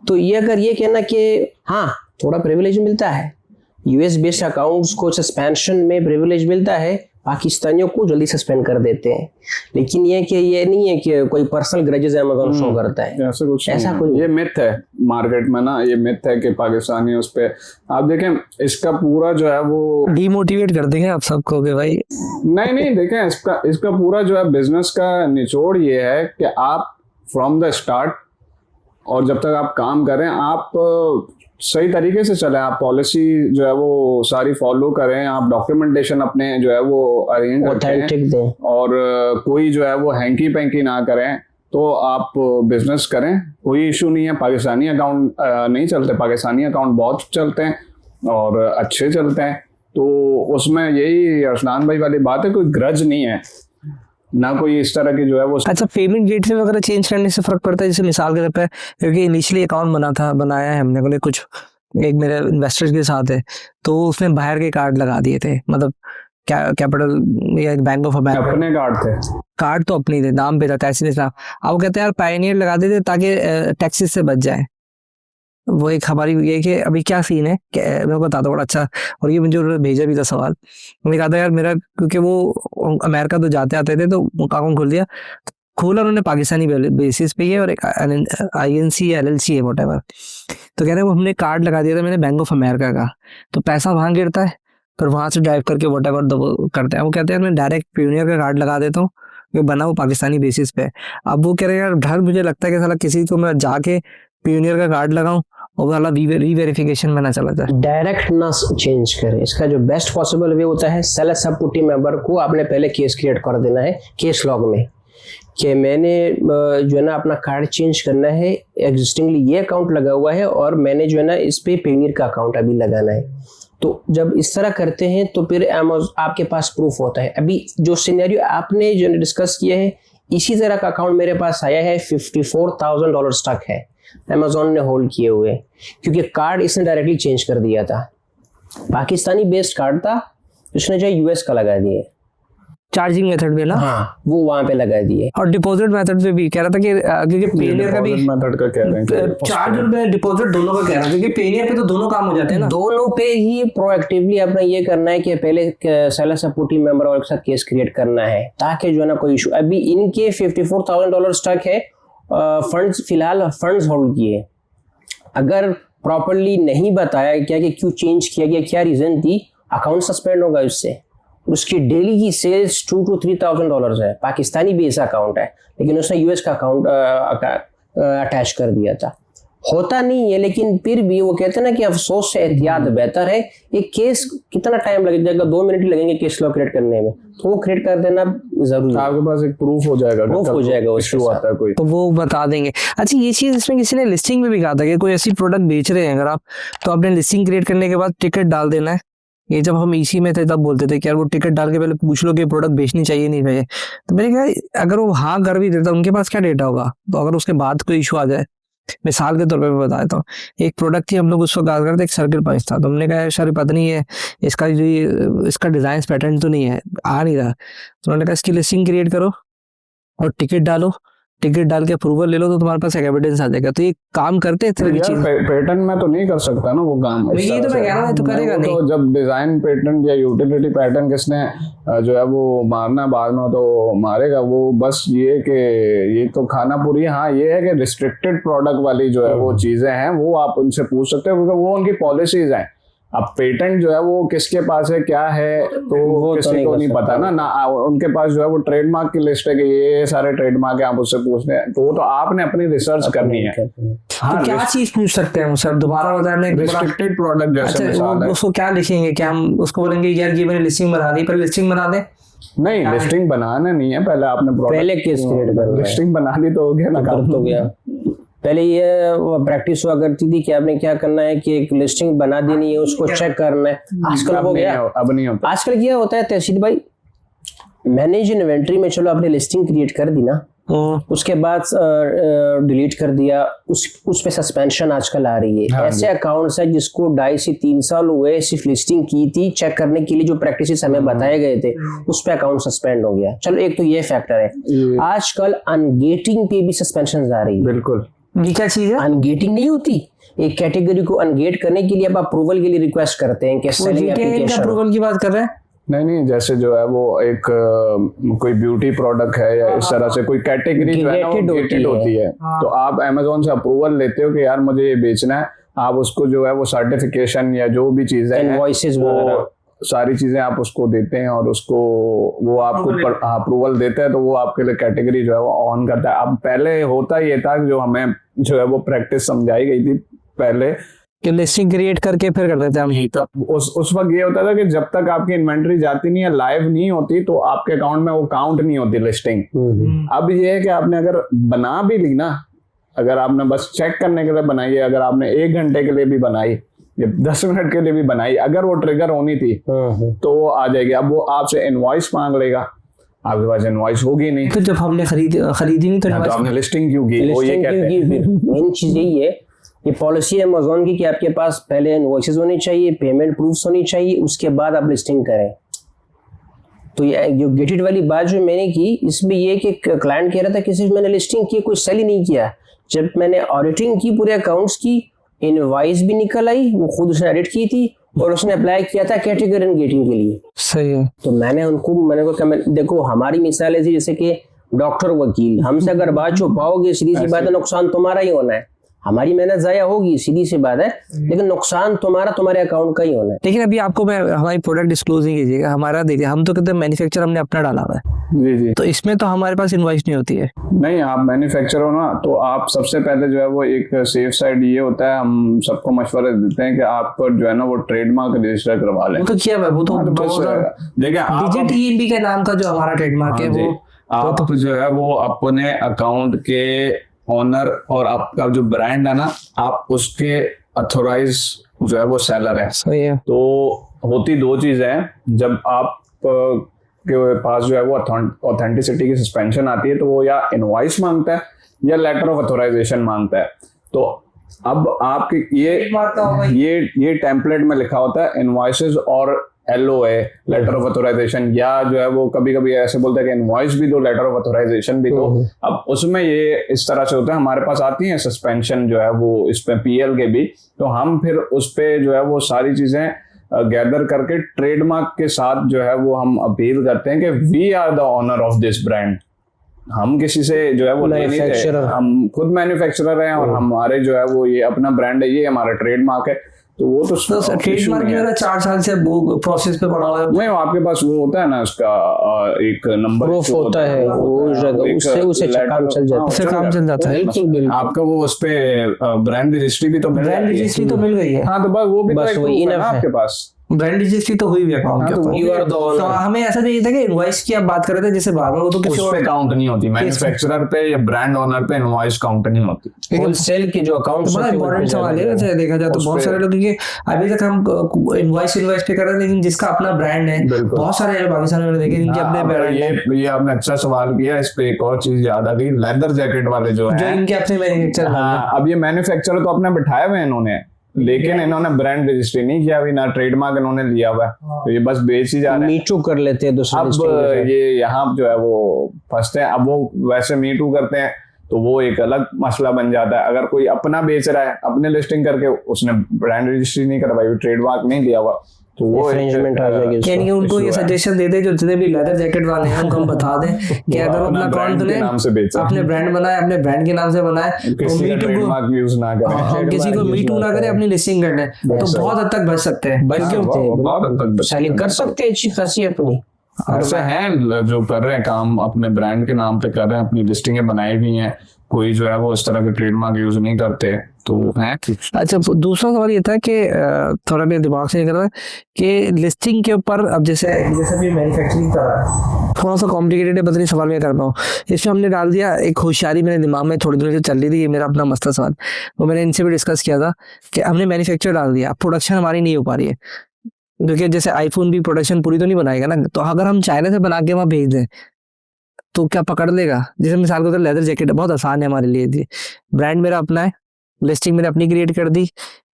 तो ये अगर ये कहना कि हाँ थोड़ा प्रिविलेज मिलता है, यूएस बेस्ड अकाउंट्स को सस्पेंशन में प्रिविलेज मिलता है, पाकिस्तानियों को जल्दी सस्पेंड कर देते हैं, लेकिन ये कि ये नहीं है कि कोई पर्सनल ग्रजेस अमेज़न शो करता है, ऐसा कुछ ऐसा नहीं। कोई ये मिथ है मार्केट में ना, ये मिथ है कि पाकिस्तानी उस पे, आप देखें इसका पूरा जो है वो डीमोटिवेट कर देंगे आप सबको कि भाई नहीं देखें, इसका पूरा जो है बिजनेस का निचोड़ ये है कि आप फ्रॉम द स्टार्ट और जब तक आप काम करें आप सही तरीके से चलें, आप पॉलिसी जो है वो सारी फॉलो करें, आप डॉक्यूमेंटेशन अपने जो है वो अरेंज ऑथेंटिक दें और कोई जो है वो हैंकी पैंकी ना करें, तो आप बिजनेस करें, कोई इशू नहीं है। पाकिस्तानी अकाउंट नहीं चलते, पाकिस्तानी अकाउंट बहुत चलते हैं और अच्छे चलते हैं, तो उसमें यही अरसलान भाई वाली बात है, कोई ग्रज नहीं है ना कोई इस तरह की जो है वो। अच्छा, पेमेंट गेट से वगैरह चेंज करने से फर्क पड़ता है? जैसे मिसाल के तौर पे, क्योंकि इनिशियली अकाउंट बनाया है हमने को, कुछ एक मेरे इन्वेस्टर्स के साथ है, तो उसने बाहर के कार्ड लगा दिए थे, मतलब कैपिटल या बैंक ऑफ अमेरिका अपने कार्ड थे, कार्ड तो अपने थे, नाम पे था, टैक्सी नहीं था। अब वो कहते हैं यार पायनियर लगा देते ताकि टैक्सेस से बच जाए। वो एक हमारी ये कि अभी क्या सीन है, मैं बताता हूँ बड़ा अच्छा, और ये मुझे उन्होंने भेजा भी था सवाल, मैंने कहा था यार मेरा, क्योंकि वो अमेरिका तो जाते आते थे, तो अकाउंट खोल दिया, खोला उन्होंने पाकिस्तानी बेसिस पे ही है और एक INC या LLC है व्हाटएवर, तो कह रहे हैं वो हमने कार्ड लगा दिया था मैंने बैंक ऑफ अमेरिका का, तो पैसा वहां गिरता है, फिर वहां से ड्राइव करके व्हाटएवर करते हैं। वो कहते हैं मैं डायरेक्ट पीनियर का कार्ड लगा देता हूँ, जो बना वो पाकिस्तानी बेसिस पे। अब वो कह रहे हैं यार डर मुझे लगता है कि साला किसी को मैं जाके पीनियर का कार्ड लगाऊं और वाला री-वेरिफिकेशन में ना चला जाए। डायरेक्ट ना चेंज करें, इसका जो बेस्ट पॉसिबल वे होता है, सेल सबपुटी मेंबर को आपने पहले केस क्रिएट कर देना है केस लॉग में कि मैंने जो है ना अपना कार्ड चेंज करना है, एग्जिस्टिंगली ये अकाउंट लगा हुआ है और मैंने जो है ना इस पे पेनियर का अकाउंट अभी लगाना है। तो जब इस तरह करते हैं तो फिर आपके पास प्रूफ होता है। अभी जो सिनेरियो आपने जो डिस्कस किया है, इसी तरह का अकाउंट मेरे पास आया है, $54,000 स्टक है, अमेज़न ने होल्ड किए हुए, क्योंकि कार्ड इसने डायरेक्टली चेंज कर दिया था, पाकिस्तानी बेस्ड कार्ड था, उसने जो यूएस का लगा दिया, चार्जिंग मेथड में ना, हाँ वो वहां पे लगा दिए, और डिपॉजिट मेथड पे भी कह रहा था कि क्योंकि पेनियर का भी मेथड का कह रहे हैं, चार्ज और डिपॉजिट दोनों का कह रहा है, क्योंकि पेनियर पे तो दोनों काम हो जाते हैं ना, दोनों पे ही प्रोएक्टिवली अपना ये करना है कि पहले सेलर सपोर्टिंग मेंबर और के साथ केस क्रिएट करना है, ताकि जो है ना कोई इशू। अभी इनके $54,000 स्टक है, फंड्स फिलहाल फंड्स होल्ड किए, अगर प्रॉपर्ली नहीं बताया क्या कि क्यों चेंज किया गया, क्या रीजन थी, अकाउंट सस्पेंड होगा उससे। उसकी डेली की सेल्स $2,000 to $3,000 है, पाकिस्तानी बेस अकाउंट है, लेकिन उसने यूएस का अकाउंट अटैच कर दिया था। होता नहीं है, लेकिन फिर भी वो कहते हैं ना कि अफसोस से एहतियात बेहतर है। एक केस कितना टाइम लगेगा, 2 मिनट ही लगेंगे केस लॉ क्रिएट करने में, तो वो क्रिएट कर देना जरूरी है, आपके पास एक प्रूफ हो जाएगा, प्रूफ हो जाएगा, इशू आता है कोई तो वो बता देंगे। अच्छा, ये चीज इसमें किसी ने लिस्टिंग में भी कहा था कि कोई ऐसी प्रोडक्ट बेच रहे हैं अगर आप, तो आपने लिस्टिंग क्रिएट करने के बाद टिकट डाल देना है। ये जब हम इसी में थे तब बोलते थे कि यार वो टिकट डाल के पहले पूछ लो कि प्रोडक्ट बेचनी चाहिए नहीं चाहिए, तो मैंने कहा अगर वो हाँ कर भी देता, उनके पास क्या डेटा होगा, तो अगर उसके बाद कोई इशू आ जाए, मिसाल के तौर पे मैं बताया था, एक प्रोडक्ट थी, हम लोग उसको बात करते, एक सर्किल पंच था, तो हमने कहा सर पता नहीं है इसका डिजाइन पैटर्न तो नहीं है, आ नहीं रहा, तो उन्होंने कहा इसकी लिस्टिंग क्रिएट करो और टिकट डालो, टिकट डाल के अप्रूवल ले लो तो तुम्हारे पास एक एविडेंस आ जाएगा। तो ये काम करते हैं इस तरह की चीज? पेटेंट में तो नहीं कर सकता ना वो काम। ये तो मैं कह रहा हूँ तो करेगा नहीं। तो जब डिजाइन पेटेंट या यूटिलिटी पैटर्न किसने जो है वो मारना बाद में तो मारेगा वो। बस ये कि ये तो खाना पूरी, हाँ ये है कि रिस्ट्रिक्टेड प्रोडक्ट वाली जो है वो चीजें हैं वो आप उनसे पूछ सकते हो क्योंकि वो उनकी पॉलिसीज हैं। अब पेटेंट जो है वो किसके पास है क्या है तो वो किसी को नहीं पता ना उनके पास जो है वो ट्रेडमार्क की लिस्ट है कि ये सारे ट्रेडमार्क है, आप उससे पूछते हैं तो वो तो आपने अपनी रिसर्च करनी है। हाँ, तो क्या चीज पूछ सकते हैं सर, दोबारा बताने? रिस्ट्रिक्टेड प्रोडक्ट जैसे मिसाल है। उसको क्या लिखेंगे? क्या हम उसको बोलेंगे यार ये मैंने लिस्टिंग बना दी, पर लिस्टिंग बना दे? नहीं, लिस्टिंग बनाना नहीं है, पहले आपने पहले केस क्रिएट कर लिस्टिंग बना ली तो हो गया ना, काम हो गया। पहले ये प्रैक्टिस हुआ करती थी कि आपने क्या करना है कि एक लिस्टिंग बना देनी है, उसको चेक करना है। आजकल हो गया, अब नहीं होता। आजकल क्या होता है तहसील भाई, मैनेज इन्वेंट्री में चलो आपने लिस्टिंग क्रिएट कर दी ना, उसके बाद डिलीट कर दिया, उस पे सस्पेंशन आजकल आ रही है। ऐसे अकाउंट्स है जिसको 2.5 से 3 साल हुए सिर्फ लिस्टिंग की थी, चेक करने के लिए जो प्रैक्टिसेस हमें बताए गए थे उस पे अकाउंट सस्पेंड हो गया। चलो एक तो ये फैक्टर है। आजकल अनगेटिंग पे भी सस्पेंशन आ रही है। बिल्कुल, ये क्या चीज है? अनगेटिंग नहीं होती, एक कैटेगरी को अनगेट करने के लिए आप अप्रूवल के लिए रिक्वेस्ट करते हैं कि सेलिंग एप्लीकेशन अप्रूवल की बात कर रहे हैं? नहीं, जैसे जो है वो एक कोई ब्यूटी प्रोडक्ट है या इस तरह से कोई कैटेगरी जो है ना वो गेटेड होती है, तो आप अमेज़न से अप्रूवल लेते हो कि यार मुझे ये बेचना है, आप उसको जो है वो सर्टिफिकेशन या जो भी चीजें इनवॉइसेस वगैरह सारी चीजें आप उसको देते हैं और उसको वो आपको अप्रूवल देता है तो वो आपके लिए कैटेगरी जो है वो ऑन करता है। अब पहले होता ये था जो हमें जो है वो प्रैक्टिस समझाई गई थी पहले कि लिस्टिंग क्रिएट करके फिर कर देते हैं हम। तो उस वक्त ये होता था कि जब तक आपकी इन्वेंट्री जाती नहीं है, लाइव नहीं होती, तो आपके अकाउंट में वो काउंट नहीं होती लिस्टिंग। अब ये है कि आपने अगर बना भी ली ना, अगर आपने बस चेक करने के लिए बनाई है, अगर आपने 1 घंटे के लिए भी बनाई या 10 मिनट के लिए भी बनाई, अगर वो ट्रिगर होनी थी तो वो आ जाएगी। अब वो आपसे इनवॉइस मांग लेगा, आपके पास इनवॉइस होगी नहीं, तो जब हमने खरीदी नहीं तो आपने लिस्टिंग क्यों की? वो ये कहते हैं मेन चीज यही है, ये पॉलिसी है अमेज़न की कि आपके पास पहले इनवॉइसेस होनी चाहिए, पेमेंट प्रूफ्स होनी चाहिए, उसके बाद आप लिस्टिंग करें। तो ये जो गेटेड वाली बात जो मैंने की, इसमें ये कि क्लाइंट कह रहा था कि सिर्फ मैंने लिस्टिंग की, कोई सेल ही नहीं किया। जब मैंने ऑडिटिंग की पूरे अकाउंट्स की, इनवॉइस भी निकल आई, वो खुद उसने एडिट की थी और उसने अप्लाई किया था कैटेगरी एंड गेटिंग के लिए। सही है। तो मैंने कहा देखो हमारी मिसाल ऐसी जैसे कि डॉक्टर वकील, हमसे अगर बात छुपाओगे सीधी सी बात है नुकसान तुम्हारा ही होना है, हमारी मेहनत जाया होगी सीधी सी बात है, लेकिन नुकसान तुम्हारे अकाउंट का ही होना है। लेकिन अभी आपको मैं हमारी प्रोडक्ट डिस्क्लोज नहीं कीजिएगा, हमारा देखिए हम तो कहते हैं मैन्युफैक्चर हमने अपना डाला हुआ है। जी, तो इसमें तो हमारे पास इनवॉइस नहीं होती है। नहीं, आप मैन्युफैक्चर हो ना, तो आप सबसे पहले जो है वो एक सेफ साइड ये होता है, हम सबको मशवरा देते हैं कि आप जो है ना वो ट्रेडमार्क रजिस्टर करवा लें। वो तो किया वो तो देखिए डिजिट ईएमबी के नाम का जो हमारा ट्रेडमार्क है वो आप जो है वो अपने अकाउंट के ऑनर और आपका जो ब्रांड है ना, आप उसके अथोराइज जो है वो सेलर है। सही है। तो होती 2 चीजें हैं, जब आप के पास जो है वो ऑथेंटिसिटी की सस्पेंशन आती है तो वो या इनवॉइस मांगता है या लेटर ऑफ अथोराइजेशन मांगता है। तो अब आपके ये टेम्पलेट में लिखा होता है इनवॉइसेस और LOA लेटर ऑफ अथोराइजेशन, या जो है वो कभी कभी ऐसे बोलते हैं कि इनवॉइस भी दो, लेटर ऑफ अथोराइजेशन भी दो। अब उसमें ये इस तरह से होता है, हमारे पास आती है सस्पेंशन जो है वो इस पे PL के भी, तो हम फिर उस पे जो है वो सारी चीजें गैदर करके ट्रेडमार्क के साथ जो है वो हम अपील करते हैं कि we are the owner of this brand. हम किसी से जो है वो नहीं थे, हम खुद मैन्युफैक्चरर हैं और हमारे जो है वो ये अपना ब्रांड है, ये हमारा ट्रेडमार्क है। तो वो तो ट्रेडमार्क की 4 साल से वो प्रोसेस पे पड़ा हुआ है। नहीं, आपके पास वो होता है ना, उसका एक नंबर प्रूफ होता है, उससे काम चल जाता है। बिल्कुल आपका वो उस पे ब्रांड रजिस्ट्री भी तो मिल गई है। हाँ, तो बस वो भी आपके पास ब्रांड रजिस्ट्री तो हुई भी अकाउंट के ऊपर। तो हमें ऐसा चाहिए था कि इनवॉइस की आप बात कर रहे थे, जैसे बार-बार वो तो किसी और पे काउंट नहीं होती, मैन्युफैक्चरर पे या ब्रांड ओनर पे इनवॉइस काउंट नहीं होती। होलसेल की जो अकाउंट्स बड़ा इंपॉर्टेंट सवाल है वैसे देखा जाए तो। बहुत सारे लोग ये अभी तक हम इनवॉइस पे कर रहे हैं, लेकिन जिसका अपना ब्रांड है, बहुत सारे पाकिस्तान में देखे इनके अपने ब्रांड है। ये आपने अच्छा सवाल किया। इस पे एक और चीज याद आ गई, लेदर जैकेट वाले जो है इनके अपने मैन्युफैक्चर। अब ये मैन्युफैक्चरर तो अपने बिठाए हुए हैं इन्होंने, लेकिन इन्होंने ब्रांड रजिस्ट्री नहीं किया अभी, ना ट्रेडमार्क इन्होंने लिया हुआ है, तो ये बस बेच ही जा रहे हैं, मीटू कर लेते हैं दूसरे। अब ये यहाँ जो है वो फंसते हैं। अब वो वैसे मीटू करते हैं, तो वो एक अलग मसला बन जाता है। अगर कोई अपना बेच रहा है, अपने लिस्टिंग करके उसने ब्रांड रजिस्ट्री नहीं करवाई, ट्रेडमार्क नहीं दिया हुआ, तो वो Infringement आ जाएगी उसमें। यानी कि उनको ये सजेशन दे दे जो जितने भी लेदर जैकेट वाले हैं उनको हम बता दें कि अगर वो अपना अकाउंट के नाम से बेचे, अपने ब्रांड बनाए, अपने ब्रांड के नाम से बनाए, तो किसी का मीटू को ट्रेडमार्क यूज ना करें, किसी को मीटू ना करे, अपनी लिस्टिंग कर ले, तो बहुत हद तक बच सकते हैं। बहुत हद तक सेलिंग कर सकते हैं अच्छी खासी अपनी। ऐसे हैं जो कर रहे हैं काम अपने ब्रांड के नाम पे कर रहे हैं, अपनी लिस्टिंगें बनाई हुई हैं, कोई जो है वो इस तरह के ट्रेडमार्क यूज नहीं करते, तो है। अच्छा, दूसरा सवाल ये था कि थोड़ा मेरे दिमाग से निकल रहा है कि लिस्टिंग के ऊपर अब जैसे भी मैन्युफैक्चरिंग कर रहा है, थोड़ा सा कॉम्प्लिकेटेड है, बदली सवाल मैं करता हूँ। इसमें हमने डाल दिया एक होशियारी मेरे दिमाग में थोड़ी देर से चल रही थी, ये मेरा अपना मसला सवाल, वो मैंने इनसे भी डिस्कस किया था कि हमने मैन्युफैक्चर डाल दिया, प्रोडक्शन हमारी नहीं हो पा रही है, क्योंकि जैसे आईफोन भी प्रोडक्शन पूरी तो नहीं बनाएगा ना, तो अगर हम चाइना से बना के वहाँ भेज दें तो क्या पकड़ लेगा? जैसे मिसाल के तौर लेदर जैकेट बहुत आसान है हमारे लिए थी, ब्रांड मेरा अपना है, लिस्टिंग मैंने अपनी क्रिएट कर दी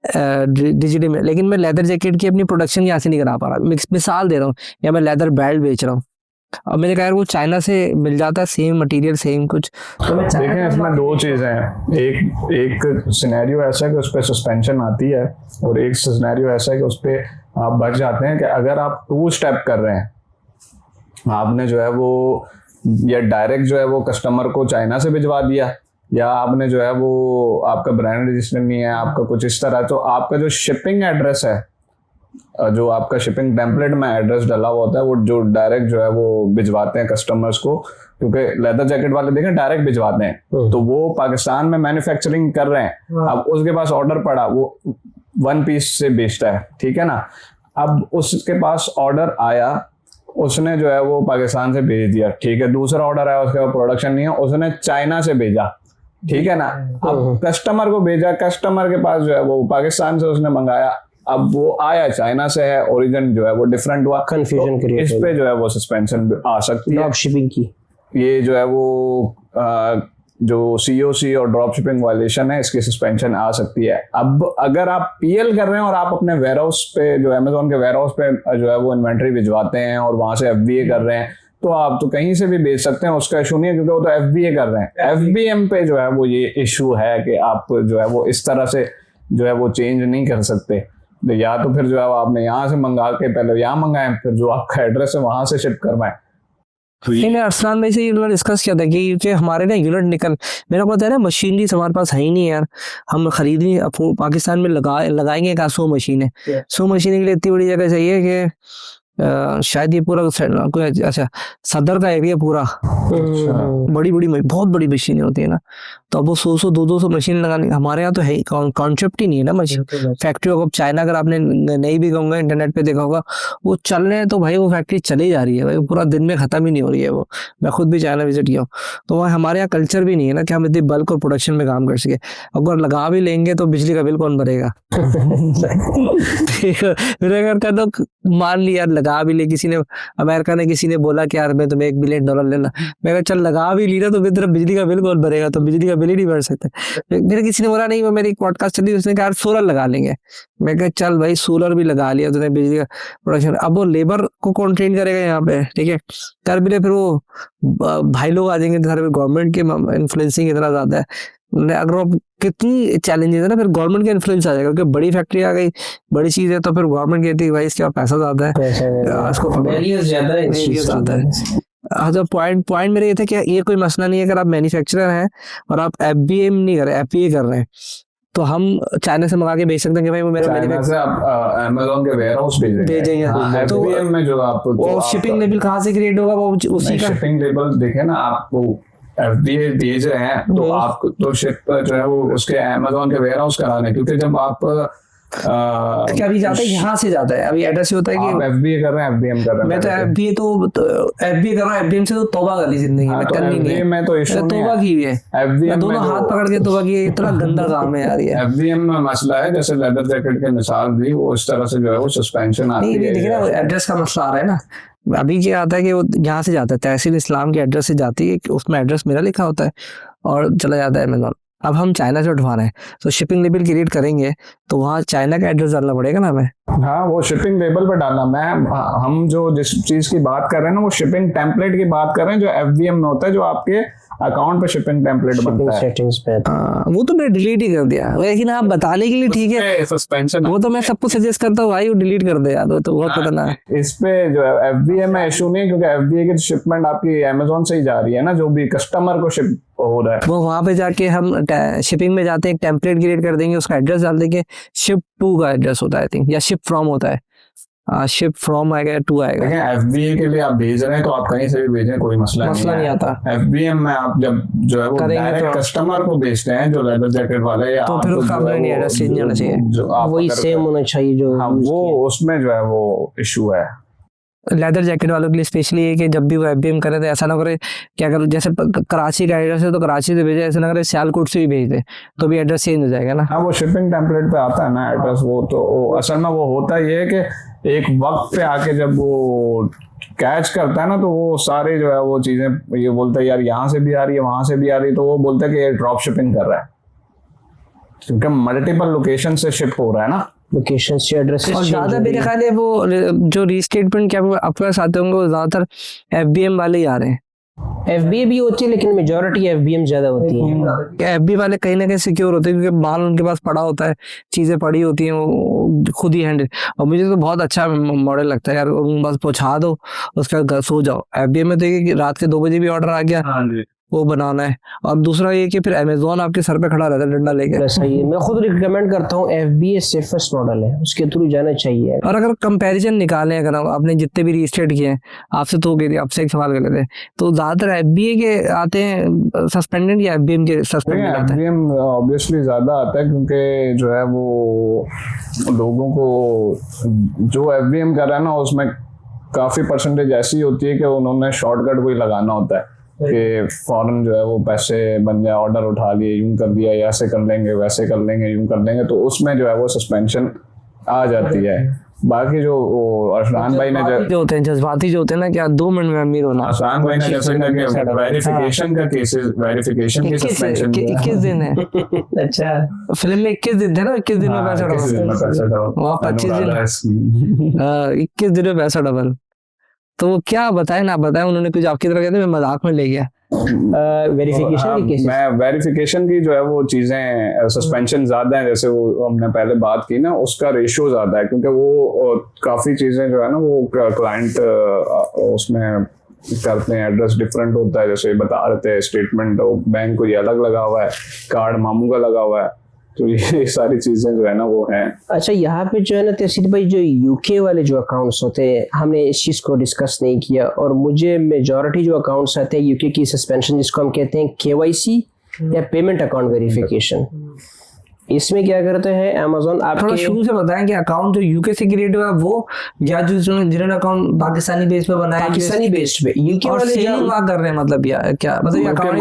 डिजिटल में, लेकिन मैं लेदर जैकेट की अपनी प्रोडक्शन यहाँ से नहीं करा पा रहा। मिसाल दे रहा हूँ, या मैं लेदर बेल्ट बेच रहा हूँ, अब मैंने कहा यार वो चाइना से मिल जाता है सेम मटेरियल सेम कुछ, तो मैं देखें इसमें दो चीजें हैं, एक सिनेरियो ऐसा है कि उस पर सस्पेंशन आती है, और एक सिनेरियो ऐसा है कि उस पर आप बच जाते हैं कि अगर आप 2 स्टेप कर रहे हैं, आपने जो है वो या डायरेक्ट जो है वो कस्टमर को चाइना से भिजवा दिया, या आपने जो है वो आपका ब्रांड रजिस्टर नहीं है, आपका कुछ इस तरह, तो आपका जो शिपिंग एड्रेस है, जो आपका शिपिंग टेम्पलेट में एड्रेस डाला हुआ होता है, वो जो डायरेक्ट जो है वो भिजवाते हैं कस्टमर्स को, क्योंकि लेदर जैकेट वाले देखें डायरेक्ट भिजवाते हैं, तो वो पाकिस्तान में मैन्युफैक्चरिंग कर रहे हैं, अब उसके पास ऑर्डर पड़ा, वो 1 पीस से बेचता है, ठीक है ना, अब उसके पास ऑर्डर आया, उसने जो है वो पाकिस्तान से भेज दिया, ठीक है, दूसरा ऑर्डर आया, उसके बाद प्रोडक्शन नहीं है, उसने चाइना से भेजा, ठीक है ना, अब कस्टमर को भेजा, कस्टमर के पास जो है वो पाकिस्तान से उसने मंगाया, अब वो आया चाइना से है, ओरिजिन जो है वो डिफरेंट हुआ, कंफ्यूजन क्रिएट, इस पे जो है वो सस्पेंशन आ सकती है, ड्रॉप शिपिंग की, ये जो है वो जो COC और ड्रॉप शिपिंग वायलेशन है, इसकी सस्पेंशन आ सकती है। अब अगर आप PL कर रहे हैं और आप अपने वेयरहाउस पे जो अमेजोन के वेयरहाउस पे जो है वो इन्वेंट्री भिजवाते हैं और वहां से FBA कर रहे हैं, तो आप तो कहीं से भी बेच सकते हैं, उसका इशू नहीं है, क्योंकि वो तो FBA कर रहे हैं। FBM पे जो है वो ये इशू है कि आप जो है वो इस तरह से जो है वो चेंज नहीं कर सकते, तो या तो फिर जो है आपने यहाँ से मंगा के पहले यहाँ मंगाएं, फिर जो आपका एड्रेस है वहां से शिप करवाएं। मैंने अरसलान भाई से ये डिस्कस किया था कि हमारे ना यूनिट निकल, मेरा पता है ना मशीनरी हमारे पास है ही नहीं यार, हम खरीदनी पाकिस्तान में लगाएंगे का 100 मशीनें, 100 मशीनें के लिए इतनी बड़ी जगह चाहिए कि शायद ये पूरा अच्छा सदर का एरिया पूरा बड़ी बहुत बड़ी मशीनें होती है ना, तो अब वो 100 200 मशीन लगाने, हमारे यहाँ तो है कॉन्सेप्ट ही नहीं है ना मशीन फैक्ट्री। अब चाइना अगर आपने नहीं भी कहूँगा इंटरनेट पे देखा होगा, वो चल रहे हैं तो भाई वो फैक्ट्री चली जा रही है भाई, पूरा दिन में खत्म ही नहीं हो रही है वो। मैं खुद भी चाइना विजिट किया हूँ, तो वहाँ हमारे यहाँ कल्चर भी नहीं है ना कि हम इतनी बल्क और प्रोडक्शन में काम कर सके। अगर लगा भी लेंगे तो बिजली का बिल कौन भरेगा? मेरे घर का तो मान लिया लगा भी ले, किसी ने अमेरिका ने किसी ने बोला कि यार मैं तुम्हें $1 बिलियन लेना, मैं कहा चल लगा भी ली ना, तो फिर तेरा बिजली का बिल कौन भरेगा? तो बिजली का बिल ही नहीं भर सकते। फिर किसी ने बोला नहीं, वो मेरी पॉडकास्ट चली, उसने कहा सोलर लगा लेंगे। मैं कहा चल भाई सोलर भी लगा लिया तूने, बिजली का प्रोडक्शन, अब वो लेबर को कौन ट्रेन करेगा यहाँ पे? ठीक है, कर भी ले, फिर वो भाई लोग आ जाएंगे, गवर्नमेंट के इन्फ्लुएंसिंग इतना ज्यादा है, अगर कितनी चैलेंजेस है ना, फिर गवर्नमेंट का इन्फ्लुएंस आ जाएगा, क्योंकि बड़ी फैक्ट्री आ गई, बड़ी चीज है, तो फिर गवर्नमेंट कहती है भाई इसके पास पैसा ज्यादा है, इसको बैरियर्स ज्यादा है। अच्छा, पॉइंट मेरे ये था कि ये कोई मसला नहीं है अगर आप मैन्युफैक्चरर हैं और आप FBM नहीं कर रहे, FBA कर रहे हैं, तो हम चाइना से मंगा के भेज सकते हैं कि भाई वो मेरा चाइना से आप अमेज़न के वेयरहाउस भेजेंगे, तो FBM में जो आप वो शिपिंग लेबल कहाँ से क्रिएट होगा? वो उसी का शिपिंग लेबल देखे ना, आप वो FBA भेज रहे हैं तो आप तो शिप जो है वो उसके अमेज़न के वेयरहाउस कराने, क्योंकि जब आप क्या अभी जाता है यहाँ से जाता है, अभी एड्रेस होता है कि आप FBA कर रहे हैं, FBM कर रहे हैं। मैं तो FBA FBA कर रहा हूँ, FBM से तो तौबा कर ली जिंदगी में, करनी नहीं है, मैं तो इशू नहीं तौबा की है, FBM दोनों हाथ पकड़ के तौबा की, इतना गंदा काम है यार ये। FBM में मसला है, जैसे लेदर जैकेट के मिसाल दी, वो इस तरह से जो है वो सस्पेंशन आती है। देखिए ना, एड्रेस का मसला आ रहा है ना, अभी क्या आता है कि वो यहाँ से जाता है, तहसील इस्लाम के एड्रेस से जाती है, उसमें एड्रेस मेरा लिखा होता है और चला जाता है अमेज़न। अब हम चाइना से उठवा रहे हैं, तो शिपिंग लेबल क्रिएट करेंगे तो वहाँ चाइना का एड्रेस डालना पड़ेगा ना हमें। हाँ, वो शिपिंग लेबल पे डालना। हम जो जिस चीज की बात कर रहे हैं ना, वो शिपिंग टेम्पलेट की बात कर रहे हैं, जो FBM में होता है, जो आपके अकाउंट पे शिपिंग टेम्पलेट बनता है। सेटिंग्स पे वो तो मैं डिलीट ही कर दिया, लेकिन आप बताने के लिए ठीक है, सस्पेंशन वो तो मैं सबको सजेस्ट करता हूँ भाई वो डिलीट कर दे यार, वो तो बहुत खतरनाक है। इस पे जो है FBA में इशू नहीं है, क्योंकि FBA की शिपमेंट आपकी अमेजोन से ही जा रही है ना, जो भी कस्टमर को शिप हो रहा है। वो वहां पे जाके हम शिपिंग में जाते हैं, एक टेम्पलेट क्रिएट कर देंगे, उसका एड्रेस डाल देंगे, शिप टू का एड्रेस होता है आई थिंक, या शिप फ्रॉम होता है, शिप फ्रॉम आएगा, टू आएगा। लेकिन FBA के लिए आप भेज रहे हैं तो आप कहीं से भी भेजें, कोई मसला नहीं आता। FBA में आप जब जो है वो डायरेक्ट कस्टमर को भेजते हैं, जो लेदर जैकेट वाले, या तो फिर उसका नहीं एड्रेस चेंज होना चाहिए, वही सेम होना चाहिए जो हाँ, वो उसमें जो है वो इशू है। लेदर जैकेट वालों के लिए स्पेशली है कि जब भी वो FBM करे तो ऐसा ना करे कि अगर जैसे कराची का एड्रेस है तो कराची से भेजे, ऐसा ना करे सियालकोट से भी भेज दे तो भी एड्रेस चेंज हो जाएगा ना। हाँ, वो शिपिंग टेम्पलेट पे आता है ना एड्रेस, वो तो असल में वो होता ये है कि एक वक्त पे आके जब वो कैच करता है ना, तो वो सारे जो है वो चीजें ये बोलता है यार यहाँ से भी आ रही है, वहां से भी आ रही है, तो वो बोलता है कि ये ड्रॉप शिपिंग कर रहा है, क्योंकि मल्टीपल लोकेशन से शिप हो रहा है ना, लोकेशन से एड्रेस। और ज्यादा मेरे ख्याल है वो जो रीस्टेटमेंट क्या आपके पास आते होंगे वो ज्यादातर FBM वाले ही आ रहे हैं। FBA भी होती है लेकिन मेजॉरिटी FBM ज्यादा होती है। FB वाले कहीं ना कहीं सिक्योर होते हैं क्योंकि माल उनके पास पड़ा होता है, चीजें पड़ी होती हैं, वो खुद ही हैंडल। और मुझे तो बहुत अच्छा मॉडल लगता है यार, बस पहुंचा दो उसका घर सो जाओ। FBM में देखिए कि रात के 2 बजे भी ऑर्डर आ गया, वो बनाना है। और दूसरा ये कि फिर अमेजोन आपके सर पे खड़ा रहता है डंडा लेके। सही है, मैं खुद रिकमेंड करता हूँ FBA सेफेस्ट मॉडल है, उसके थ्रू जाना चाहिए। और अगर कंपैरिजन निकालें, अगर आपने जितने भी रीस्टेट किए हैं, आपसे तो गए आपसे एक सवाल कर लेते हैं, तो ज्यादातर FBA के आते हैं सस्पेंडेड या FBM के सस्पेंडेड आते हैं? FBM ऑब्वियसली ज्यादा आता है, क्योंकि जो है वो लोगों को जो FBM कर रहा है ना, उसमें काफी परसेंटेज ऐसी होती है कि उन्होंने शॉर्टकट कोई लगाना होता है कि फौरन जो है वो पैसे बन जाए, ऑर्डर उठा लिए, यूं कर दिया, ऐसे कर लेंगे, वैसे कर लेंगे, यूं कर लेंगे, तो उसमें जो है वो सस्पेंशन आ जाती है। बाकी जो वो अरशान भाई ने जो होते हैं जज्बाती जो होते हैं ना, क्या 2 मिनट में अमीर होना। अरशान भाई ने जैसे वेरिफिकेशन का केसेस, वेरिफिकेशन की सस्पेंशन 21 दिन है। अच्छा, फिल्म में 21 दिन थे ना, 21 दिन में पैसा डबल, वहाँ 25 दिन, 21 दिन में पैसा डबल। तो वो क्या बताए ना बताए, उन्होंने कुछ आपकी तरह कहते मैं मजाक में ले गया। वेरिफिकेशन की जो है वो चीजें सस्पेंशन ज्यादा है, जैसे वो हमने पहले बात की ना, उसका रेशियो ज्यादा है, क्योंकि वो काफी चीजें जो है ना वो क्लाइंट उसमें करते हैं, एड्रेस डिफरेंट होता है, जैसे बता रहे थे स्टेटमेंट बैंक को ये अलग लगा हुआ है, कार्ड मामू का लगा हुआ है, तो ये सारी चीजें जो है ना वो हैं। अच्छा, यहाँ पे जो है ना तहसील भाई, जो UK वाले जो अकाउंट्स होते हैं, हमने इस चीज को डिस्कस नहीं किया, और मुझे मेजॉरिटी जो अकाउंट्स आते हैं UK की सस्पेंशन, जिसको हम कहते हैं KYC या पेमेंट अकाउंट वेरिफिकेशन, इसमें क्या करते हैं अमेज़न आपके थोड़ा शुरू से बताएं कि अकाउंट जो UK से क्रिएट हुआ वो, या जो जिन्होंने अकाउंट पाकिस्तानी बेस पे बनाया, पाकिस्तानी बेस्ड पे UK वाले सेलिंग वहाँ कर रहे हैं, मतलब या क्या मतलब ये अकाउंट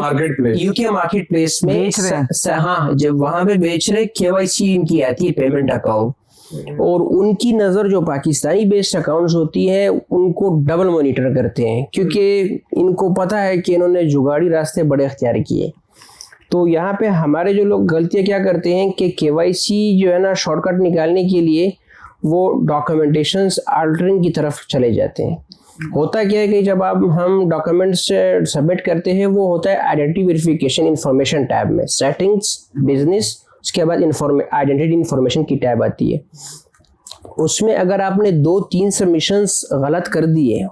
UK मार्केट प्लेस में बेच रहे हैं। हाँ, जब वहां पे बेच रहे, KYC इनकी आती है पेमेंट अकाउंट, और उनकी नजर जो पाकिस्तानी बेस्ड अकाउंट्स होती है उनको डबल मॉनिटर करते हैं, क्योंकि इनको पता है कि इन्होंने जुगाड़ी रास्ते बड़े अख्तियार किए। तो यहाँ पे हमारे जो लोग गलतियाँ क्या करते हैं कि KYC जो है ना शॉर्टकट निकालने के लिए वो डॉक्यूमेंटेशंस अल्टरिंग की तरफ चले जाते हैं। होता क्या है कि जब आप हम डॉक्यूमेंट्स सबमिट करते हैं, वो होता है आइडेंटिटी वेरिफिकेशन इंफॉर्मेशन टैब में, सेटिंग्स, बिजनेस, उसके बाद आइडेंटिटी इंफॉर्मेशन की टैब आती है। उसमें अगर आपने 2-3 सबमिशंस गलत कर दिए,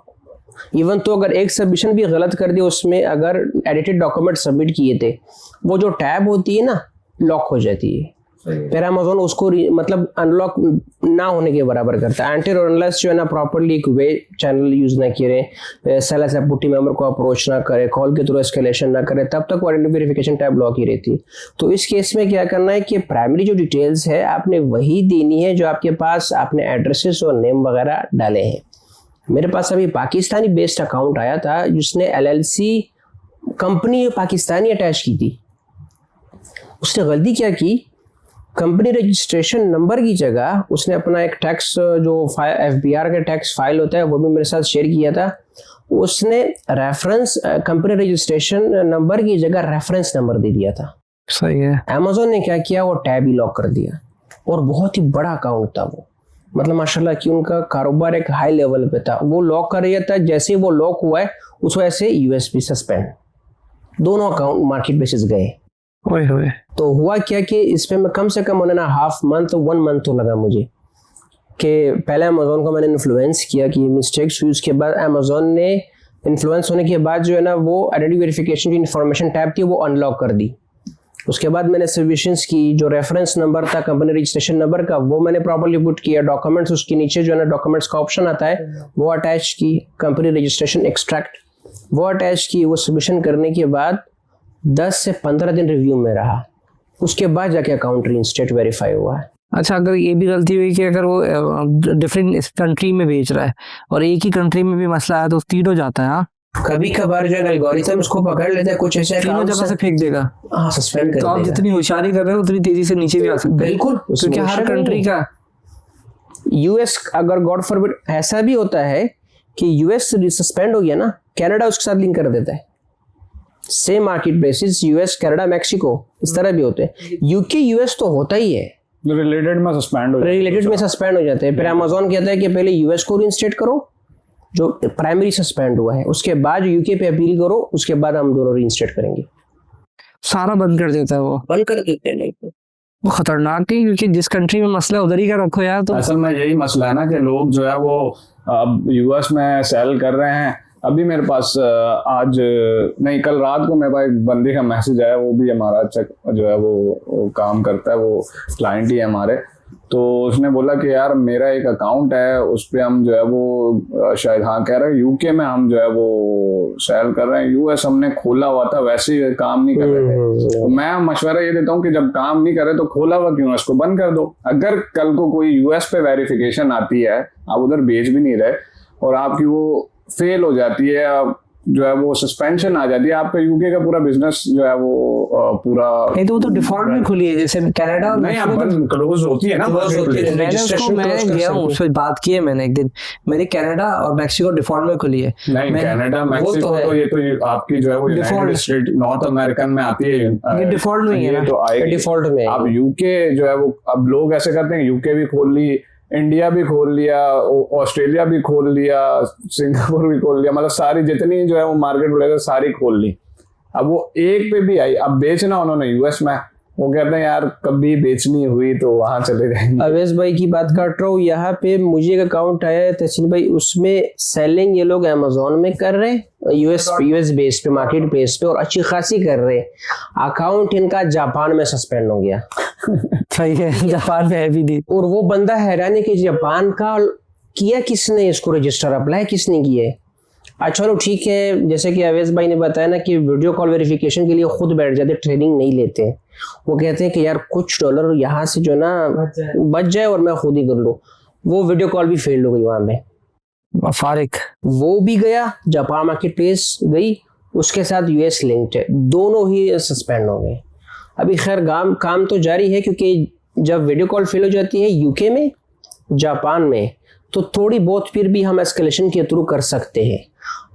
इवन तो अगर एक सबमिशन भी गलत कर दिया, उसमें अगर एडिटेड डॉक्यूमेंट सबमिट किए थे, वो जो टैब होती है ना लॉक हो जाती है, फिर अमेज़न उसको मतलब अनलॉक ना होने के बराबर करता है। एंटी अनलेस जो है ना प्रॉपर्ली एक वे चैनल यूज ना करे, सेलर सपोर्ट मेंबर को अप्रोच ना करे, कॉल के थ्रू एस्केलेशन ना करे, तब तक आइडेंटिटी वेरिफिकेशन टैब लॉक ही रहती है। तो इस केस में क्या करना है कि प्राइमरी जो डिटेल्स है आपने वही देनी है जो आपके पास आपने एड्रेसेस और नेम वगैरह डाले हैं। मेरे पास अभी पाकिस्तानी बेस्ड अकाउंट आया था जिसने LLC कंपनी पाकिस्तानी अटैच की थी। उसने गलती क्या की, कंपनी रजिस्ट्रेशन नंबर की जगह उसने अपना एक टैक्स जो FBR का टैक्स फाइल होता है वो भी मेरे साथ शेयर किया था। उसने रेफरेंस कंपनी रजिस्ट्रेशन नंबर की जगह रेफरेंस नंबर दे दिया था। सही है। अमेज़न ने क्या किया, वो टैब ही लॉक कर दिया, और बहुत ही बड़ा अकाउंट था वो, मतलब माशाल्लाह कि उनका कारोबार एक हाई लेवल पे था। वो लॉक कर दिया था, जैसे ही वो लॉक हुआ है उस वजह से USB सस्पेंड। दोनों अकाउंट मार्केट प्लेसेस गए। ओए होए। तो हुआ क्या कि इस पे मैं कम से कम 1.5 मंथ 1 मंथ तो लगा मुझे, कि पहले अमेजोन को मैंने इन्फ्लुएंस किया कि मिस्टेक्स हुई, उसके बाद अमेजोन ने इन्फ्लुएंस होने के बाद जो है ना वो आइडेंटिटी वेरिफिकेशन की इन्फॉर्मेशन टैब थी वो अनलॉक कर दी। उसके बाद मैंने सबमिशंस की, जो रेफरेंस नंबर था कंपनी रजिस्ट्रेशन नंबर का वो मैंने प्रॉपर्ली पुट किया, डॉक्यूमेंट्स उसके नीचे जो है ना डॉक्यूमेंट्स का ऑप्शन आता है वो अटैच की, कंपनी रजिस्ट्रेशन एक्सट्रैक्ट वो अटैच की। वो सबमिशन करने के बाद 10 से 15 दिन रिव्यू में रहा, उसके बाद जाके अकाउंट रीइंस्टेट वेरीफाई हुआ है। अच्छा, अगर ये भी गलती हुई कि अगर वो डिफरेंट कंट्री में बेच रहा है और एक ही कंट्री में भी मसला है तो तीन हो जाता है। हाँ, कभी कभार जो है एल्गोरिथम उसको पकड़ लेता है, कुछ ऐसे तीनों जगह से फेंक देगा। हाँ, सस्पेंड कर तो आप देगा। जितनी होशियारी कर रहे हो उतनी तेजी से नीचे भी आ सकते हैं। बिल्कुल, क्योंकि हर कंट्री का यूएस अगर गॉड फॉरबिड ऐसा भी होता है कि यूएस सस्पेंड हो गया ना, कनाडा उसके साथ लिंक कर देता है। Same market basis US Canada Mexico इस तरह भी होते हैं। यूके यूएस तो होता ही है, रिलेटेड में सस्पेंड हो जाता है। रिलेटेड में सस्पेंड हो जाते हैं। फिर अमेजोन कहता है कि पहले यूएस को रिइंस्टेट करो जो प्राइमरी सस्पेंड हुआ है, उसके बाद यूके पे अपील करो, उसके बाद हम दोनों रिइंस्टेट करेंगे। सारा बंद कर देता है वो। बंद कर देते हैं। नहीं वो खतरनाक है, क्योंकि जिस कंट्री में मसला उधर ही का रखो यार। तो असल में यही मसला है ना कि लोग जो है वो अब यूएस में सेल कर रहे हैं। अभी मेरे पास आज नहीं कल रात को मेरे पास एक बंदे का मैसेज आया, वो भी हमारा अच्छा जो है वो काम करता है, वो क्लाइंट ही है हमारे। तो उसने बोला कि यार मेरा एक अकाउंट है उस पर हम जो है वो शायद हाँ कह रहे हैं यूके में हम जो है वो सेल कर रहे हैं, यूएस हमने खोला हुआ था वैसे ही काम नहीं कर रहे थे। तो मैं मशवरा ये देता हूँ कि जब काम नहीं करे तो खोला हुआ क्यों, इसको बंद कर दो। अगर कल को कोई यूएस पे वेरिफिकेशन आती है, आप उधर बेच भी नहीं रहे और आपकी वो फेल हो जाती है, जो है वो सस्पेंशन आ जाती है, आपका यूके का पूरा बिजनेस जो है वो पूरा नहीं तो वो तो डिफॉल्ट में खुली है, जैसे कनाडा और नहीं, आप क्लोज होती है ना। मैं गया हूँ उस पर बात की है मैंने एक दिन, मेरी कनाडा और मैक्सिको डिफॉल्ट में खुली है। नहीं, कनाडा मैक्सिको तो ये तो आपकी जो है वो यूनाइटेड स्टेट नॉर्थ अमेरिकन में आती है, ये डिफॉल्ट में ही है ना। तो आएगी डिफॉल्ट में। अब यूके जो है वो अब लोग ऐसे करते हैं, यूके भी खोल ली, इंडिया भी खोल लिया, ऑस्ट्रेलिया भी खोल लिया, सिंगापुर भी खोल लिया, मतलब सारी जितनी जो है वो मार्केट प्लेस सारी खोल ली। अब वो एक पे भी आई, अब बेचना उन्होंने यूएस में, वो कहते हैं यार कभी बेचनी हुई तो वहां चले जाएंगे। अवेश भाई की बात कर रहा हूँ, यहाँ पे मुझे एक अकाउंट आया है तहसीन भाई, उसमें सेलिंग ये लोग अमेजोन में कर रहे हैं, यूएस बेस पे मार्केट प्लेस पे, और अच्छी खासी कर रहे हैं। अकाउंट इनका जापान में सस्पेंड हो गया। सही है, जापान में है भी नहीं। और वो बंदा हैरान है कि जापान का किया किसने, इसको रजिस्टर अप्लाई किसने किया है। अच्छा चलो ठीक है, जैसे कि अवेश भाई ने बताया ना कि वीडियो कॉल वेरिफिकेशन के लिए खुद बैठ जाते, ट्रेनिंग नहीं लेते। वो कहते हैं कि यार कुछ डॉलर यहाँ से जो ना बच जाए और मैं खुद ही कर लूँ। वो वीडियो कॉल भी फेल हो गई वहां पे, फारिक वो भी गया, जापान मार्केट प्लेस गई, उसके साथ यूएस लिंक्ड है, दोनों ही सस्पेंड हो गए। अभी खैर काम तो जारी है, क्योंकि जब वीडियो कॉल फेल हो जाती है यूके में, जापान में, तो थोड़ी बहुत फिर भी हम एस्केलेशन के थ्रू कर सकते हैं।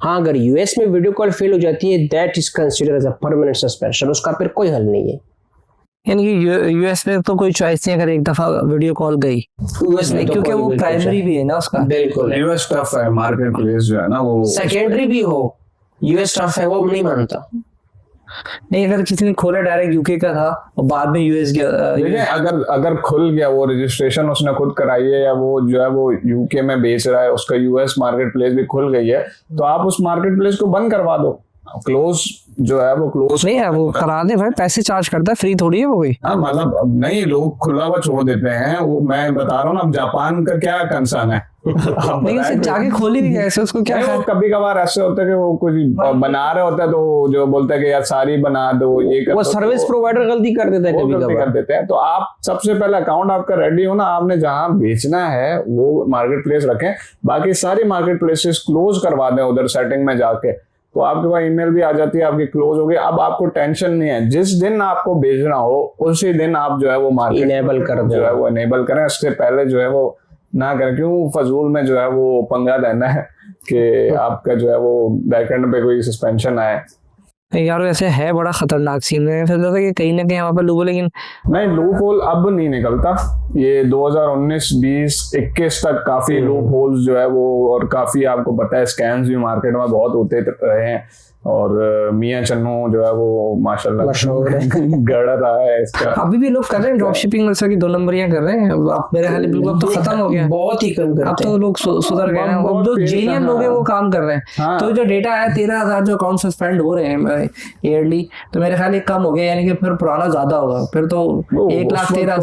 हाँ, अगर यूएस में वीडियो कॉल फेल हो जाती है, that is considered as a permanent suspension, उसका फिर कोई हल नहीं है। यानी कि यूएस में तो कोई चॉइस नहीं अगर एक दफा वीडियो कॉल गई यूएस में, क्योंकि वो प्राइमरी भी है ना उसका। बिल्कुल, यूएस टफ है, मार्केट प्लेस जो है ना वो सेकेंडरी भी हो, यूएस टफ है, वो नहीं मानता। नहीं, अगर किसी ने खोला डायरेक्ट यूके का था और बाद में यूएस गया, देखिए अगर खुल गया, वो रजिस्ट्रेशन उसने खुद कराई है या वो जो है वो यूके में बेच रहा है, उसका यूएस मार्केट प्लेस भी खुल गई है, तो आप उस मार्केट प्लेस को बंद करवा दो। क्लोज जो है वो क्लोज नहीं है, वो करा दे भाई, पैसे चार्ज करता है, फ्री थोड़ी है वो कोई। हाँ, मतलब नहीं, लोग खुला हुआ छोड़ देते हैं। वो मैं बता रहा हूँ ना, अब जापान का क्या कंसर्न है। नहीं, उसे जाके खोली नहीं कैसे, उसको क्या वो कभी कभार ऐसे होता है कि वो कुछ बना रहे होता है तो जो बोलता है कि यार सारी बना दो, ये कर वो दो, सर्विस प्रोवाइडर गलती कर देता है, वो कभी गलती कर कभार देते हैं। तो आप सबसे पहले अकाउंट आपका रेडी हो ना, आपने जहां बेचना है वो मार्केट प्लेस रखें, बाकी सारी मार्केट प्लेसेस क्लोज करवा दें उधर सेटिंग में जाके, तो आपके पास ईमेल भी आ जाती है, आपकी क्लोज हो गई। अब आपको टेंशन नहीं है, जिस दिन आपको भेजना हो उसी दिन आप जो है वो मार्केट इनेबल कर दो, जो है वो इनेबल करें। इससे पहले जो है वो ना करें, क्यों फजूल में जो है वो पंगा लेना है कि आपका जो है वो बैकएंड पे कोई सस्पेंशन आए। यार ऐसे है बड़ा खतरनाक सीन है, फिर लगता है कि कहीं ना कहीं वहाँ पर लोगों, लेकिन नहीं, लूप होल अब नहीं निकलता। ये 2019, 20, 21 तक काफी लूप होल्स जो है वो, और काफी आपको पता है स्कैम्स भी मार्केट में बहुत होते रहे हैं, और मियां चन्नू जो है वो माशाल्लाह गड़ रहा है इसका। अभी भी लोग कर रहे हैं ड्रॉप शिपिंग में, कि 2 नंबरियां कर रहे हैं। अब मेरे ख्याल बिल्कुल अब तो खत्म हो गया, बहुत ही कम करते अब तो लोग सुधर गए हैं। अब जो जेन्युइन लोग हैं वो काम कर रहे हैं। हाँ। तो जो डेटा है 13,000 जो अकाउंट सस्पेंड हो रहे हैं ईयरली, तो मेरे ख्याल कम हो गया, यानी कि फिर पुराना ज्यादा होगा, फिर तो 1,13,000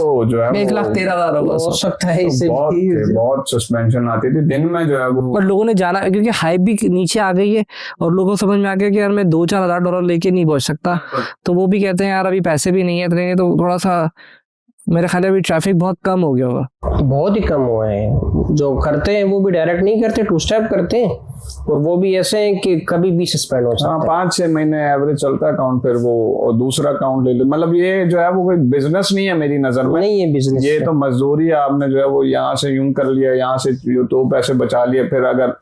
होगा। हो सकता है इससे बहुत सस्पेंशन आती थी दिन में जो है वो, पर लोगों ने जाना, क्योंकि हाइप भी नीचे आ गई है और लोगों को समझ में आ गया कि यार मैं $2-4,000 लेके नहीं पहुंच सकता, तो वो भी कहते हैं यार अभी पैसे भी नहीं है इतने, तो थोड़ा सा मेरे ख्याल अभी ट्रैफिक बहुत कम हो गया होगा। बहुत ही कम हुआ है। जो करते हैं वो भी डायरेक्ट नहीं करते, 2 स्टेप करते हैं, और वो भी ऐसे हैं कि कभी भी सस्पेंड हो सकता है। 5-6 महीने एवरेज चलता है अकाउंट, फिर वो और दूसरा अकाउंट ले लो। मतलब ये जो है वो कोई बिजनेस नहीं है मेरी नजर में, नहीं है बिजनेस, ये तो मजदूरी है। आपने जो है वो यहाँ से यूं कर लिया, यहाँ से तो पैसे बचा लिए, फिर अगर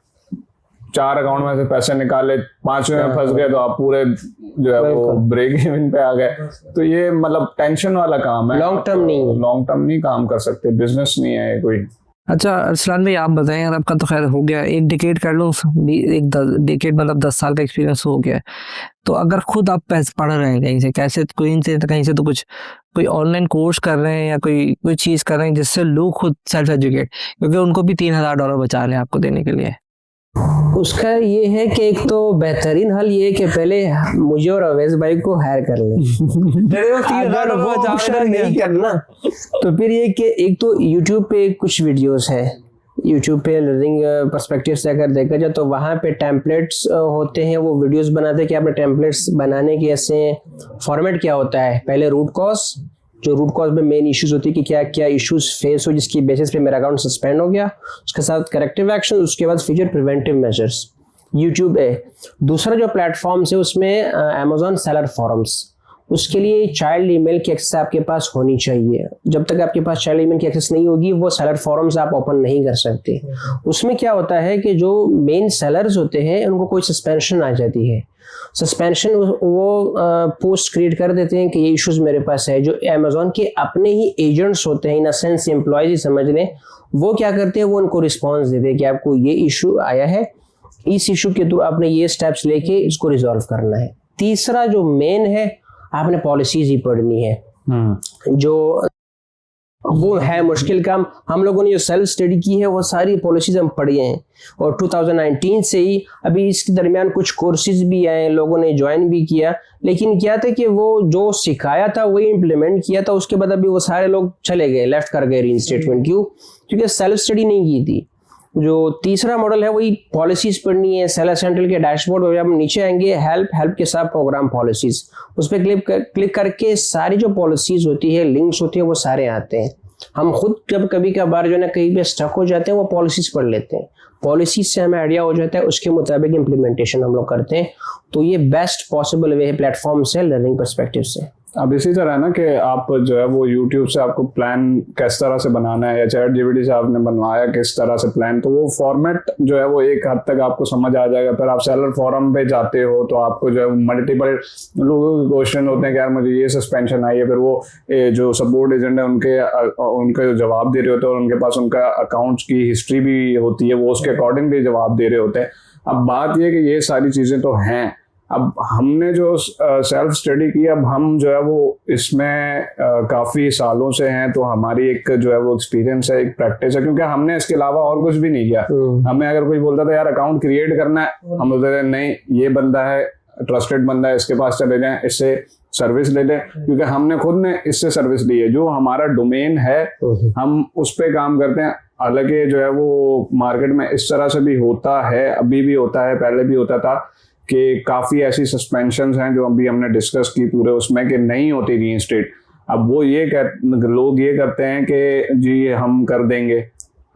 4 अकाउंट में से पैसे निकाले, 5वें में फंस गए तो आप पूरे जो है वो ब्रेक इवन पे आ गए। तो ये मतलब टेंशन वाला काम है, लॉन्ग टर्म नहीं काम कर सकते, बिजनेस नहीं है कोई। अच्छा अरसलान भाई, आप बताएं यार, आपका तो खैर हो गया 1 डिकेड कर लो, एक डिकेड मतलब 10 साल का एक्सपीरियंस हो गया है, तो अगर खुद आप पढ़ रहे हैं कहीं से, कैसे कहीं से तो कुछ कोई ऑनलाइन कोर्स कर रहे हैं या कोई चीज कर रहे हैं जिससे लोग खुद सेल्फ एजुकेट, क्योंकि उनको भी $3,000 बचा रहे हैं आपको देने के लिए, उसका ये है कि एक तो बेहतरीन हल ये है कि पहले मुझे और अवैज भाई को हायर कर लें। अगर वो ऑप्शन नहीं करना तो फिर ये कि एक तो YouTube पे कुछ वीडियोस है, YouTube पे लर्निंग पर्सपेक्टिव से अगर देखा जाए तो वहाँ पे टेम्पलेट्स होते हैं, वो वीडियोस बनाते हैं कि आपने टेम्पलेट्स बनाने के ऐसे फॉर्मेट क्या होता है। पहले रूट कॉज, जो रूट कॉज में मेन इश्यूज होती है कि क्या क्या इश्यूज फेस हो जिसकी बेसिस पे मेरा अकाउंट सस्पेंड हो गया, उसके साथ करेक्टिव एक्शन, उसके बाद फ्यूचर प्रिवेंटिव मेजर्स। यूट्यूब है। दूसरा जो प्लेटफॉर्म्स है उसमें अमेजोन सेलर फॉरम्स, उसके लिए चाइल्ड ईमेल की एक्सेस आपके पास होनी चाहिए। जब तक आपके पास चाइल्ड ईमेल की एक्सेस नहीं होगी वो सेलर फॉरम्स आप ओपन नहीं कर सकते। उसमें क्या होता है कि जो मेन सेलर्स होते हैं उनको कोई सस्पेंशन आ जाती है, सस्पेंशन वो पोस्ट क्रिएट कर देते हैं कि ये इश्यूज मेरे पास है। जो अमेजोन के अपने ही एजेंट्स होते हैं, इन अ सेंस एम्प्लॉयज ही समझ लें, वो क्या करते हैं, वो उनको रिस्पॉन्स देते हैं कि आपको ये इशू आया है, इस इशू के थ्रू आपने ये स्टेप्स लेके इसको रिजॉल्व करना है। तीसरा जो मेन है, आपने पॉलिसीज ही पढ़नी है, जो वो है मुश्किल काम। हम लोगों ने जो सेल्फ स्टडी की है वो सारी पॉलिसीज हम पढ़ी हैं, और 2019 से ही अभी इसके दरमियान कुछ कोर्सेज भी आए, लोगों ने ज्वाइन भी किया, लेकिन क्या था कि वो जो सिखाया था वही इम्प्लीमेंट किया था, उसके बाद अभी वो सारे लोग चले गए, लेफ्ट कर गए रीइंस्टेटमेंट। क्यों? क्योंकि सेल्फ स्टडी नहीं की थी। जो तीसरा मॉडल है वही पॉलिसीज पढ़नी है। सेलर सेंट्रल के डैशबोर्ड और हम नीचे आएंगे हेल्प के साथ प्रोग्राम पॉलिसीज, उस पर क्लिक करके सारी जो पॉलिसीज होती है, लिंक्स होती है, वो सारे आते हैं। हम खुद जब कभी कभार जो है ना कहीं पे स्टक हो जाते हैं, वो पॉलिसीज पढ़ लेते हैं, पॉलिसीज से हमें आइडिया हो जाता है, उसके मुताबिक इम्प्लीमेंटेशन हम लोग करते हैं। तो ये बेस्ट पॉसिबल वे है प्लेटफॉर्म से लर्निंग पर्सपेक्टिव से। अब इसी तरह है ना कि आप जो है वो YouTube से आपको प्लान किस तरह से बनाना है, या ChatGPT से आपने बनवाया किस तरह से प्लान, तो वो फॉर्मेट जो है वो एक हद तक आपको समझ आ जाएगा। फिर आप सेलर फोरम पे जाते हो तो आपको जो है मल्टीपल लोगों के क्वेश्चन होते हैं कि यार मुझे ये सस्पेंशन आई है, फिर वो जो सपोर्ट एजेंट है उनके जवाब दे रहे होते हैं, और उनके पास उनका अकाउंट्स की हिस्ट्री भी होती है, वो उसके अकॉर्डिंगली जवाब दे रहे होते हैं। अब बात ये कि ये सारी चीज़ें तो हैं, अब हमने जो सेल्फ स्टडी की, अब हम जो है वो इसमें काफ़ी सालों से हैं, तो हमारी एक जो है वो एक्सपीरियंस है, एक प्रैक्टिस है, क्योंकि हमने इसके अलावा और कुछ भी नहीं किया। हमें अगर कोई बोलता था यार अकाउंट क्रिएट करना है, हम बोलते थे नहीं, ये बंदा है ट्रस्टेड बंदा है, इसके पास चले जाएं, इससे सर्विस ले लें, क्योंकि हमने खुद ने इससे सर्विस ली है। जो हमारा डोमेन है हम उस पर काम करते हैं। हालांकि जो है वो मार्केट में इस तरह से भी होता है, अभी भी होता है, पहले भी होता था कि काफ़ी ऐसी सस्पेंशंस हैं जो अभी हमने डिस्कस की पूरे उसमें कि नहीं होती रीइंस्टेट। अब वो लोग ये करते हैं कि जी हम कर देंगे,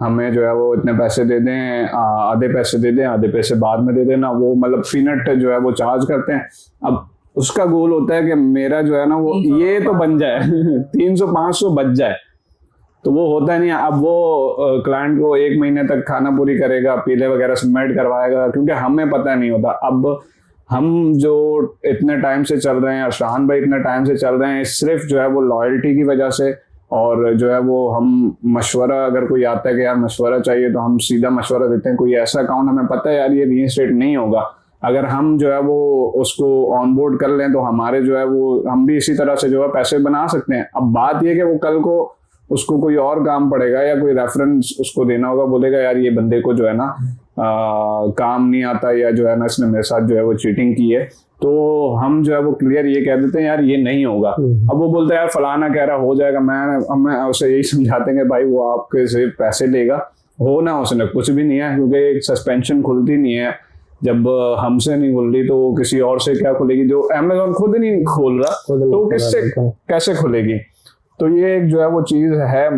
हमें जो है वो इतने पैसे दे दें, आधे पैसे दे दें, आधे पैसे बाद में दे देना, वो मतलब पीनट जो है वो चार्ज करते हैं। अब उसका गोल होता है कि मेरा जो है ना वो ये तो बन जाए 300-500 बच जाए, तो वो होता नहीं है। अब वो क्लाइंट को 1 महीने तक खाना पूरी करेगा, पीले वगैरह सबमिट करवाएगा, क्योंकि हमें पता नहीं होता। अब हम जो इतने टाइम से चल रहे हैं, अरशान भाई इतने टाइम से चल रहे हैं, सिर्फ जो है वो लॉयल्टी की वजह से, और जो है वो हम मशवरा, अगर कोई आता है कि यार मशवरा चाहिए तो हम सीधा मशवरा देते हैं। कोई ऐसा अकाउंट हमें पता है यार ये रीइंस्टेट नहीं होगा, अगर हम जो है वो उसको ऑन बोर्ड कर लें तो हमारे जो है वो हम भी इसी तरह से जो है पैसे बना सकते हैं। अब बात ये कि वो कल को उसको कोई और काम पड़ेगा या कोई रेफरेंस उसको देना होगा, बोलेगा यार ये बंदे को जो है ना काम नहीं आता, या जो है ना इसने मेरे साथ जो है वो चीटिंग की है, तो हम जो है वो क्लियर ये कह देते हैं यार ये नहीं होगा। अब वो बोलता है यार फलाना कह रहा हो जाएगा, मैं उसे यही समझाते हैं कि भाई वो आपके से पैसे लेगा, हो ना उसने कुछ भी नहीं है, क्योंकि एक सस्पेंशन खुलती नहीं है। जब हमसे नहीं खुल रही तो किसी और से क्या खुलेगी? जो अमेज़न खुद ही नहीं खोल रहा तो किससे कैसे खुलेगी? तो ये एक जो है वो चीज है,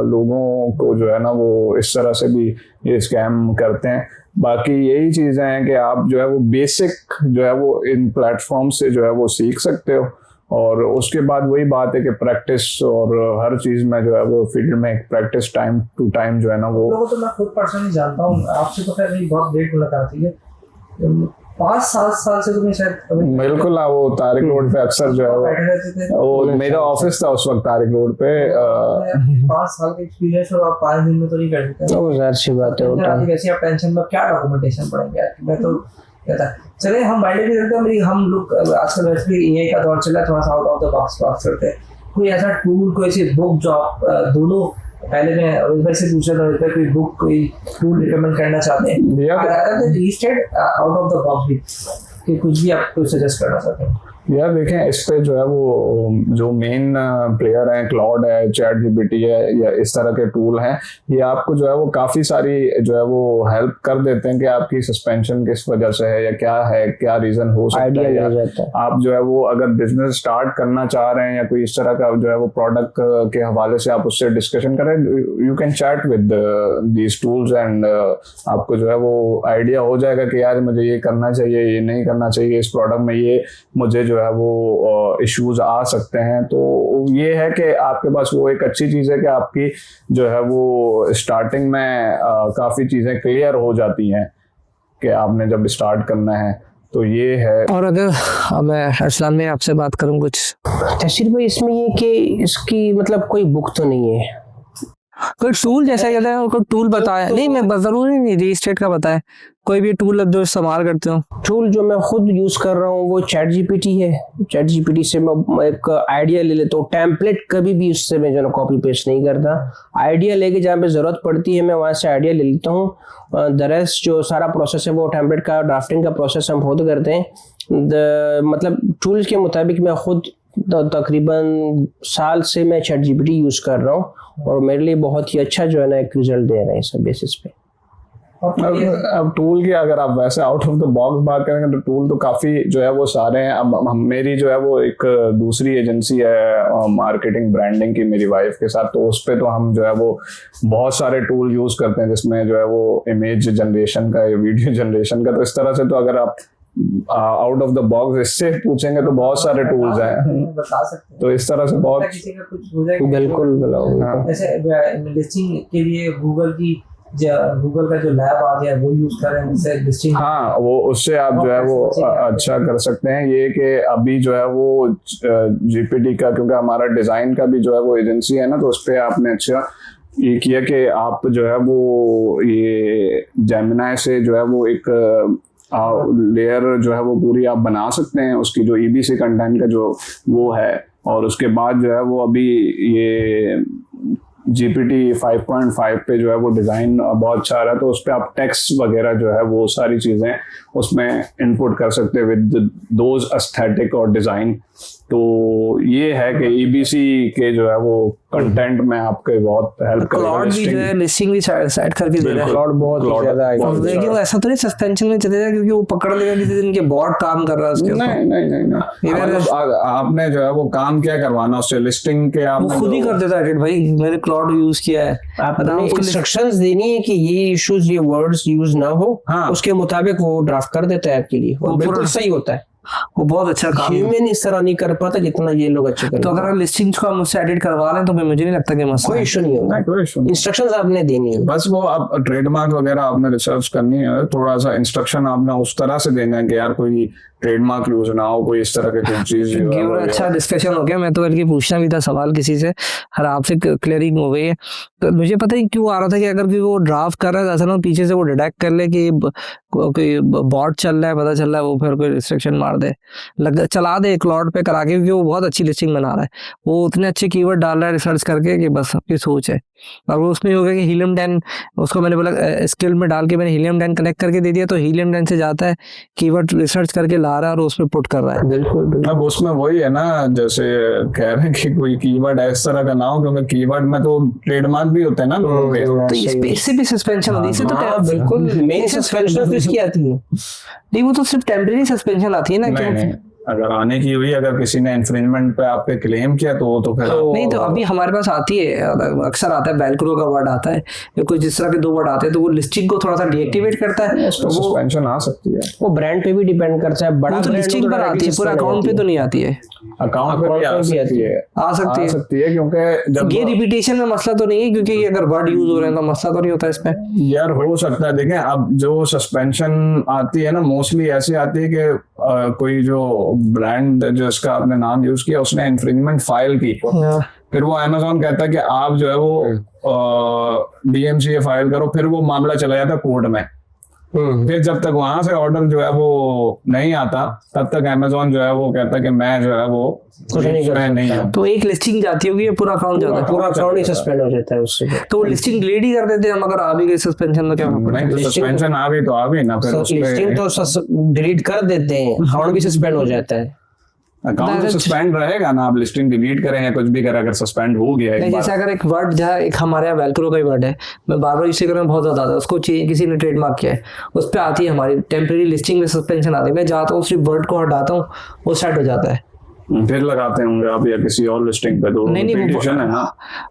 लोगों को जो है ना वो इस तरह से भी ये स्कैम करते हैं। बाकी यही चीजें हैं कि आप जो है वो बेसिक जो है वो इन प्लेटफॉर्म से जो है वो सीख सकते हो, और उसके बाद वही बात है कि प्रैक्टिस, और हर चीज में जो है वो फील्ड में प्रैक्टिस टाइम टू टाइम जो है ना वो तो मैं खुद पर्सनली जानता हूँ, आपसे तो खैर मेरी बहुत लेट मुलाकात हुई है, 5-7 साल से तुम्हें शायद बिल्कुल। हाँ, वो तारिक रोड पे अक्सर जो है वो मेरा ऑफिस था उस वक्त तारिक रोड पे। 5 साल का एक्सपीरियंस और आप 5 दिन में तो नहीं कर सकते। तो ज़ाहिर सी बात है, वैसे आप टेंशन में क्या डॉक्यूमेंटेशन पढ़ेंगे यार, मैं तो कहता चले हम बाइंडर भी करते हैं। हम लोग आजकल वैसे भी एआई का दौर चला है, थोड़ा सा आउट ऑफ द बॉक्स बात करते हैं। कोई ऐसा टूल, कोई ऐसी बुक जो आप दोनों, पहले मैं रोहित भाई से पूछा था, रोहित भाई कोई बुक, कोई टूल रिकमेंड करना चाहते हैं listed out of the box भी, कि कुछ भी आप कोई सजेस्ट करना चाहते हैं? यार देखें, इस पे जो है वो जो मेन प्लेयर है, क्लाउड है, चैट जीपीटी है, या इस तरह के टूल हैं, ये आपको जो है वो काफी सारी जो है वो हेल्प कर देते हैं कि आपकी सस्पेंशन किस वजह से है, या क्या रीजन हो सकता है। आप जो है वो अगर बिजनेस स्टार्ट करना चाह रहे हैं या कोई इस तरह का जो है वो प्रोडक्ट के हवाले से आप उससे डिस्कशन करें, you can chat with these tools, and आपको जो है वो आइडिया हो जाएगा कि यार मुझे ये करना चाहिए, ये नहीं करना चाहिए, इस प्रोडक्ट में ये मुझे जो है वो इश्यूज आ सकते हैं। तो ये है कि आपके पास वो एक अच्छी चीज़ है कि आपकी जो है वो स्टार्टिंग में काफ़ी चीज़ें क्लियर हो जाती हैं कि आपने जब स्टार्ट करना है, तो ये है। और अगर मैं अरसलान में आपसे बात करूं कुछ तशरीफ भाई, इसमें ये कि इसकी मतलब कोई बुक तो नहीं है, कोई टूल जैसा कहते हैं, कोई टूल बताया नहीं, मैं जरूरी नहीं रीस्टेट का बताया, कोई भी टूल जो इस्तेमाल करते हो। टूल जो मैं खुद यूज कर रहा हूँ वो चैट जीपीटी है। चैट जीपीटी से मैं एक आइडिया ले लेता हूँ, टेम्पलेट कभी भी उससे मैं जो ना कॉपी पेस्ट नहीं करता, आइडिया लेके जहाँ पे जरूरत पड़ती है मैं वहाँ से आइडिया ले लेता हूँ। द रेस्ट जो सारा प्रोसेस है वो टेम्पलेट का ड्राफ्टिंग का प्रोसेस हम खुद करते हैं। मतलब टूल्स के मुताबिक मैं खुद तकरीबन साल से मैं चैट जीपीटी यूज कर रहा हूँ, और मेरे लिए बहुत ही अच्छा जो है ना एक रिजल्ट दे रहे हैं सब बेसिस पे। अब टूल की अगर आप वैसे आउट ऑफ द बॉक्स बात करेंगे तो टूल तो काफ़ी जो है वो सारे हैं। अब मेरी जो है वो एक दूसरी एजेंसी है मार्केटिंग ब्रांडिंग की मेरी वाइफ के साथ, तो उस पे तो हम जो है वो बहुत सारे टूल यूज़ करते हैं, जिसमें जो है वो इमेज जनरेशन का या वीडियो जनरेशन का। तो इस तरह से तो अगर आप आउट ऑफ द बॉक्स इससे पूछेंगे तो बहुत सारे टूल्स हैं, बता सकते हैं। तो इस तरह से बहुत बिल्कुल जैसे लिस्टिंग के लिए गूगल का जो लैब आ गया वो यूज कर रहे हैं, जैसे लिस्टिंग। हाँ, वो उससे आप जो है वो अच्छा कर सकते हैं। ये कि अभी जो है वो जीपीटी का, क्योंकि हमारा डिजाइन का भी जो है वो एजेंसी है ना, तो उस पर आपने अच्छा ये किया कि आप जो है वो ये जेमिनाई से जो है वो एक लेयर जो है वो पूरी आप बना सकते हैं, उसकी जो ईबीसी कंटेंट का जो वो है। और उसके बाद जो है वो अभी ये जीपीटी 5.5 पे जो है वो डिज़ाइन बहुत अच्छा आ रहा है, तो उस पर आप टेक्स्ट वगैरह जो है वो सारी चीज़ें उसमें इनपुट कर सकते हैं विद दोज एस्थेटिक और डिज़ाइन। तो ये है कि ईबीसी के जो है वो कंटेंट में आपके बहुत हेल्प करेगा। क्लाउड भी जो है लिस्टिंग भी सेट करके दे रहा है, क्लाउड बहुत ज़्यादा है, लेकिन वो ऐसा तो नहीं सस्पेंशन में चलेगा क्योंकि वो पकड़ लेगा किसी दिन के बॉट काम कर रहा है उसके ऊपर। नहीं, आपने जो है वो काम क्या करवाना उससे, लिस्टिंग के आप वो खुद ही कर देता है भाई, मैंने क्लाउड यूज किया है, आपने इंस्ट्रक्शंस देनी है कि ये इश्यूज, ये वर्ड्स यूज ना हो, हाँ, उसके मुताबिक वो ड्राफ्ट कर देता है आपके लिए, वो बिल्कुल सही होता है। वो बहुत अच्छा काम है। ह्यूमन इस तरह नहीं कर पाता जितना ये लोग अच्छे कर तो अगर लिस्टिंग्स को हम मुझसे एडिट करवा लें तो फिर मुझे नहीं लगता कि मसला कोई है। इशू नहीं होगा। कोई issue नहीं। इंस्ट्रक्शंस आपने देनी है। बस वो आप ट्रेडमार्क वगैरह आपने रिसर्च करनी है, थोड़ा सा इंस्ट्रक्शन आपने उस तरह से देना है कि यार कोई ट्रेडमार्क यूज ना हो, कोई इस तरह की कोई चीज जो है वो- अच्छा डिस्कशन हो गया। मैं तो बल्कि पूछना भी था सवाल किसी से, हर आपसे क्लियरिंग हो गई है। तो मुझे पता ही क्यों आ रहा था कि अगर वो ड्राफ्ट कर रहा है असल में पीछे से वो डिटेक्ट कर ले कि कोई बॉट चल रहा है, पता चल रहा है, वो फिर कोई रिस्ट्रिक्शन मार दे, चला दे क्लाउड पे करा के, क्योंकि वो बहुत अच्छी लिस्टिंग बना रहा है, वो उतने अच्छे कीवर्ड डाल रहा है रिसर्च करके कि बस सबकी सोच है। और वो उसमें हो गया कि हीलियम 10 उसको मैंने बोला स्किल में डाल के मैंने हीलियम 10 कनेक्ट करके दे दिया, तो हीलियम 10 से जाता है कीवर्ड रिसर्च करके ला रहा है और उसमें पुट कर रहा है। बिल्कुल बिल्कुल। अब उसमें वही है ना, जैसे कह रहे हैं कि कोई कीवर्ड इस तरह का ना हो, क्योंकि कीवर्ड में तो ट्रेडमार्क भी होते हैं ना लोगों के। तो इससे भी सस्पेंशन होती है, इससे तो हाँ, बिल्कुल मेन सस्पेंशन किसकी आती है? नहीं, वो तो सिर्फ टेम्परेरी सस्पेंशन आती है ना। नहीं नहीं, अगर आने की हुई, अगर किसी ने इन्फ्रिंजमेंट पे आप पे क्लेम किया तो वो तो फिर नहीं तो अभी हमारे पास आती है, अक्सर आता है वेल्क्रो का वर्ड आता है, या कोई जिस तरह के 2 वर्ड आते हैं, तो वो लिस्टिंग को थोड़ा सा डीएक्टिवेट करता है, उस पर तो वो सस्पेंशन आ सकती है। वो ब्रांड पे भी डिपेंड करता है। बड़ा तो brand हो लिस्टिंग पर directly आती है, पूरा suspend अकाउंट पे होती तो नहीं आती है। अकाउंट पे भी आ Account पे भी सकती है, आ सकती है क्योंकि जब ये रिपीटेशन में मसला तो नहीं है, क्योंकि अगर वर्ड यूज हो रहे हैं तो मसला तो नहीं होता इसमें। यार हो सकता है। देखें, अब जो सस्पेंशन आती है ना, मोस्टली ऐसी आती है कि कोई जो ब्रांड जिसका आपने नाम यूज किया उसने इन्फ्रिंजमेंट फाइल की, फिर वो अमेज़न कहता है कि आप जो है वो डीएमसीए फाइल करो, फिर वो मामला चला जाता है कोर्ट में। फिर जब तक वहां से ऑर्डर जो है वो नहीं आता, तब तक अमेज़न जो है वो कहता है कि मैं जो है वो कुछ नहीं कर नहीं हूं। तो एक लिस्टिंग जाती होगी, पूरा अकाउंट जाता है, पूरा अकाउंट ही सस्पेंड हो जाता है उससे। तो लिस्टिंग डिलीट ही कर देते हैं हम, अगर आ भी गई सस्पेंशन तो क्या नहीं तो सस्पेंशन आ गई तो आ गई ना, फिर लिस्टिंग तो डिलीट कर देते हैं, अकाउंट भी सस्पेंड हो जाता है। अकाउंट तो सस्पेंड रहेगा ना, आप लिस्टिंग डिलीट करें या कुछ भी करें, अगर सस्पेंड हो गया एक नहीं, बार। जैसे अगर एक वर्ड जहाँ एक हमारे यहाँ वेल्क्रो का ही वर्ड है, मैं बार बार इसी में बहुत ज्यादा आता है, उसको किसी ने ट्रेडमार्क किया है, उस पर आती है हमारी टेम्परेरी लिस्टिंग में सस्पेंशन आती है, मैं जाता हूँ सिर्फ वर्ड को हटाता हूँ, वो सेट हो जाता है। फिर लगाते होंगे आप या किसी और लिस्टिंग पे, तो नहीं, रिपीटेशन है ना,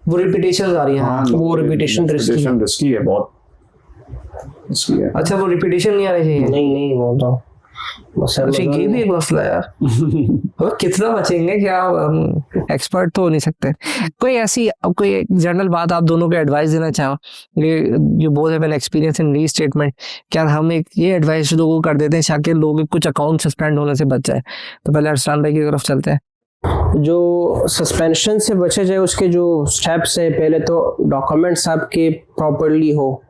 वो रिपीटेशन आ रही है। हाँ, वो रिपीटेशन रिस्की है, बहुत रिस्की है। अच्छा, वो रिपीटेशन नहीं आनी चाहिए। नहीं वो तो बस अच्छा, ये भी एक मसला है यार। और कितना बचेंगे, क्या एक्सपर्ट तो हो नहीं सकते। कोई ऐसी कोई जनरल बात आप दोनों को एडवाइस देना चाहो, ये both have an experience in restatement, क्या हम एक ये एडवाइस लोगों को कर देते हैं ताकि लोग कुछ अकाउंट सस्पेंड होने से बच जाए? तो पहले अरसलान भाई की तरफ चलते हैं। जो सस्पेंशन से बचे जाए उसके जो स्टेप्स है, पहले तो डॉक्यूमेंट्स आपके प्रॉपरली हो,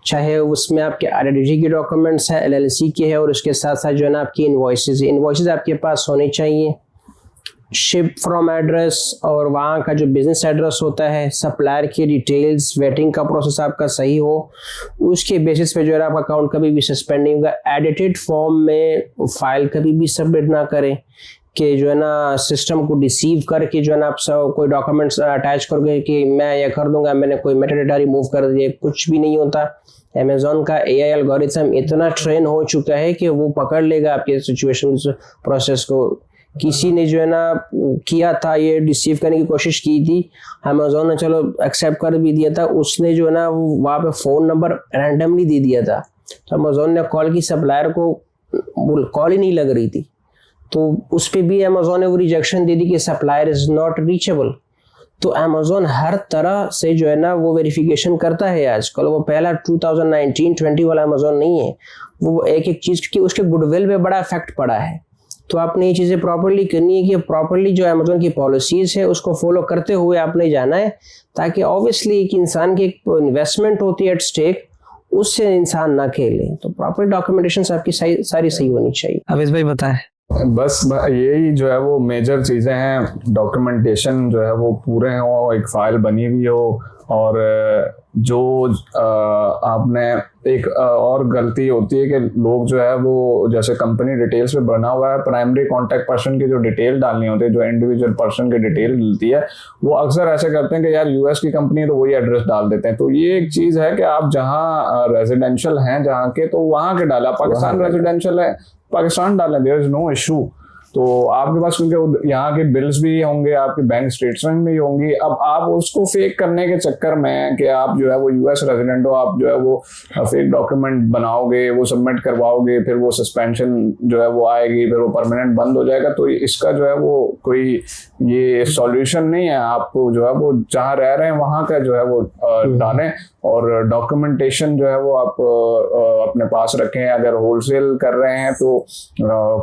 चाहे उसमें आपके आईडेंटिटी के डॉक्यूमेंट्स है, एलएलसी के है, और उसके साथ साथ जो है ना आपकी इनवॉइसेस आपके पास होने चाहिए, शिप फ्रॉम एड्रेस और वहाँ का जो बिजनेस एड्रेस होता है, सप्लायर की डिटेल्स, वेटिंग का प्रोसेस आपका सही हो, उसके बेसिस पे जो है आपका अकाउंट कभी भी सस्पेंड नहीं होगा। एडिटेड फॉर्म में फाइल कभी भी सबमिट ना करें कि जो है ना सिस्टम को डिसीव करके जो है ना आप सब कोई डॉक्यूमेंट्स अटैच करोगे कि मैं ये कर दूंगा, मैंने कोई मेटाडेटा रिमूव कर दिया, कुछ भी नहीं होता। अमेज़न का एआई एल्गोरिथम इतना ट्रेन हो चुका है कि वो पकड़ लेगा आपके सिचुएशन प्रोसेस को। किसी ने जो है ना किया था, ये डिसीव करने की कोशिश की थी, अमेज़न ने चलो एक्सेप्ट कर भी दिया था, उसने जो है ना वहाँ पे फ़ोन नंबर रैंडमली दे दिया था, तो अमेज़न ने कॉल की, सप्लायर को कॉल ही नहीं लग रही थी, तो उस पर भी अमेज़न ने वो रिजेक्शन दे दी कि सप्लायर इज़ नॉट रीचेबल। तो अमेज़न हर तरह से जो है ना वो वेरिफिकेशन करता है आजकल। वो पहला 2019-20 वाला अमेज़न नहीं है, वो एक एक चीज़ की उसके गुडविल पे बड़ा इफेक्ट पड़ा है। तो आपने ये चीज़ें प्रॉपर्ली करनी है कि प्रॉपर्ली जो अमेज़न की पॉलिसीज़ है उसको फॉलो करते हुए आपने जाना है, ताकि ऑब्वियसली एक इंसान की एक इन्वेस्टमेंट होती है एट स्टेक, उससे इंसान ना खेले। तो प्रॉपर डॉक्यूमेंटेशन आपकी सारी सही होनी चाहिए। अवेश भाई बताएं। बस यही जो है वो मेजर चीज़ें हैं, डॉक्यूमेंटेशन जो है वो पूरे हो, एक फाइल बनी हुई हो, और जो आपने एक और गलती होती है कि लोग जो है वो जैसे कंपनी डिटेल्स पे बना हुआ है, प्राइमरी कांटेक्ट पर्सन की जो डिटेल डालनी होती है, जो इंडिविजुअल पर्सन की डिटेल मिलती है, वो अक्सर ऐसे करते हैं कि यार यूएस की कंपनी है तो वही एड्रेस डाल देते हैं। तो ये एक चीज़ है कि आप जहाँ रेजिडेंशियल हैं जहाँ के, तो वहाँ के डालें। पाकिस्तान रेजिडेंशियल है, पाकिस्तान डालें, देयर इज नो इशू। तो आपके पास क्योंकि यहाँ के बिल्स भी होंगे, आपके बैंक स्टेटमेंट भी होंगी, अब आप उसको फेक करने के चक्कर में कि आप जो है वो यूएस रेजिडेंट हो, आप जो है वो फेक डॉक्यूमेंट बनाओगे, वो सबमिट करवाओगे, फिर वो सस्पेंशन जो है वो आएगी, फिर वो परमानेंट बंद हो जाएगा। तो इसका जो है वो कोई ये सॉल्यूशन नहीं है। आप जो है वो जहाँ रह रहे हैं वहाँ का जो है वो डालें, और डॉक्यूमेंटेशन जो है वो आप अपने पास रखें। अगर होलसेल कर रहे हैं तो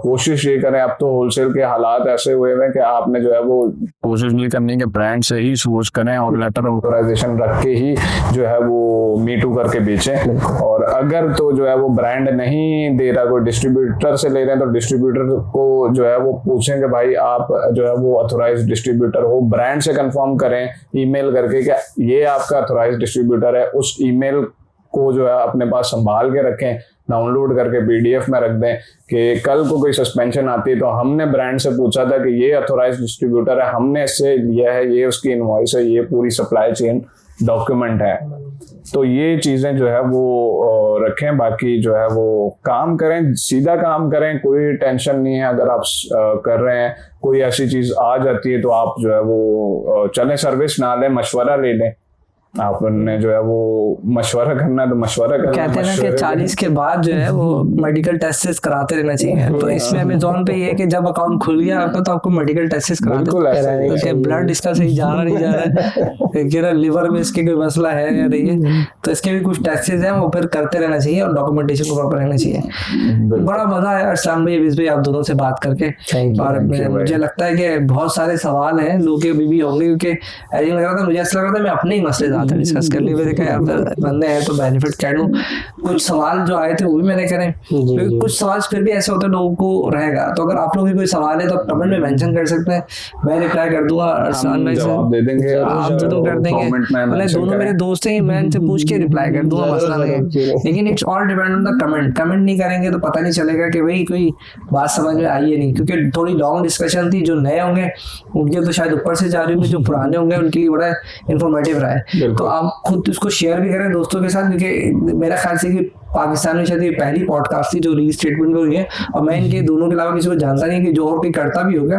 कोशिश ये करें, अब तो होलसेल के हालात ऐसे हुए हैं कि आपने जो है वो कोशिश नहीं करनी कि ब्रांड से ही सोच करें और लेटर ऑथराइजेशन रख के ही जो है वो मीटू करके बेचें। और अगर तो जो है वो ब्रांड नहीं दे रहा, कोई डिस्ट्रीब्यूटर से ले रहे हैं, तो डिस्ट्रीब्यूटर को जो है वो पूछें कि भाई आप जो है वो ऑथराइज्ड डिस्ट्रीब्यूटर हो, ब्रांड से कंफर्म करें ईमेल करके कि ये आपका ऑथराइज्ड डिस्ट्रीब्यूटर है। उस ईमेल को जो है अपने पास संभाल के रखें, डाउनलोड करके पीडीएफ में रख दें कि कल को कोई सस्पेंशन आती है तो हमने ब्रांड से पूछा था कि ये ऑथराइज्ड डिस्ट्रीब्यूटर है, हमने इससे लिया है, ये उसकी इनवॉइस है, ये पूरी सप्लाई चेन डॉक्यूमेंट है। तो ये चीजें जो है वो रखें। बाकी जो है वो काम करें, सीधा काम करें, कोई टेंशन नहीं है। अगर आप कर रहे हैं, कोई ऐसी चीज आ जाती है तो आप जो है वो चलें, सर्विस ना लें, मशवरा ले लें। आपने जो है वो मशवरा करना है तो मशवरा करना। कहते हैं ना कि 40 के बाद जो है वो मेडिकल टेस्ट कराते रहना चाहिए। तो इसमें अमेज़न पे ये है कि जब अकाउंट खुल गया आपका तो आपको मेडिकल टेस्ट कराते हैं, ब्लड इसका सही जा रहा नहीं जा रहा है, लिवर में इसके कोई मसला है या नहीं है, तो इसके भी कुछ टेस्ट हैं वो फिर करते रहना चाहिए और डॉक्यूमेंटेशन को प्रॉपर रहना चाहिए। बड़ा मजा आया अर्सलान भाई, अवीस भाई, आप दोनों से बात करके। और मुझे लगता है कि बहुत सारे सवाल हैं लोगों के अभी भी होंगे, क्योंकि ऐसा लग रहा था, मुझे ऐसा लग रहा था मैं अपने ही मसले डिस्कस कर ली, मैंने कहा यार बंदे हैं तो बेनिफिट कर लूं। कुछ सवाल जो आए थे वो भी मैंने करे, क्योंकि कुछ सवाल फिर भी ऐसे होते हैं लोगों को रहेगा। तो अगर आप लोग भी कोई सवाल है तो कमेंट में मेंशन कर सकते हैं, मैं रिप्लाई कर दूंगा, अरसान भाई से दे देंगे, आप जरूर कर देंगे। मतलब दोनों मेरे दोस्त हैं, मैं इनसे पूछ के रिप्लाई कर दूंगा, मसला नहीं है। लेकिन it's all depend on the comment नहीं करेंगे तो पता नहीं चलेगा कि भाई कोई बात समझ में आई है नहीं, क्योंकि थोड़ी लॉन्ग डिस्कशन थी। जो नए होंगे उनके तो शायद ऊपर से जा रही होंगी, जो पुराने होंगे उनके लिए बड़ा इन्फॉर्मेटिव रहा है। तो आप खुद उसको शेयर भी करें दोस्तों के साथ, क्योंकि मेरा ख्याल से कि पाकिस्तान में शायद ये पहली पॉडकास्ट थी जो रीस्टेटमेंट में हुई है, और मैं इनके दोनों के अलावा किसी को जानता नहीं कि जो और कोई करता भी होगा।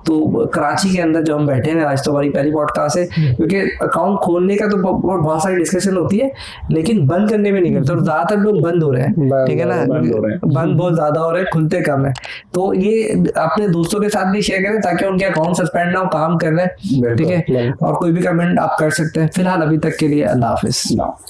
तो कराची के अंदर जो हम बैठे हैं आज, तो हमारी पहली पॉडकास्ट है, क्योंकि अकाउंट खोलने का तो बहुत सारी डिस्कशन होती है, लेकिन बंद करने में नहीं करते, और ज्यादातर लोग बंद हो रहे हैं, ठीक है ना, बंद बहुत ज्यादा हो रहे हैं, खुलते कम है। तो ये अपने दोस्तों के साथ भी शेयर करें ताकि उनके अकाउंट सस्पेंड ना हो, काम कर रहे हैं, ठीक है। और कोई भी कमेंट आप कर सकते हैं। फिलहाल अभी तक के लिए अल्लाह हाफिज।